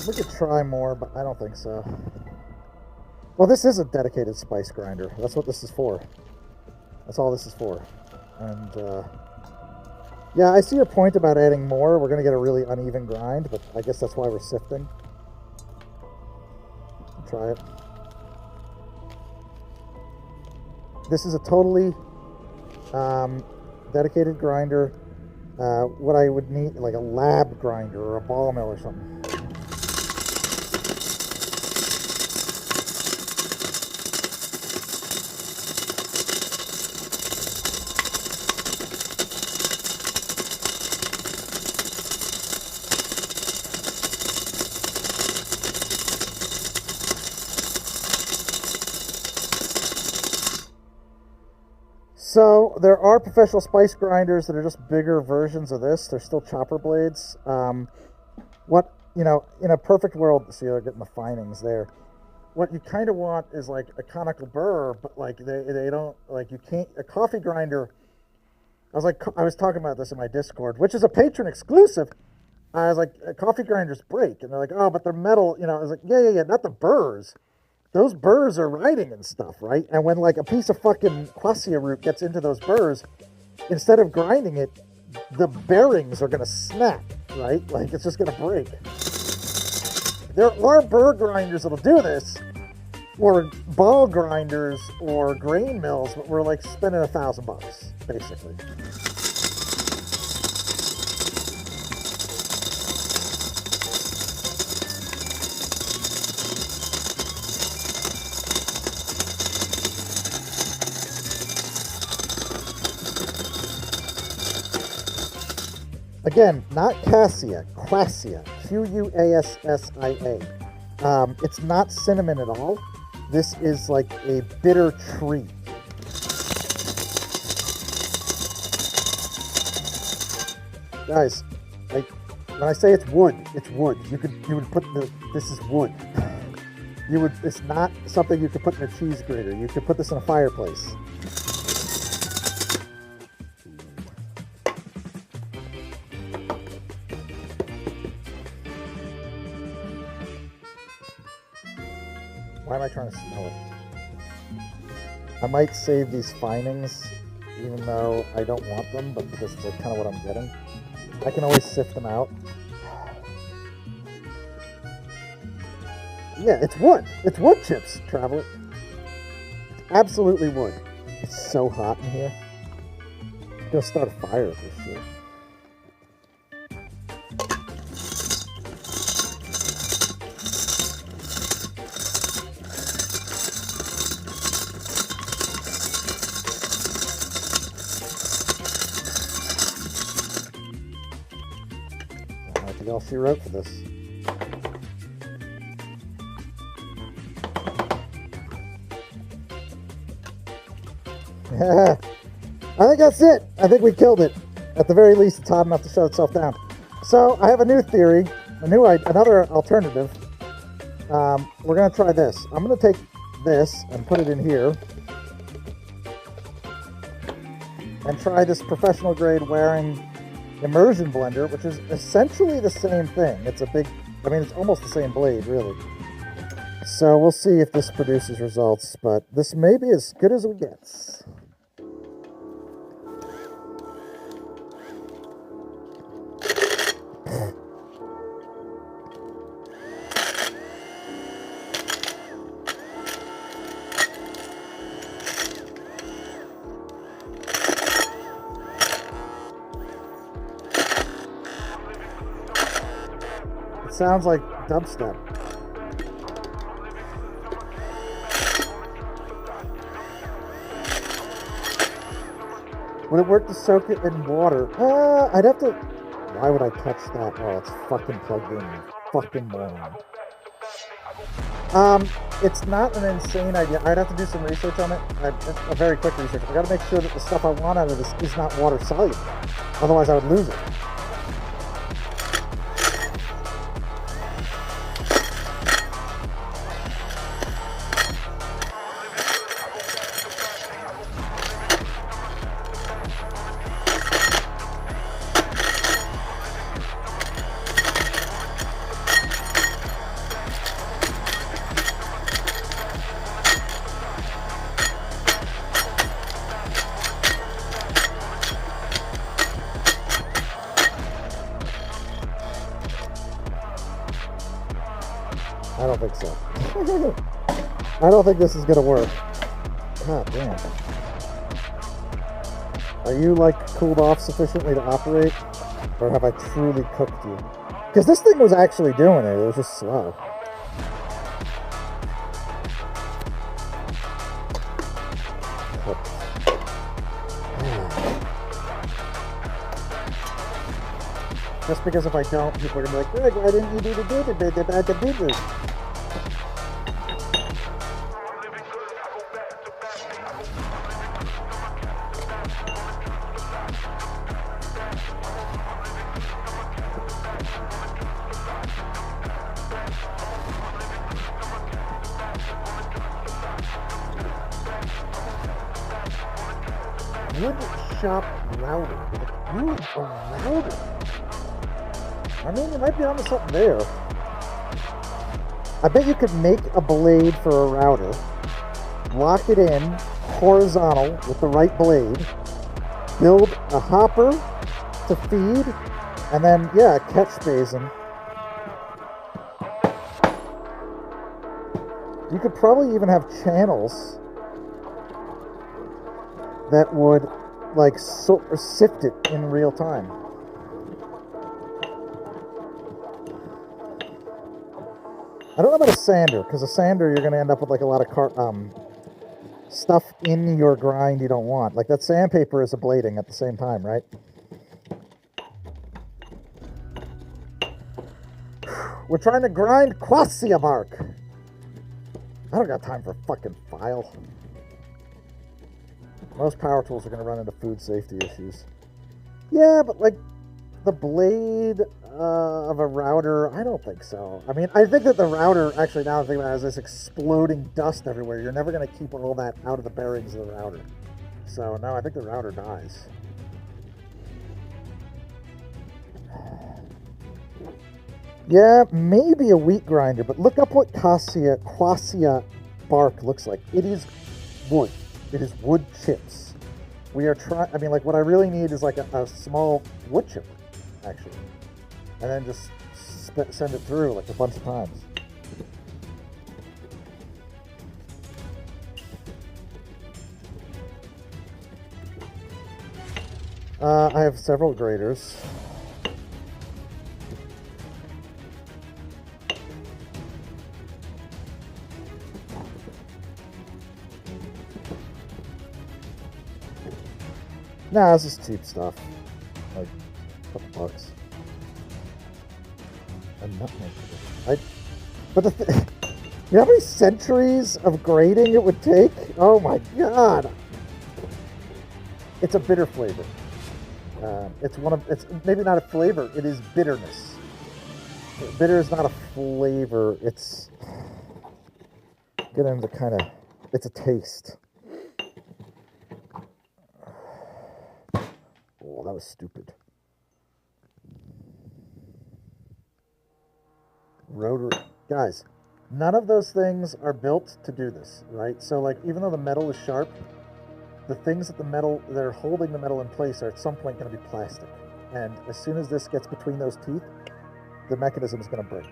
We could try more, but I don't think so. Well, this is a dedicated spice grinder. That's what this is for. That's all this is for. And, yeah, I see your point about adding more. We're going to get a really uneven grind, but I guess that's why we're sifting. Try it. This is a totally dedicated grinder. What I would need, like a lab grinder or a ball mill or something. So there are professional spice grinders that are just bigger versions of this. They're still chopper blades. What, you know, in a perfect world, see, they're getting the finings there. What you kind of want is like a conical burr, but like they don't, like, you can't, a coffee grinder. I was talking about this in my Discord, which is a patron exclusive. I was like, coffee grinders break, and they're like, oh, but they're metal. You know, I was like, yeah, not the burrs. Those burrs are writing and stuff, right? And when like a piece of fucking quassia root gets into those burrs, instead of grinding it, the bearings are gonna snap, right? Like, it's just gonna break. There are burr grinders that'll do this, or ball grinders, or grain mills, but we're like spending $1,000, basically. Again, not cassia, quassia, Quassia. It's not cinnamon at all. This is like a bitter tree. Guys, like, when I say it's wood, it's wood. You would put this is wood. It's not something you could put in a cheese grater. You could put this in a fireplace. Why am I trying to smell it? I might save these finings, even though I don't want them, but because it's like kind of what I'm getting. I can always sift them out. Yeah, it's wood. It's wood chips, Traveler. It's absolutely wood. It's so hot in here. I'm gonna start a fire with this shit. Anything else she wrote for this? Yeah, I think that's it. I think we killed it. At the very least, it's hot enough to shut itself down. So I have a new theory, another alternative. We're gonna try this. I'm gonna take this and put it in here, and try this professional grade wearing immersion blender, which is essentially the same thing. It's it's almost the same blade, really. So we'll see if this produces results, but this may be as good as it gets. It sounds like dubstep. Would it work to soak it in water? I'd have to... Why would I touch that? Oh, it's fucking plugged in, you fucking moron. It's not an insane idea. I'd have to do some research on it. A very quick research. I gotta make sure that the stuff I want out of this is not water soluble. Otherwise I would lose it. I don't think so. I don't think this is gonna work. God damn. Are you like cooled off sufficiently to operate? Or have I truly cooked you? Because this thing was actually doing it was just slow. Just because if I don't, people are gonna be like, Greg, why didn't you do the wood shop router. Ooh, a router. I mean, you might be onto something there. I bet you could make a blade for a router, lock it in horizontal with the right blade, build a hopper to feed, and then, yeah, a catch basin. You could probably even have channels that would, like, sift it in real time. I don't know about a sander, because a sander, you're going to end up with like a lot of stuff in your grind you don't want. Like that sandpaper is ablating at the same time, right? We're trying to grind quassia bark. I don't got time for a fucking file. Most power tools are going to run into food safety issues. Yeah, but like the blade of a router, I don't think so. I mean, I think that the router, actually now I'm thinking about it, has this exploding dust everywhere. You're never going to keep all that out of the bearings of the router. So no, I think the router dies. Yeah, maybe a wheat grinder, but look up what quassia bark looks like. It is wood. It is wood chips. We are trying, I mean, like what I really need is like a small wood chipper, actually. And then just send it through like a bunch of times. I have several graders. Nah, this is cheap stuff. Like a couple bucks. A nutmeg. But you know how many centuries of grading it would take? Oh my god! It's a bitter flavor. It's maybe not a flavor. It is bitterness. Bitter is not a flavor. It's get into kind of. It's a taste. Oh, that was stupid. Rotary. Guys, none of those things are built to do this, right? So, like, even though the metal is sharp, the things that are holding the metal in place are at some point going to be plastic. And as soon as this gets between those teeth, the mechanism is going to break.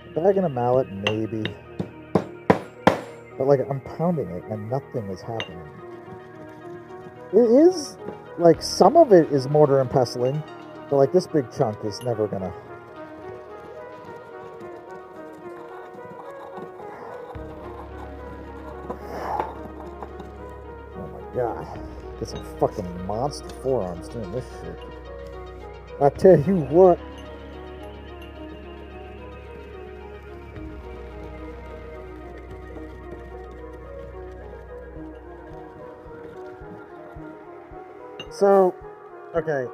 A bag and a mallet, maybe. But, like, I'm pounding it and nothing is happening. It is, like, some of it is mortar and pestling, but, like, this big chunk is never going to... God, get some fucking monster forearms doing this shit. I tell you what. So, okay,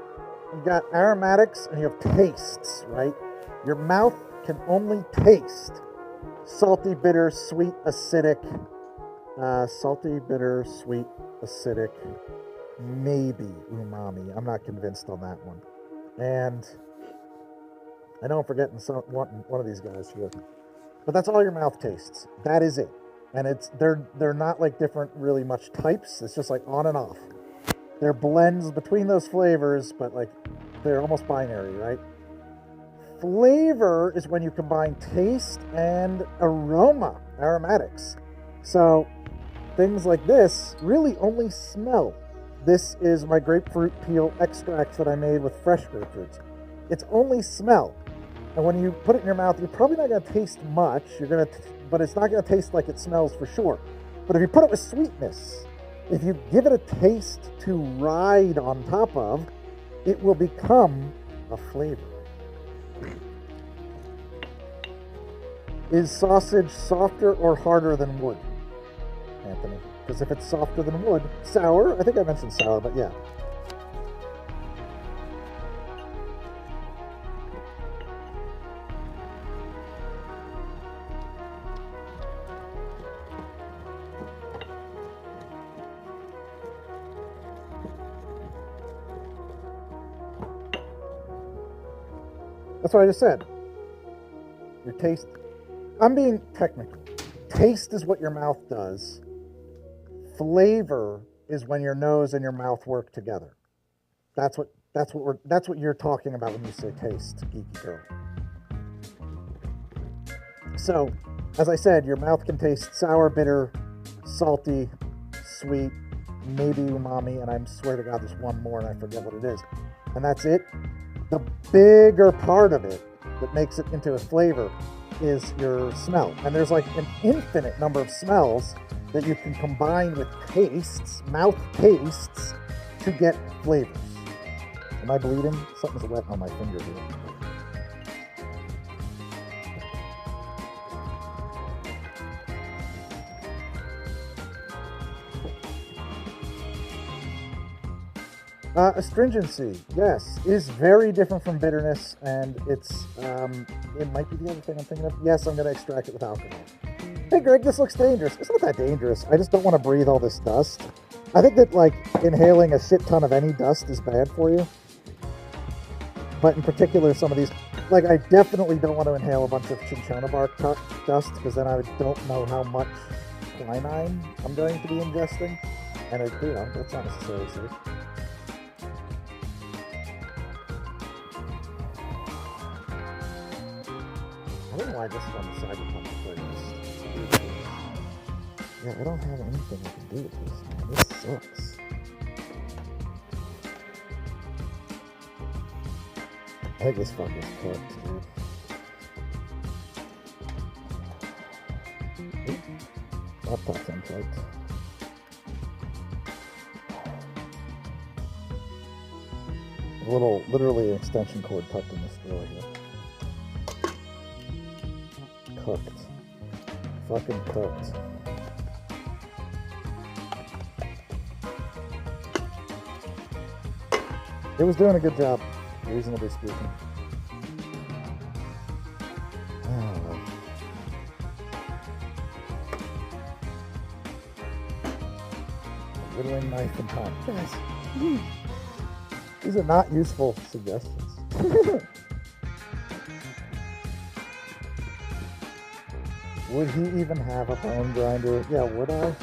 you got aromatics and you have tastes, right? Your mouth can only taste salty, bitter, sweet, acidic. Salty, bitter, sweet, acidic, maybe umami. I'm not convinced on that one. And I know I'm forgetting one of these guys here, but that's all your mouth tastes. That is it. And they're not like different really much types. It's just like on and off. They're blends between those flavors, but like they're almost binary, right? Flavor is when you combine taste and aromatics. So things like this really only smell. This is my grapefruit peel extract that I made with fresh grapefruits. It's only smell. And when you put it in your mouth, you're probably not going to taste much. But it's not going to taste like it smells for sure. But if you put it with sweetness, if you give it a taste to ride on top of, it will become a flavor. Is sausage softer or harder than wood, Anthony? Because if it's softer than wood, sour. I think I mentioned sour, but yeah. That's what I just said. Your taste. I'm being technical. Taste is what your mouth does. Flavor is when your nose and your mouth work together. That's what you're talking about when you say taste, geeky girl. So, as I said, your mouth can taste sour, bitter, salty, sweet, maybe umami, and I swear to God there's one more and I forget what it is. And that's it. The bigger part of it that makes it into a flavor is your smell. And there's like an infinite number of smells that you can combine with tastes, mouth tastes, to get flavors. Am I bleeding? Something's wet on my finger here. Astringency, yes, is very different from bitterness, and it's, it might be the other thing I'm thinking of. Yes, I'm going to extract it with alcohol. Hey, Greg, this looks dangerous. It's not that dangerous. I just don't want to breathe all this dust. I think that, like, inhaling a shit ton of any dust is bad for you. But in particular, some of these, like, I definitely don't want to inhale a bunch of cinchona bark dust, because then I don't know how much quinine I'm going to be ingesting. And, that's not necessarily safe. I don't know why this is on the side of the playlist. Yeah, I don't have anything I can do with this, man. This sucks. Egg is fucking cooked, dude. Laptop's unplugged. A little, literally an extension cord tucked in this drawer here. Cooked. Fucking cooked. It was doing a good job, reasonably speaking. Whittling knife and time. Guys, these are not useful suggestions. Would he even have a bone grinder? Yeah, would I?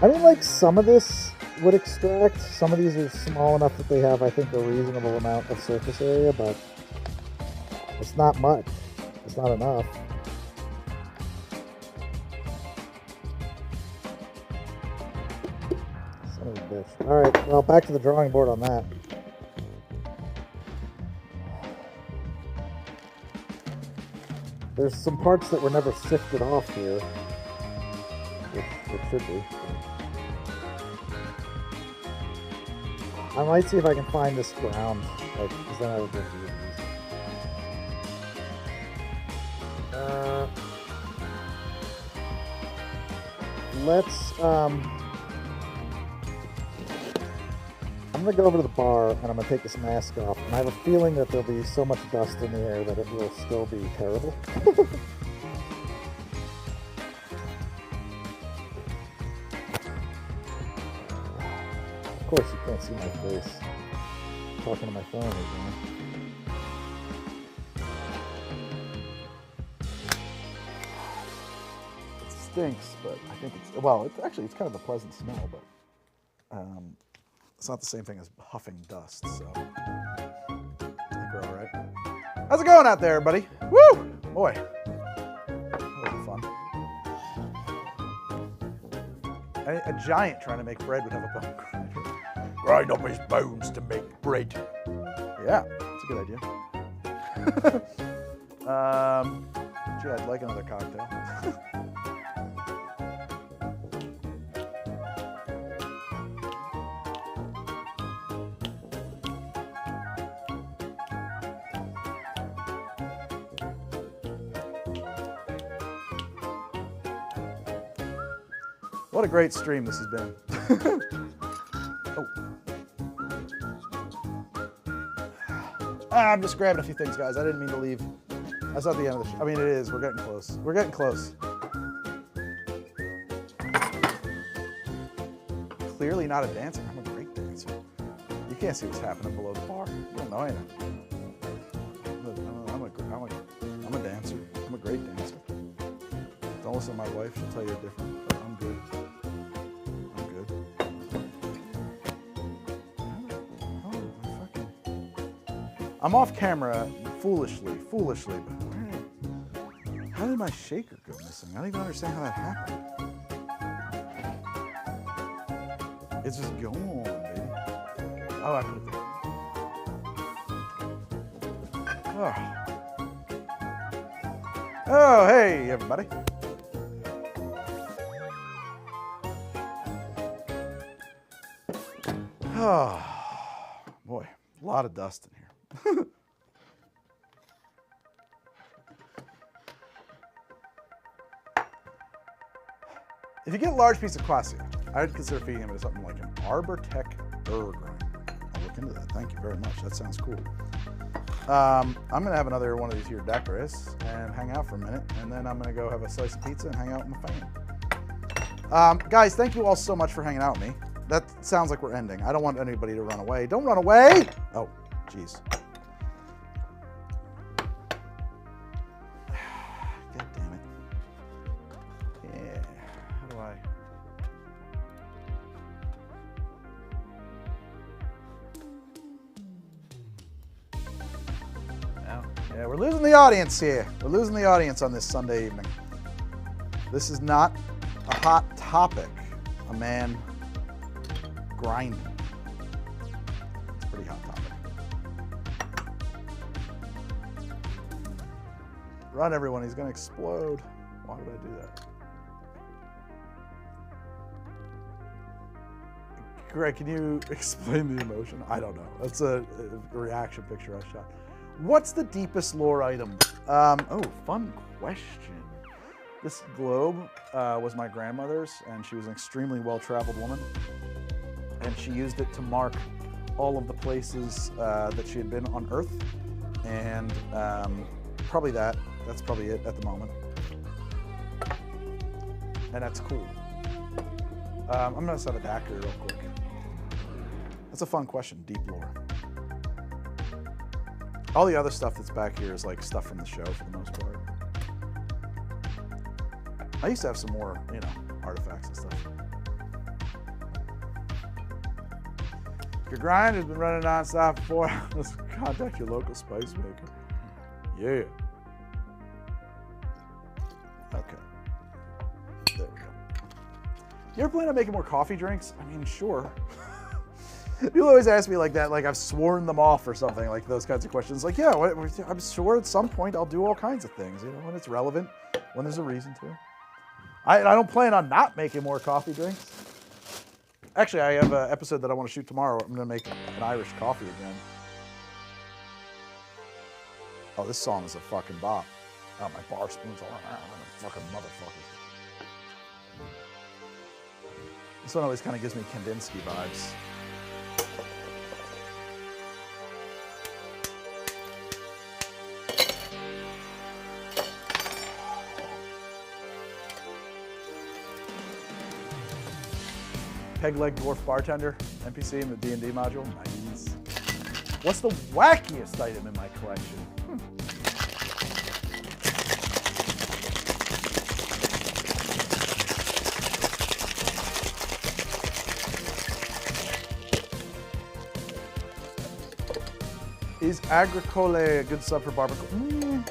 I mean, like, some of this would extract. Some of these are small enough that they have, I think, a reasonable amount of surface area, but it's not much. It's not enough. Son of a bitch. All right, well, back to the drawing board on that. There's some parts that were never sifted off here, which should be. I might see if I can find this ground, like, because then I would be able to use these. Let's, I'm gonna go over to the bar and I'm gonna take this mask off, and I have a feeling that there'll be so much dust in the air that it will still be terrible. Of course, you can't see my face. I'm talking to my phone again. It stinks, but I think it's, well, it's actually, it's kind of a pleasant smell, but it's not the same thing as huffing dust, so I think we're all right. How's it going out there, everybody? Woo! Boy, that was fun. A giant trying to make bread would have a bone grinder. Grind up his bones to make bread. Yeah, that's a good idea. Gee, I'd like another cocktail. What a great stream this has been. Oh. I'm just grabbing a few things, guys. I didn't mean to leave. That's not the end of the show. I mean, it is. We're getting close. We're getting close. Clearly not a dancer. I'm a great dancer. You can't see what's happening below the bar. You don't know anything. I'm a dancer. I'm a great dancer. Don't listen to my wife. She'll tell you different. But I'm good. I'm off camera foolishly, but how did my shaker go missing? I don't even understand how that happened. It's just gone, baby. Oh, I put it there. Oh, hey, everybody. Oh, boy, a lot of dust in here. If you get a large piece of quassia, I would consider feeding him to something like an Arbor Tech burr grinder. I'll look into that. Thank you very much. That sounds cool. I'm gonna have another one of these here Decorous and hang out for a minute, and then I'm gonna go have a slice of pizza and hang out with my family. Guys, thank you all so much for hanging out with me. That sounds like we're ending. I don't want anybody to run away. Don't run away! Oh, jeez. God damn it. Yeah, how do I... Yeah, we're losing the audience here. We're losing the audience on this Sunday evening. This is not a hot topic. A man grinding. It's pretty hot topic. Run, everyone, he's gonna explode. Why would I do that? Greg, can you explain the emotion? I don't know. That's a reaction picture I shot. What's the deepest lore item? Oh, fun question. This globe was my grandmother's, and she was an extremely well-traveled woman. And she used it to mark all of the places that she had been on Earth. And probably that. That's probably it at the moment. And that's cool. I'm gonna set a daiquiri real quick. That's a fun question, deep lore. All the other stuff that's back here is like stuff from the show for the most part. I used to have some more, you know, artifacts and stuff. If your grind has been running nonstop before, let's contact your local spice maker. Yeah. Okay. There we go. You ever plan on making more coffee drinks? I mean, sure. People always ask me like that, like I've sworn them off or something, like those kinds of questions. Like, yeah, I'm sure at some point I'll do all kinds of things, you know, when it's relevant, when there's a reason to. I don't plan on not making more coffee drinks. Actually, I have an episode that I want to shoot tomorrow. I'm going to make an Irish coffee again. Oh, this song is a fucking bop. Oh, my bar spoons all around. I'm a fucking motherfucker. This one always kind of gives me Kandinsky vibes. Peg leg dwarf bartender, NPC in the D&D module. Nice. What's the wackiest item in my collection? Is Agricole a good sub for barbacoa?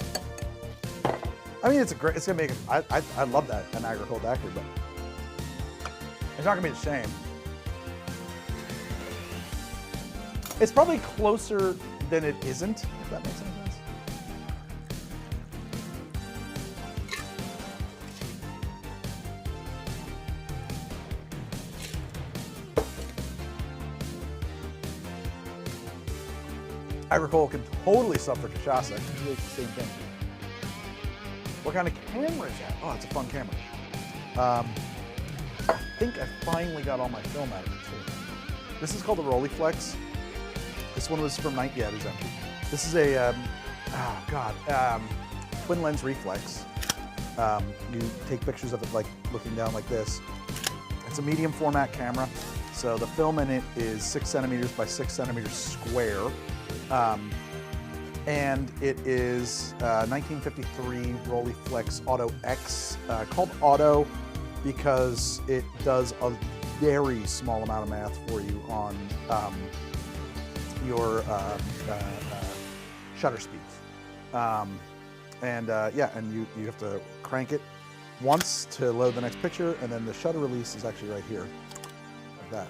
I mean, it's gonna make. I love that an Agricole daiquiri, but it's not gonna be the same. It's probably closer than it isn't, if that makes any sense. Agricole can totally sub for cachaça. It's really the same thing. What kind of camera is that? Oh, it's a fun camera. I think I finally got all my film out of it too. This is called the Rolleiflex. This one was from yeah, it was empty. This is a, twin lens reflex. You take pictures of it like looking down like this. It's a medium format camera. So the film in it is 6 centimeters by 6 centimeters square. And it is 1953 Rolleiflex Auto X, called Auto because it does a very small amount of math for you on your shutter speeds. And you have to crank it once to load the next picture, and then the shutter release is actually right here, like that.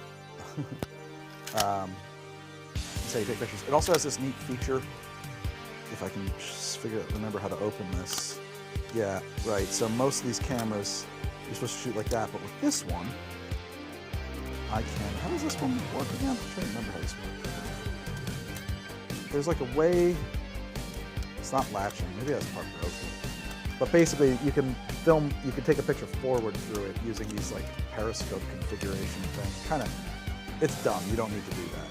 So you take pictures. It also has this neat feature, if I can remember how to open this. Yeah, right, so most of these cameras, you're supposed to shoot like that, but with this one, I can, how does this one work again? I'm trying to remember how this works. There's like a way, it's not latching, maybe that's part broken. But basically you can take a picture forward through it using these like periscope configuration thing. Kinda, it's dumb, you don't need to do that.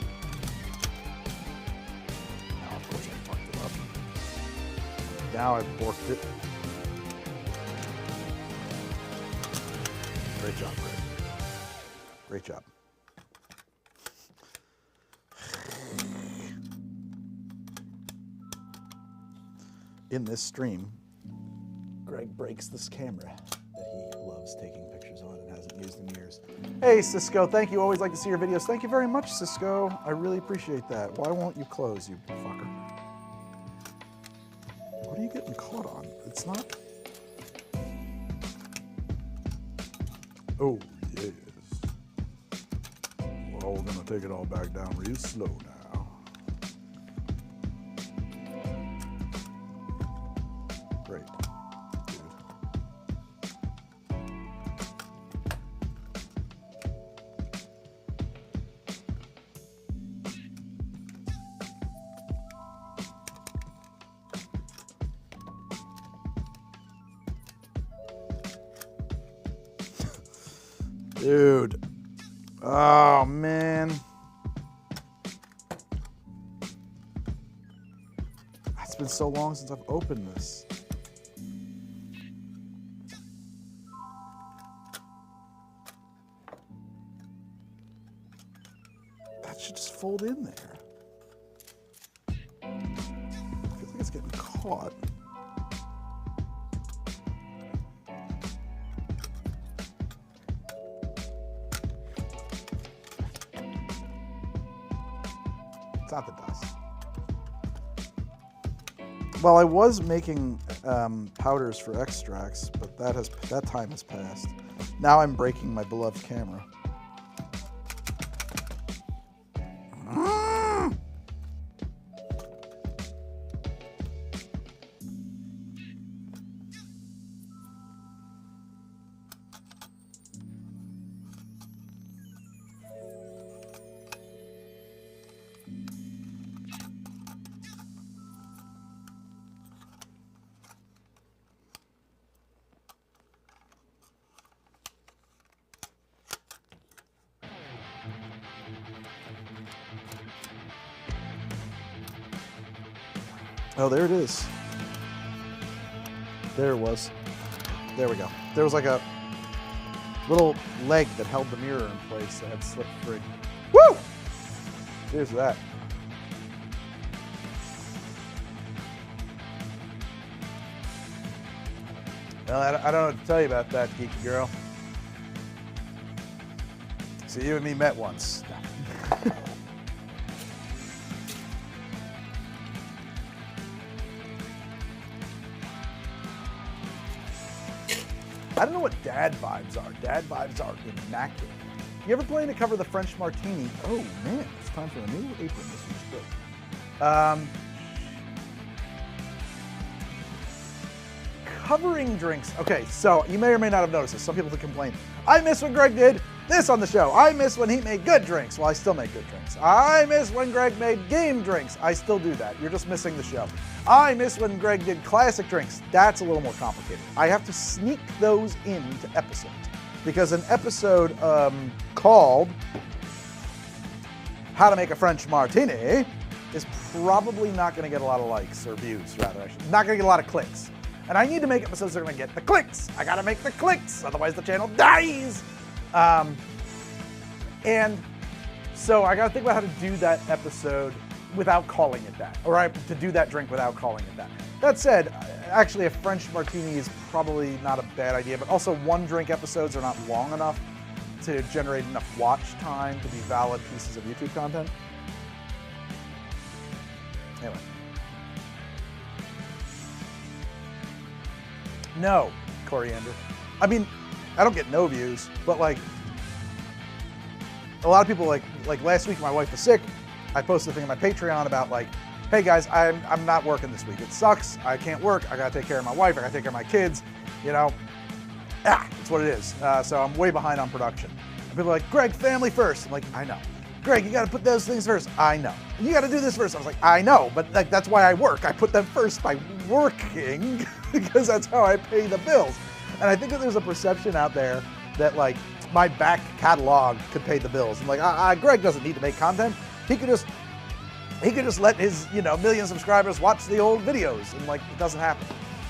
Now of course I fucked it up. Now I've borked it. Great job, Greg. Great job. In this stream, Greg breaks this camera that he loves taking pictures on and hasn't used in years. Hey, Cisco, thank you. Always like to see your videos. Thank you very much, Cisco. I really appreciate that. Why won't you close, you fucker? What are you getting caught on? It's not... Oh, yes. We're all gonna take it all back down real slow now. Dude. Oh, man. It's been so long since I've opened this. That should just fold in there. I feel like it's getting caught. It's not the dust. Well, I was making powders for extracts, but that time has passed. Now I'm breaking my beloved camera. Oh, there it is. There it was. There we go. There was like a little leg that held the mirror in place that had slipped free. Woo! Here's that. Well, I don't know what to tell you about that, geeky girl. So you and me met once. I don't know what dad vibes are. Dad vibes are immaculate. You ever plan to cover the French martini? Oh man, it's time for a new apron. This one's good. Covering drinks. Okay, so you may or may not have noticed this. Some people complain. I miss when Greg did this on the show. I miss when he made good drinks. Well, I still make good drinks. I miss when Greg made game drinks. I still do that. You're just missing the show. I miss when Greg did classic drinks. That's a little more complicated. I have to sneak those into episodes because an episode called How to Make a French Martini is probably not going to get a lot of likes or views, rather. Not going to get a lot of clicks. And I need to make episodes that are going to get the clicks. I got to make the clicks, otherwise the channel dies. And so I got to think about how to do that episode without calling it that, or to do that drink without calling it that. That said, actually a French martini is probably not a bad idea, but also one drink episodes are not long enough to generate enough watch time to be valid pieces of YouTube content. Anyway. No, coriander. I mean, I don't get no views, but like, a lot of people like last week my wife was sick. I posted a thing on my Patreon about like, hey guys, I'm not working this week. It sucks. I can't work. I gotta take care of my wife. I gotta take care of my kids. You know, it's what it is. So I'm way behind on production. And people are like, Greg, family first. I'm like, I know. Greg, you gotta put those things first. I know. You gotta do this first. I was like, I know, but like that's why I work. I put them first by working because that's how I pay the bills. And I think that there's a perception out there that like my back catalog could pay the bills. I'm like, Greg doesn't need to make content. He could just let his, million subscribers watch the old videos, and like it doesn't happen.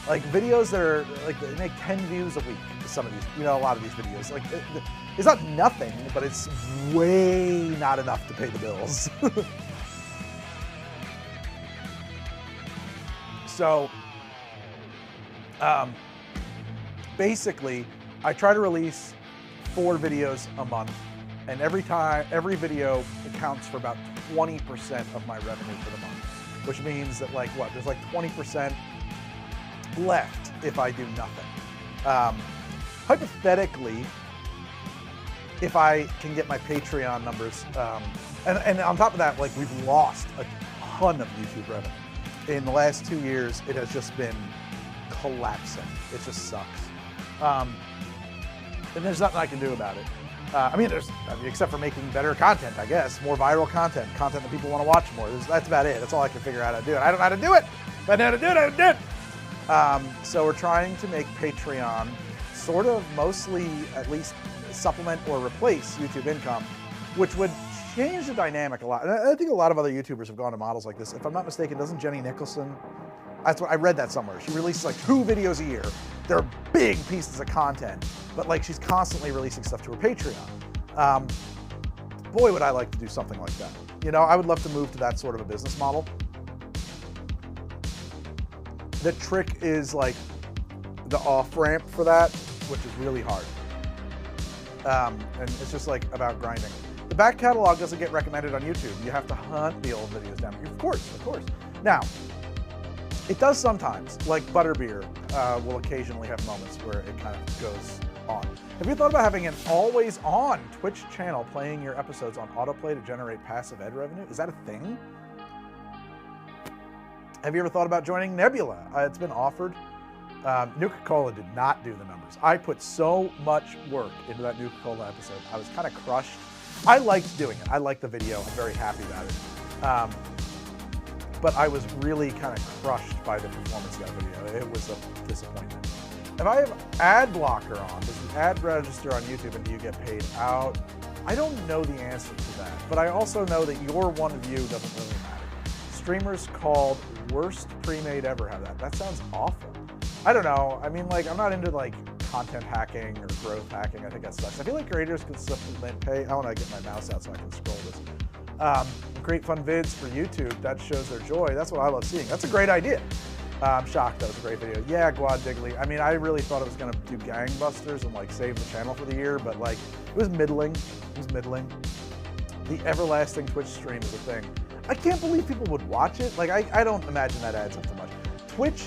Like videos that are like they make 10 views a week. Some of these, a lot of these videos. Like it's not nothing, but it's way not enough to pay the bills. So, basically, I try to release 4 videos a month, and every video accounts for about 20% of my revenue for the month, which means that there's like 20% left if I do nothing. Hypothetically, if I can get my Patreon numbers, and on top of that, like we've lost a ton of YouTube revenue. In the last 2 years, it has just been collapsing. It just sucks. And there's nothing I can do about it. Except for making better content, I guess. More viral content that people want to watch more. That's about it. That's all I can figure out how to do. And I don't know how to do it, but I know how to do it, I do it. So we're trying to make Patreon sort of mostly, at least supplement or replace YouTube income, which would change the dynamic a lot. And I think a lot of other YouTubers have gone to models like this. If I'm not mistaken, doesn't Jenny Nicholson? That's what I read that somewhere. She releases like 2 videos a year. They're big pieces of content, but like she's constantly releasing stuff to her Patreon. Boy, would I like to do something like that. You know, I would love to move to that sort of a business model. The trick is like the off-ramp for that, which is really hard. And it's just like about grinding. The back catalog doesn't get recommended on YouTube. You have to hunt the old videos down. Of course. Now, it does sometimes, like Butterbeer will occasionally have moments where it kind of goes on. Have you thought about having an always-on Twitch channel playing your episodes on autoplay to generate passive ad revenue? Is that a thing? Have you ever thought about joining Nebula? It's been offered. Nuka-Cola did not do the numbers. I put so much work into that Nuka-Cola episode. I was kind of crushed. I liked doing it. I liked the video. I'm very happy about it. But I was really kind of crushed by the performance of that video. It was a disappointment. If I have ad blocker on, does the ad register on YouTube and do you get paid out? I don't know the answer to that, but I also know that your one view doesn't really matter. Streamers called worst pre-made ever have that. That sounds awful. I don't know. I mean, like, I'm not into like content hacking or growth hacking. I think that sucks. I feel like creators can supplement pay. I want to get my mouse out so I can scroll this. Create fun vids for YouTube. That shows their joy. That's what I love seeing. That's a great idea. I'm shocked that was a great video. Yeah, Guad Diggly. I mean, I really thought it was gonna do gangbusters and like save the channel for the year, but like it was middling. The everlasting Twitch stream is a thing. I can't believe people would watch it. Like I don't imagine that adds up to much. Twitch,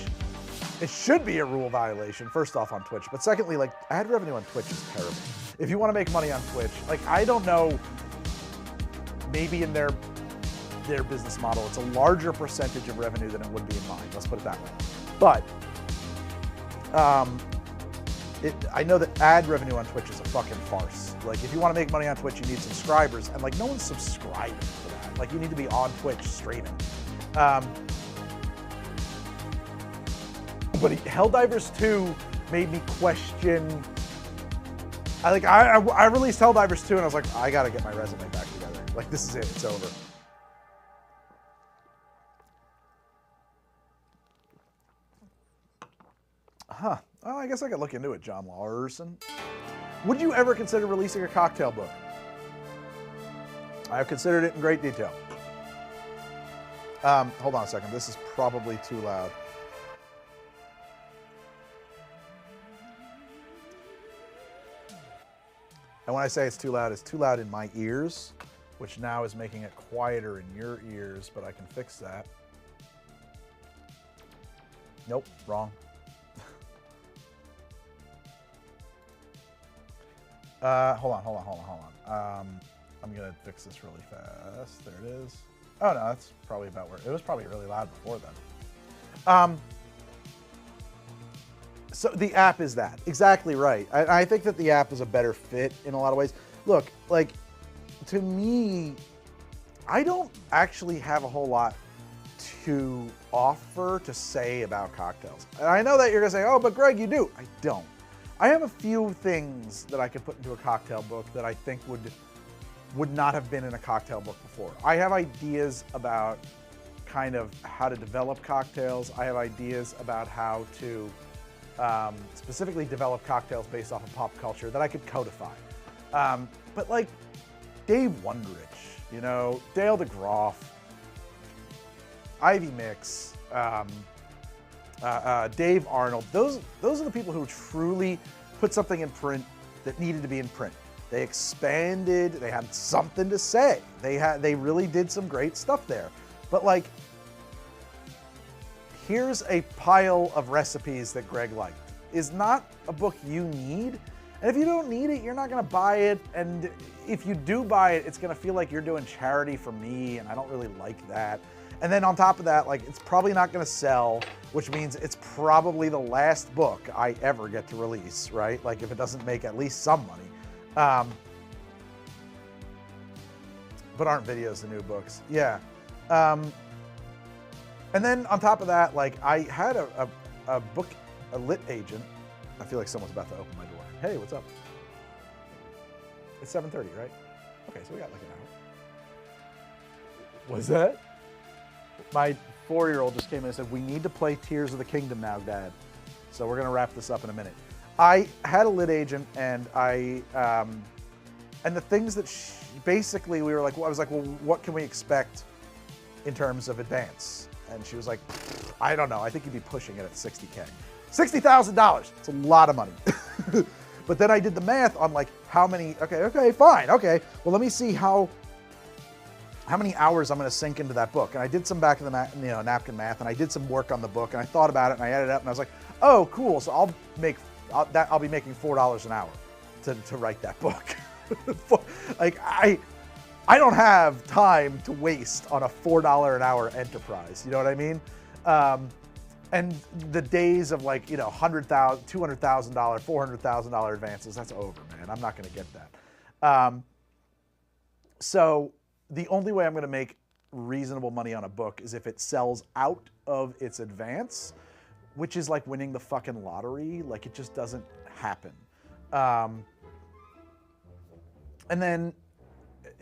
it should be a rule violation, first off on Twitch, but secondly, like ad revenue on Twitch is terrible. If you wanna make money on Twitch, like I don't know, maybe in their business model, it's a larger percentage of revenue than it would be in mine. Let's put it that way. But I know that ad revenue on Twitch is a fucking farce. Like, if you want to make money on Twitch, you need subscribers, and like, no one's subscribing to that. Like, you need to be on Twitch streaming. But Helldivers 2 made me question. I released Helldivers 2, and I was like, I gotta get my resume back together. Like, this is it. It's over. Huh. Well, I guess I could look into it, John Larson. Would you ever consider releasing a cocktail book? I have considered it in great detail. Hold on a second. This is probably too loud. And when I say it's too loud in my ears, which now is making it quieter in your ears, but I can fix that. Nope, wrong. Hold on. I'm gonna fix this really fast. There it is. Oh no, that's probably about where it was. Probably really loud before then. So the app is that exactly right. I think that the app is a better fit in a lot of ways. Look, like to me, I don't actually have a whole lot to offer to say about cocktails. And I know that you're gonna say, "Oh, but Greg, you do." I don't. I have a few things that I could put into a cocktail book that I think would not have been in a cocktail book before. I have ideas about kind of how to develop cocktails. I have ideas about how to specifically develop cocktails based off of pop culture that I could codify. But like Dave Wondrich, you know, Dale DeGroff, Ivy Mix, Dave Arnold, those are the people who truly put something in print that needed to be in print. They expanded, they had something to say. They really did some great stuff there. But like, here's a pile of recipes that Greg liked. Is not a book you need. And if you don't need it, you're not gonna buy it. And if you do buy it, it's gonna feel like you're doing charity for me, and I don't really like that. And then on top of that, like, it's probably not gonna sell, which means it's probably the last book I ever get to release, right? Like, if it doesn't make at least some money. But aren't videos the new books? Yeah. And then on top of that, like, I had a book, a lit agent. I feel like someone's about to open my door. Hey, what's up? It's 7:30, right? Okay, so we got like an hour. Was that? My 4-year-old just came in and said, we need to play Tears of the Kingdom now, Dad. So we're going to wrap this up in a minute. I had a lit agent, and and the things that basically we were like, I was like, well, what can we expect in terms of advance? And she was like, I don't know. I think you'd be pushing it at $60K. $60,000. It's a lot of money. But then I did the math on like how many, okay, fine. Okay, well, let me see how many hours I'm going to sink into that book. And I did some back of the napkin math, and I did some work on the book, and I thought about it, and I added it up, and I was like, oh, cool. So I'll be making $4 an hour to write that book. Like I don't have time to waste on a $4 an hour enterprise. You know what I mean? And the days of like, $100,000, $200,000, $400,000 advances, that's over, man. I'm not going to get that. So the only way I'm going to make reasonable money on a book is if it sells out of its advance, which is like winning the fucking lottery. Like, it just doesn't happen. And then,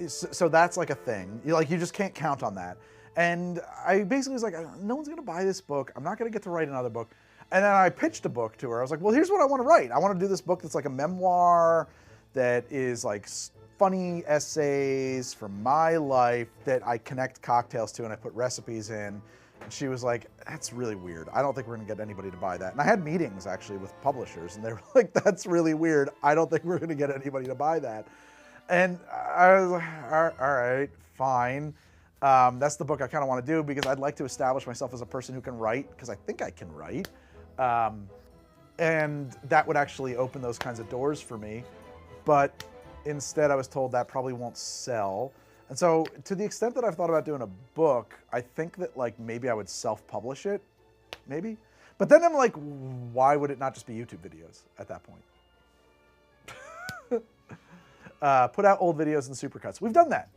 so that's like a thing. You just can't count on that. And I basically was like, no one's going to buy this book. I'm not going to get to write another book. And then I pitched a book to her. I was like, well, here's what I want to write. I want to do this book that's like a memoir that is like funny essays from my life that I connect cocktails to and I put recipes in. And she was like, that's really weird. I don't think we're going to get anybody to buy that. And I had meetings actually with publishers, and they were like, that's really weird. I don't think we're going to get anybody to buy that. And I was like, all right, fine. That's the book I kind of want to do because I'd like to establish myself as a person who can write, because I think I can write. And that would actually open those kinds of doors for me. But instead I was told that probably won't sell. And so to the extent that I've thought about doing a book, I think that like maybe I would self-publish it, maybe. But then I'm like, why would it not just be YouTube videos at that point? Put out old videos and supercuts. We've done that.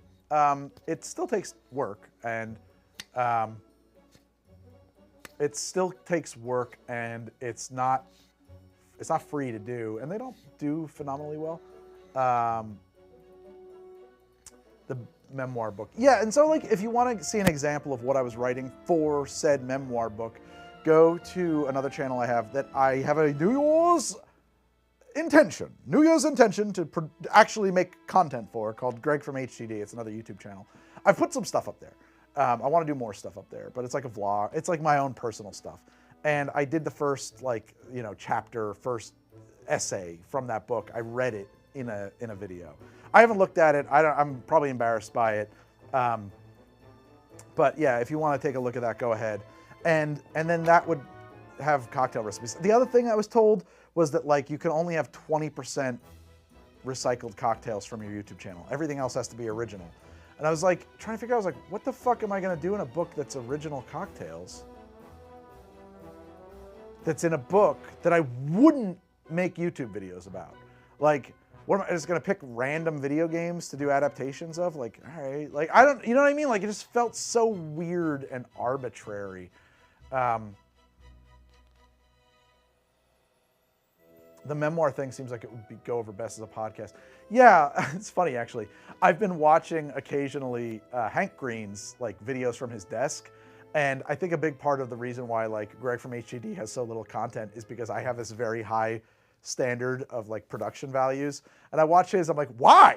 It still takes work, and it's not free to do, and they don't do phenomenally well. The memoir book. Yeah, and so like if you want to see an example of what I was writing for said memoir book, go to another channel I have that I have a New Year's intention to actually make content for, called Greg from HTD. It's another YouTube channel. I've put some stuff up there. I want to do more stuff up there, but it's like a vlog. It's like my own personal stuff. And I did the first chapter, first essay from that book. I read it in a video. I haven't looked at it. I'm probably embarrassed by it. But yeah, if you want to take a look at that, go ahead. And then that would have cocktail recipes. The other thing I was told was that like you can only have 20% recycled cocktails from your YouTube channel. Everything else has to be original. And I was like trying to figure out, I was like, what the fuck am I going to do in a book that's original cocktails? That's in a book that I wouldn't make YouTube videos about. Like, what am I just going to pick random video games to do adaptations of? Like, all right, like I don't, you know what I mean? Like it just felt so weird and arbitrary. The memoir thing seems like it would go over best as a podcast. Yeah, it's funny actually. I've been watching occasionally Hank Green's like videos from his desk, and I think a big part of the reason why like Greg from HTD has so little content is because I have this very high standard of like production values, and I watch his. I'm like, why?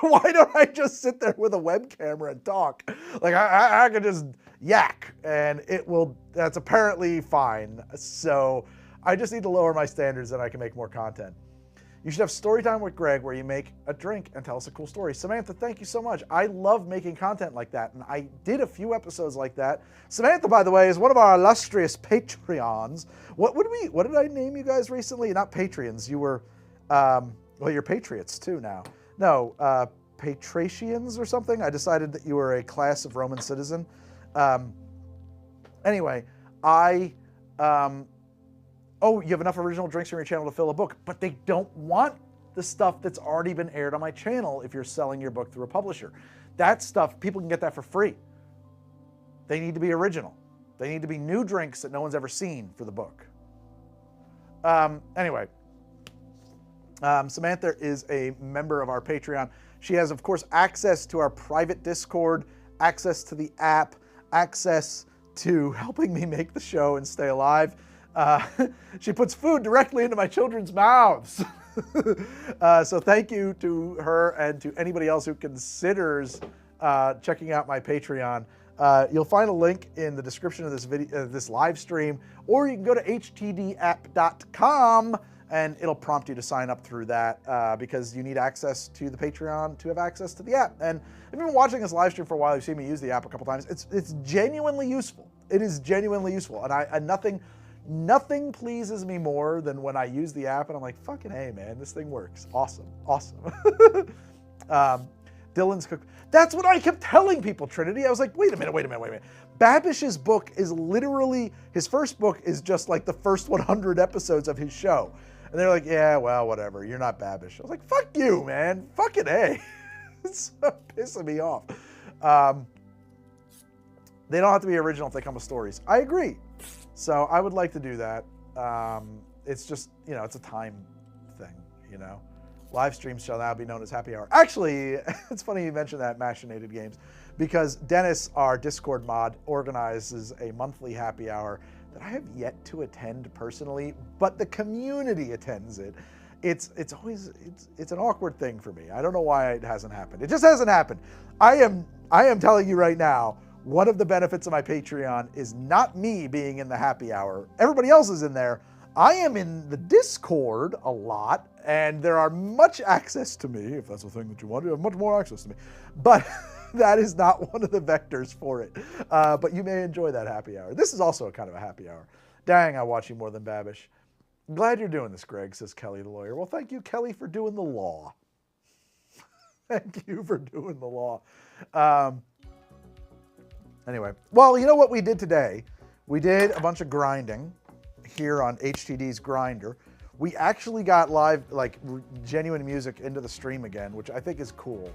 Why don't I just sit there with a web camera and talk? Like I can just yak, and it will. That's apparently fine. So I just need to lower my standards and I can make more content. You should have story time with Greg where you make a drink and tell us a cool story. Samantha, thank you so much. I love making content like that, and I did a few episodes like that. Samantha, by the way, is one of our illustrious Patreons. What did I name you guys recently? Not Patreons. You were, well, you're Patriots too now. No, Patricians or something. I decided that you were a class of Roman citizen. Anyway, oh, you have enough original drinks from your channel to fill a book, but they don't want the stuff that's already been aired on my channel if you're selling your book through a publisher. That stuff, people can get that for free. They need to be original. They need to be new drinks that no one's ever seen for the book. Anyway, Samantha is a member of our Patreon. She has, of course, access to our private Discord, access to the app, access to helping me make the show and stay alive. She puts food directly into my children's mouths. So thank you to her and to anybody else who considers checking out my Patreon. You'll find a link in the description of this video, this live stream, or you can go to htdapp.com and it'll prompt you to sign up through that because you need access to the Patreon to have access to the app. And if you've been watching this live stream for a while, you've seen me use the app a couple times. It's genuinely useful. It is genuinely useful, and nothing pleases me more than when I use the app and I'm like, fucking hey, man, this thing works. Awesome. Dylan's cook. That's what I kept telling people, Trinity. I was like, wait a minute. Babish's book is literally, his first book is just like the first 100 episodes of his show. And they're like, yeah, well, whatever. You're not Babish. I was like, fuck you, man. Fucking hey. It's so pissing me off. They don't have to be original if they come with stories. I agree. So I would like to do that. It's just, it's a time thing, Live streams shall now be known as happy hour. Actually, it's funny you mentioned that, Machinated Games, because Dennis, our Discord mod, organizes a monthly happy hour that I have yet to attend personally, but the community attends it. It's always an awkward thing for me. I don't know why it hasn't happened. It just hasn't happened. I am telling you right now, one of the benefits of my Patreon is not me being in the happy hour. Everybody else is in there. I am in the Discord a lot, and there are much access to me. If that's the thing that you want, you have much more access to me. But that is not one of the vectors for it. But you may enjoy that happy hour. This is also a kind of a happy hour. Dang, I watch you more than Babish. Glad you're doing this, Greg, says Kelly the lawyer. Well, thank you, Kelly, for doing the law. Thank you for doing the law. Anyway, well, you know what we did today? We did a bunch of grinding here on HTD's Grinder. We actually got live, genuine music into the stream again, which I think is cool.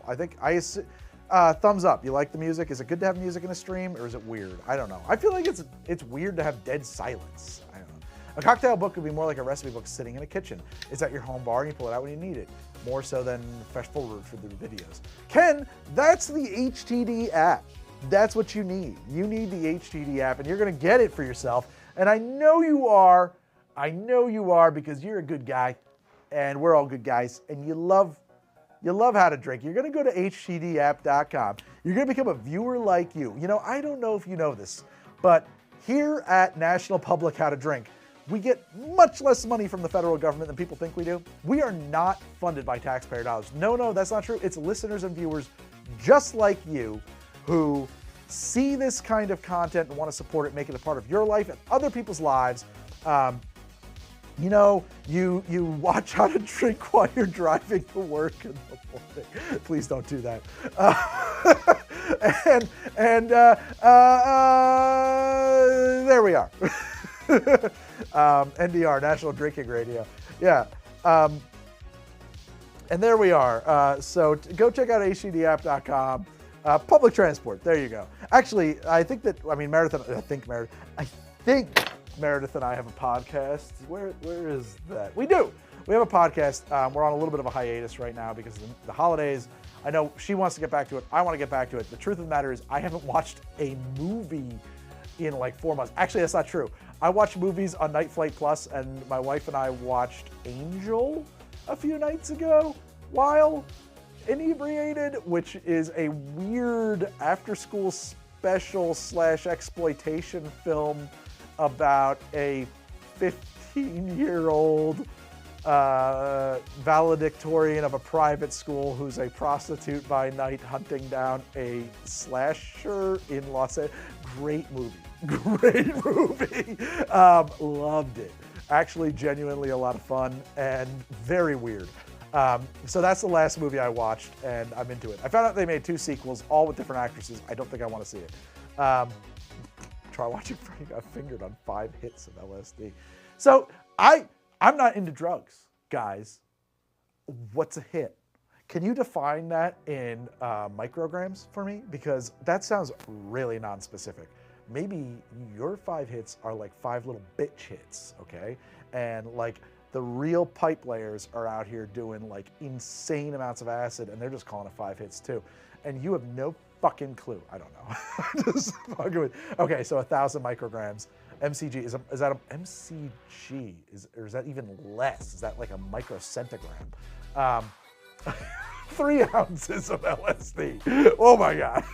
Thumbs up. You like the music? Is it good to have music in a stream, or is it weird? I don't know. I feel like it's weird to have dead silence. I don't know. A cocktail book would be more like a recipe book sitting in a kitchen. It's at your home bar and you pull it out when you need it. More so than Fresh Forward for the videos. Ken, that's the HTD app. That's what you need. You need the HTD app, and you're going to get it for yourself. And I know you are. I know you are, because you're a good guy, and we're all good guys, and you love how to drink. You're going to go to htdapp.com. You're going to become a viewer like you. I don't know if you know this, but here at National Public How to Drink, we get much less money from the federal government than people think we do. We are not funded by taxpayer dollars. No, that's not true. It's listeners and viewers just like you who see this kind of content and want to support it, make it a part of your life and other people's lives. You watch how to drink while you're driving to work in the morning. Please don't do that. There we are. NDR, National Drinking Radio. Yeah. And there we are. So go check out htdapp.com. Public transport. There you go. Actually, Meredith and I have a podcast. Where is that? We do. We have a podcast. We're on a little bit of a hiatus right now because of the holidays. I know she wants to get back to it. I want to get back to it. The truth of the matter is I haven't watched a movie in like 4 months. Actually, that's not true. I watch movies on Night Flight Plus, and my wife and I watched Angel a few nights ago while inebriated, which is a weird after-school special / exploitation film about a 15-year-old valedictorian of a private school who's a prostitute by night hunting down a slasher in Los Angeles. Great movie. Loved it. Actually, genuinely a lot of fun and very weird. So that's the last movie I watched, and I'm into it. I found out they made 2 sequels, all with different actresses. I don't think I want to see it. Try watching Freddy Got Fingered on 5 hits of LSD. So I'm not into drugs, guys. What's a hit? Can you define that in micrograms for me? Because that sounds really non-specific. Maybe your 5 hits are like 5 little bitch hits, okay? And like The real pipe layers are out here doing like insane amounts of acid, and they're just calling it 5 hits too. And you have no fucking clue. I don't know. Just fucking with. Okay, so 1,000 micrograms. MCG, is that a MCG? Or is that even less? Is that like a microcentigram? 3 ounces of LSD. Oh my God.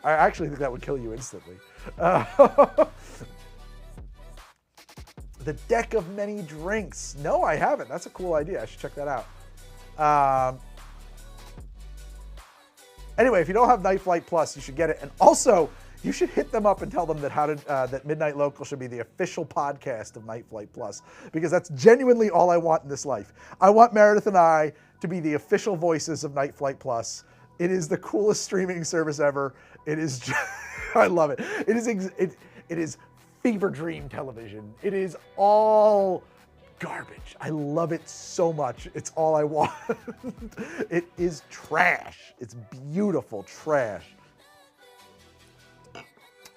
I actually think that would kill you instantly. The Deck of Many Drinks. No, I haven't. That's a cool idea. I should check that out. Anyway, if you don't have Night Flight Plus, you should get it. And also, you should hit them up and tell them that Midnight Local should be the official podcast of Night Flight Plus, because that's genuinely all I want in this life. I want Meredith and I to be the official voices of Night Flight Plus. It is the coolest streaming service ever. It is, I love it. It is fever dream television. It is all garbage. I love it so much. It's all I want. It is trash. It's beautiful trash.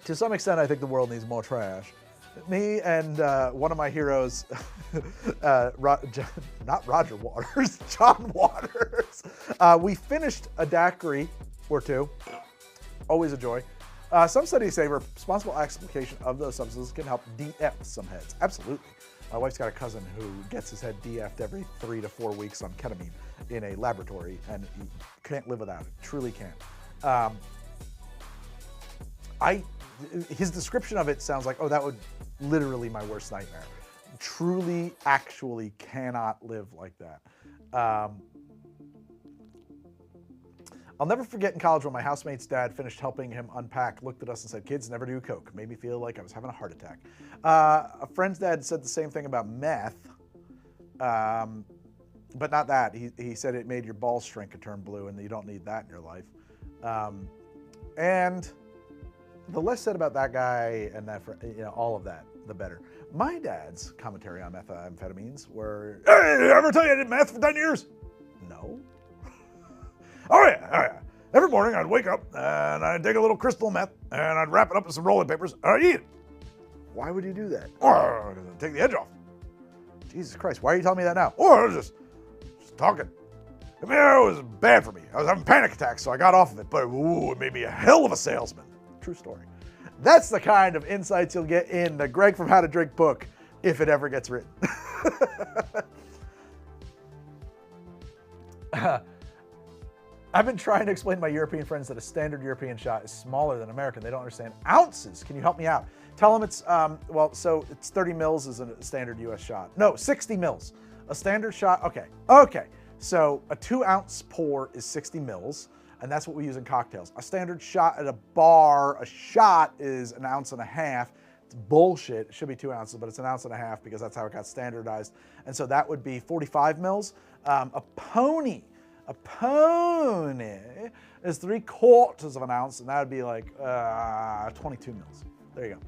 To some extent, I think the world needs more trash. Me and one of my heroes, not Roger Waters, John Waters, we finished a daiquiri or two. Always a joy. Some studies say responsible application of those substances can help DF some heads. Absolutely. My wife's got a cousin who gets his head DF'd every 3 to 4 weeks on ketamine in a laboratory, and he can't live without it. Truly can't. His description of it sounds like, oh, that would literally my worst nightmare. Truly, actually cannot live like that. I'll never forget in college when my housemate's dad finished helping him unpack, looked at us and said, "Kids, never do coke." Made me feel like I was having a heart attack. A friend's dad said the same thing about meth, but not that. He said it made your balls shrink and turn blue, and you don't need that in your life. And the less said about that guy and that, all of that, the better. My dad's commentary on methamphetamines were, "Hey, ever tell you I did meth for 10 years? No. Oh yeah. Every morning I'd wake up and I'd take a little crystal meth and I'd wrap it up in some rolling papers and I'd eat it." Why would you do that? "Oh, take the edge off." Jesus Christ, why are you telling me that now? "Oh, I was just talking. I mean, it was bad for me. I was having panic attacks, so I got off of it, but it made me a hell of a salesman." True story. That's the kind of insights you'll get in the Greg from How to Drink book, if it ever gets written. I've been trying to explain to my European friends that a standard European shot is smaller than American. They don't understand ounces. Can you help me out? Tell them it's, so it's 30 mils is a standard US shot. No, 60 mils. A standard shot, okay. So a 2-ounce pour is 60 mils, and that's what we use in cocktails. A standard shot at a bar, a shot is 1.5 ounces. It's bullshit. It should be 2 ounces, but it's 1.5 ounces because that's how it got standardized. And so that would be 45 mils. A pony is 3/4 ounce, and that would be like 22 mils. There you go.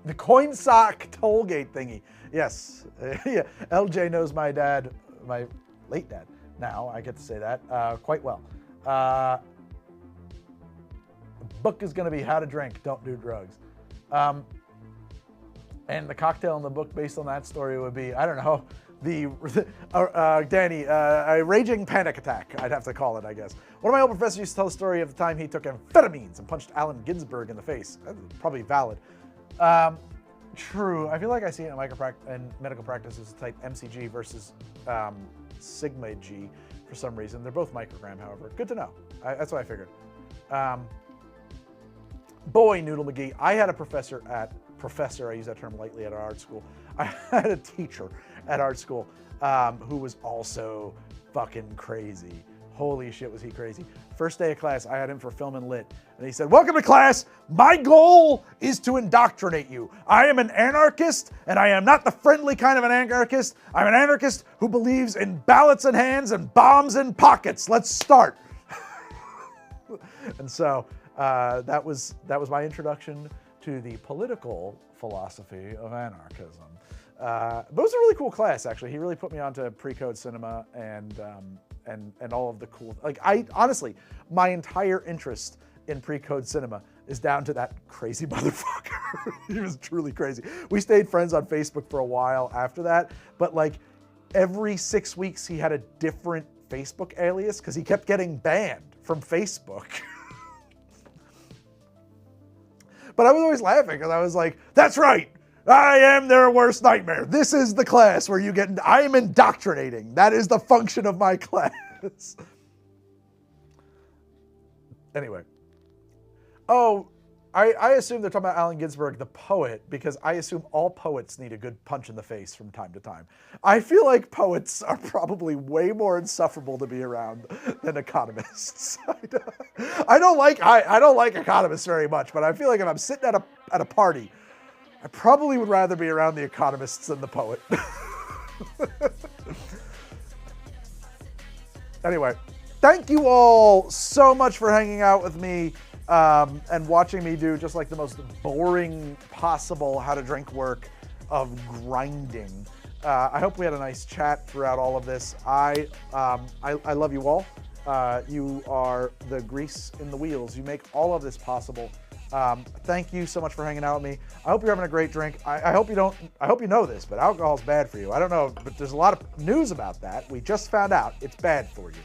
The coin sock tollgate thingy. Yes. Yeah. LJ knows my dad, my late dad. Now I get to say that quite well. The book is going to be How to Drink, Don't Do Drugs. And the cocktail in the book based on that story would be, I don't know, Danny, a raging panic attack, I'd have to call it, I guess. One of my old professors used to tell the story of the time he took amphetamines and punched Allen Ginsberg in the face. That's probably valid. True. I feel like I see it in medical practices type MCG versus Sigma G for some reason. They're both microgram, however. Good to know. That's what I figured. Boy, Noodle McGee, I had a professor, I use that term lightly, at our art school. I had a teacher at art school who was also fucking crazy. Holy shit, was he crazy. First day of class, I had him for film and lit. And he said, "Welcome to class. My goal is to indoctrinate you. I am an anarchist, and I am not the friendly kind of an anarchist. I'm an anarchist who believes in ballots in hands and bombs in pockets. Let's start." And so that was my introduction to the political philosophy of anarchism. But it was a really cool class, actually. He really put me onto pre-code cinema and all of the cool, like, honestly, my entire interest in pre-code cinema is down to that crazy motherfucker. He was truly crazy. We stayed friends on Facebook for a while after that, but like every 6 weeks he had a different Facebook alias because he kept getting banned from Facebook. But I was always laughing because I was like, that's right. I am their worst nightmare. This is the class where I am indoctrinating. That is the function of my class. Anyway. Oh, I assume they're talking about Allen Ginsberg, the poet, because I assume all poets need a good punch in the face from time to time. I feel like poets are probably way more insufferable to be around than economists. I don't like economists very much, but I feel like if I'm sitting at a party, I probably would rather be around the economists than the poet. Anyway, thank you all so much for hanging out with me. And watching me do just like the most boring possible how to drink work of grinding. I hope we had a nice chat throughout all of this. I love you all. You are the grease in the wheels. You make all of this possible. Thank you so much for hanging out with me. I hope you're having a great drink. I hope you know this, but alcohol is bad for you. I don't know, but there's a lot of news about that. We just found out it's bad for you.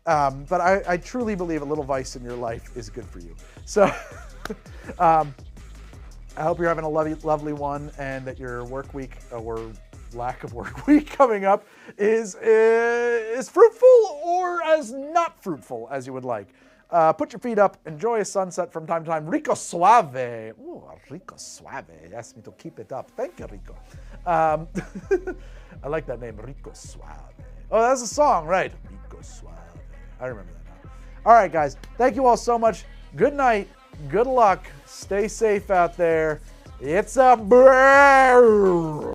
But I truly believe a little vice in your life is good for you. So I hope you're having a lovely one, and that your work week or lack of work week coming up is fruitful or as not fruitful as you would like. Put your feet up, enjoy a sunset from time to time. Rico Suave. Ooh, Rico Suave. Asked me to keep it up. Thank you, Rico. I like that name, Rico Suave. Oh, that's a song, right? Rico Suave. I remember that now. All right, guys. Thank you all so much. Good night. Good luck. Stay safe out there. It's a bear.